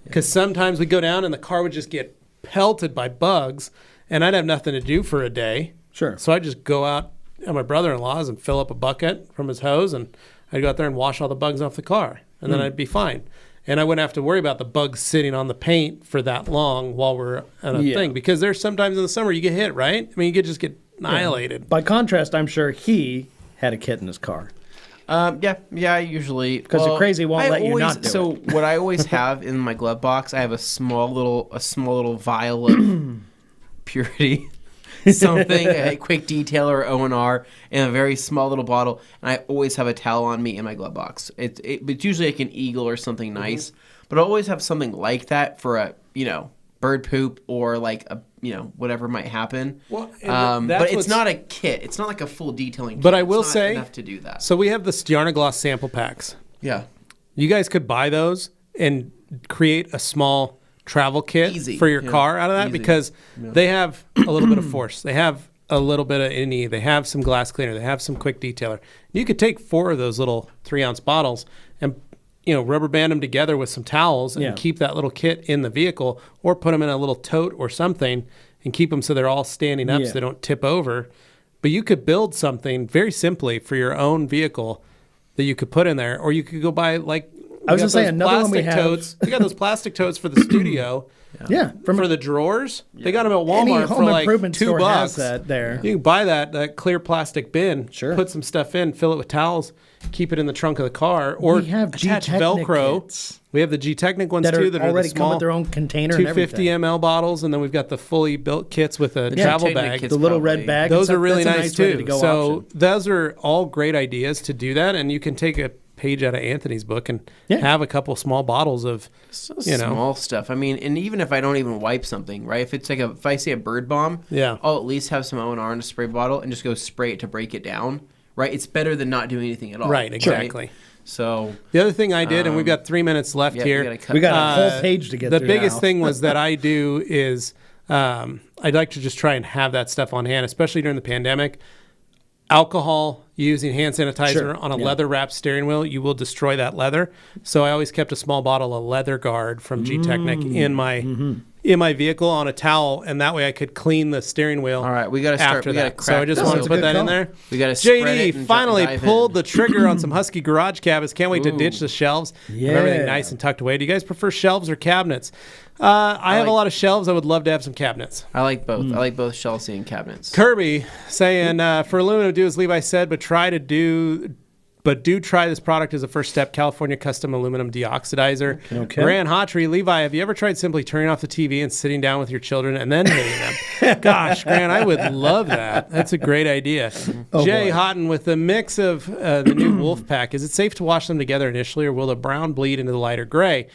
Because sometimes we'd go down and the car would just get pelted by bugs and I'd have nothing to do for a day. Sure. So I'd just go out at my brother-in-law's and fill up a bucket from his hose and I'd go out there and wash all the bugs off the car and then I'd be fine. And I wouldn't have to worry about the bugs sitting on the paint for that long while we're on a Yeah. thing. Because there's sometimes in the summer you get hit, right? I mean, you could just get annihilated. By contrast, I'm sure he had a kit in his car. Yeah, I usually 'Cause the crazy won't I let you always, not do so what I always have in my glove box, I have a small little vial of purity, something a quick detail or O&R, in a very small little bottle, and I always have a towel on me in my glove box. It's usually like an Eagle or something nice, but I always have something like that for a bird poop or like a whatever might happen. Well, and that's but it's what's- not a kit. It's not like a full detailing kit. But I It's will not say, enough to do that. so we have the Stiarna Gloss sample packs. Yeah. You guys could buy those and create a small travel kit Easy. for your Yeah. car out of that Easy. because they have a little bit of force. They have a little bit of NE. They have some glass cleaner. They have some quick detailer. You could take 4 of those little 3-ounce bottles and rubber band them together with some towels and Yeah. keep that little kit in the vehicle or put them in a little tote or something and keep them so they're all standing up Yeah. so they don't tip over. But you could build something very simply for your own vehicle that you could put in there, or you could go buy like I was got gonna say, those another one we plastic have- totes. We got those plastic totes for the studio. Yeah. For the drawers, they got them at Any Walmart home for like improvement $2. store has that there. You can buy that clear plastic bin. Sure. Put some stuff in, fill it with towels, keep it in the trunk of the car, or We have attach G-Technic Velcro. kits We have the G-Technic ones that too are that already are the small come with their own container and 250 everything. ml bottles, and then we've got the fully built kits with a travel G-Technic bag. kits The little probably- red bag. and Those stuff, are really that's a nice ready too. to go So option. those are all great ideas to do that, and you can take a page out of Anthony's book and Yeah. have a couple small bottles of, Small stuff. I mean, and even if I don't even wipe something, right? If it's like if I see a bird bomb, Yeah. I'll at least have some O&R in a spray bottle and just go spray it to break it down, right? It's better than not doing anything at all. Right, exactly. So The other thing I did, and we've got 3 minutes left yeah, here. We got a whole page to get The through biggest now. thing was that I do is I'd like to just try and have that stuff on hand, especially during the pandemic. Alcohol, using hand sanitizer Sure, on a yeah. leather wrapped steering wheel, you will destroy that leather. So I always kept a small bottle of Leather Guard from G-Technic in my vehicle on a towel, and that way I could clean the steering wheel. all right, we got to start. After We got to that, so I just That's wanted a to put good that in call. there. We got to spread it JD and finally dive pulled in. the trigger on some Husky garage cabinets. Can't wait to Ooh. ditch the shelves. Yeah. Have everything nice and tucked away. Do you guys prefer shelves or cabinets? I have a like- lot of shelves. I would love to have some cabinets. I like both. I like both Chelsea and cabinets. Kirby saying for aluminum, do as Levi said, but try to But do try this product as a first step. California Custom Aluminum Deoxidizer. Okay. Grant Hotry, Levi, have you ever tried simply turning off the TV and sitting down with your children and then hitting them? Gosh, Grant, I would love that. That's a great idea. Jay Houghton, with the mix of the new Wolf Pack, is it safe to wash them together initially, or will the brown bleed into the lighter gray?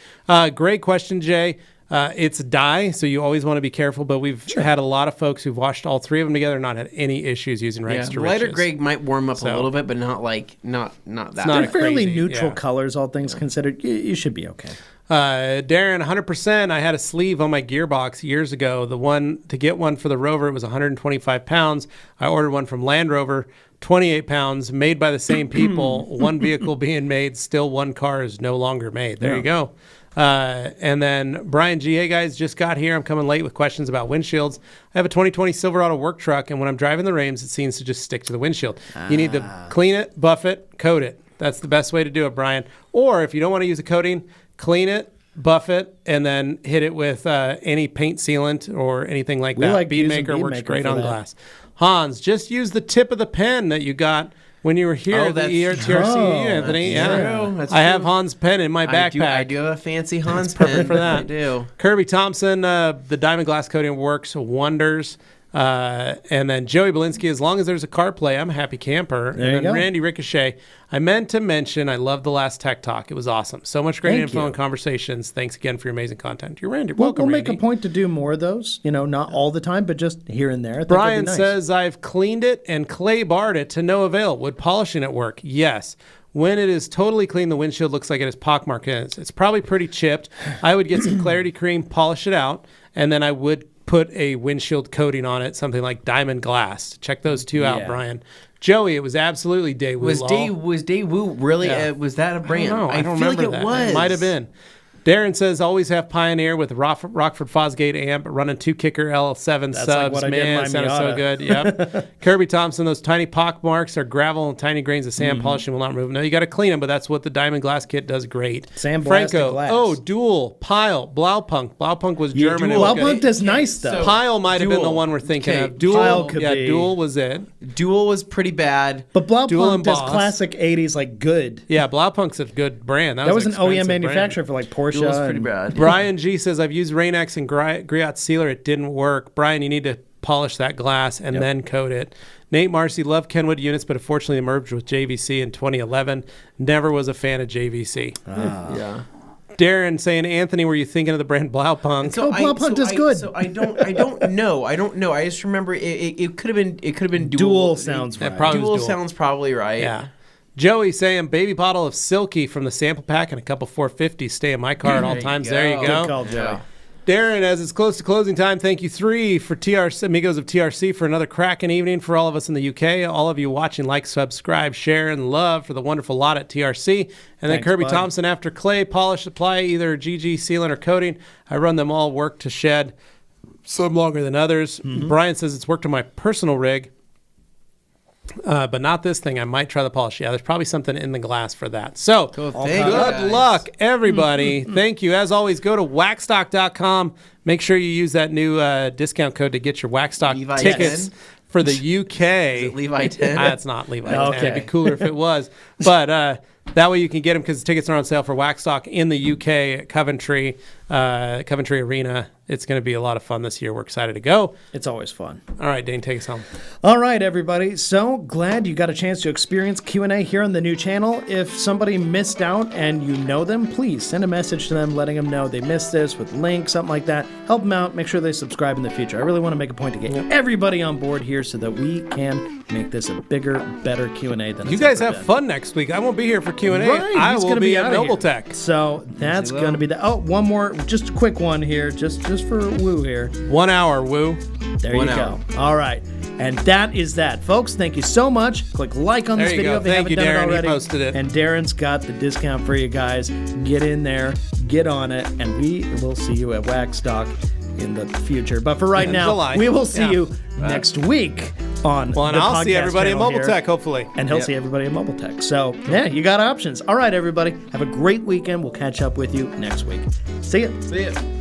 Great question, Jay. It's dye, so you always want to be careful, but we've had a lot of folks who've washed all three of them together and not had any issues using rags to lighter riches. gray might warm up a little bit, but not that. not They're fairly crazy, neutral yeah. colors, all things considered. You should be okay. Darren, 100%. I had a sleeve on my gearbox years ago. To get one for the Rover, it was 125 pounds. I ordered one from Land Rover, 28 pounds, made by the same people. One vehicle being made, still one car is no longer made. There you go. And then Brian G. Hey guys, just got here. I'm coming late with questions about windshields. I have a 2020 Silverado work truck, and when I'm driving the Rames, it seems to just stick to the windshield. You need to clean it, buff it, coat it. That's the best way to do it, Brian. Or if you don't want to use a coating, clean it, buff it, and then hit it with any paint sealant or anything like that. like using Beadmaker works Beadmaker great for on that. glass. Hans, just use the tip of the pen that you got when you were here at the TRC, Anthony. true. That's I have true. Hans' pen in my backpack. I do have a fancy Hans Perfect pen for that. I do. Kirby Thompson, the diamond glass coating works wonders. And then Joey Belinsky, as long as there's a CarPlay, I'm a happy camper. There and you then go. Randy Ricochet, I meant to mention I love the last Tech Talk. It was awesome. So much great Thank info you. and conversations. Thanks again for your amazing content. You're Randy. We'll Welcome, make a Randy. point to do more of those. Not all the time, but just here and there. I think Brian that'd be nice. says, I've cleaned it and clay barred it to no avail. Would polishing it work? Yes. When it is totally clean, the windshield looks like it is pockmarked. It's probably pretty chipped. I would get some clarity cream, polish it out, and then I would put a windshield coating on it, something like diamond glass. Check those two out, Yeah. Brian. Joey, it was absolutely Daewoo. Was Daewoo really? Yeah. Was that a brand? I don't feel remember like that. it was. It might have been. Darren says, always have Pioneer with Rockford Fosgate amp, running 2-kicker L7 That's subs. like what I did in Man, my sounded so Miata. good. Yep. Kirby Thompson, those tiny pock marks are gravel and tiny grains of Mm-hmm. sand. Polishing will not remove them. No, you got to clean them, but that's what the diamond glass kit does great. Sandblasted Franco, glass. Dual, Pile, Blaupunk. Blaupunk was German. Dual. It was good. Blaupunk is nice, though. Pile might have been the Dual. one we're thinking Okay, of. Dual, Pile could yeah, be. Dual was it. Dual was pretty bad. But Dual Blaupunk and does Boss. classic 80s, like, good. Yeah, Blaupunk's a good brand. That was an OEM expensive manufacturer brand. for, like, Porsche. Dual was pretty and- bad. Brian G says, I've used Rain-X and Griot Sealer. It didn't work. Brian, you need to polish that glass and then coat it. Nate Marcy, love Kenwood units, but unfortunately merged with JVC in 2011. Never was a fan of JVC. Yeah. Darren saying, Anthony, were you thinking of the brand Blaupunk? Blaupunk is good. So I don't know. I just remember it could have been Dual. Dual sounds right. probably was Dual Dual. sounds probably right. Yeah. Joey saying, baby bottle of Silky from the sample pack and a couple 450s stay in my car at all times. There you go. Good call, Joey. Darren, as it's close to closing time, thank you 3 for TRC, Amigos of TRC, for another cracking evening for all of us in the UK. All of you watching, like, subscribe, share, and love for the wonderful lot at TRC. And then Thanks, Kirby bud. Thompson, after clay, polish, apply either GG, sealant, or coating. I run them all, work to shed, some longer than others. Brian says it's worked on my personal rig. But not this thing. I might try the polish. Yeah, there's probably something in the glass for that. So, Thank good you, guys. luck, everybody. Thank you. As always, go to waxstock.com. Make sure you use that new discount code to get your Waxstock Levi tickets 10? for the UK. Is it Levi 10? That's not Levi 10. Okay. It'd be cooler if it was. But that way you can get them because the tickets are on sale for Waxstock in the UK at Coventry Arena. It's going to be a lot of fun this year. We're excited to go. It's always fun. All right, Dane, take us home. All right, everybody. So glad you got a chance to experience Q&A here on the new channel. If somebody missed out and you know them, please send a message to them letting them know they missed this with links, something like that. Help them out. Make sure they subscribe in the future. I really want to make a point to get everybody on board here so that we can make this a bigger, better Q&A than You it's guys ever have been. fun next week. I won't be here for Q&A. Right, I he's will gonna be at outta here. Noble Tech. So that's going to be the... Oh, one more, just a quick one here, just for woo here. 1 hour, woo. There 1 you hour. go. All right. And that is that. Folks, thank you so much. Click like on this There you video go. if you Thank haven't you, done Darren. it He already. posted it. And Darren's got the discount for you guys. Get in there, get on it, and we will see you at Waxstock in the future. But for right In now, July. we will see Yeah. you next week on Well, and the I'll see podcast everybody in channel Mobile here. Tech, hopefully. And he'll see everybody in Mobile Tech. So, yeah, you got options. All right, everybody. Have a great weekend. We'll catch up with you next week. See ya. See ya.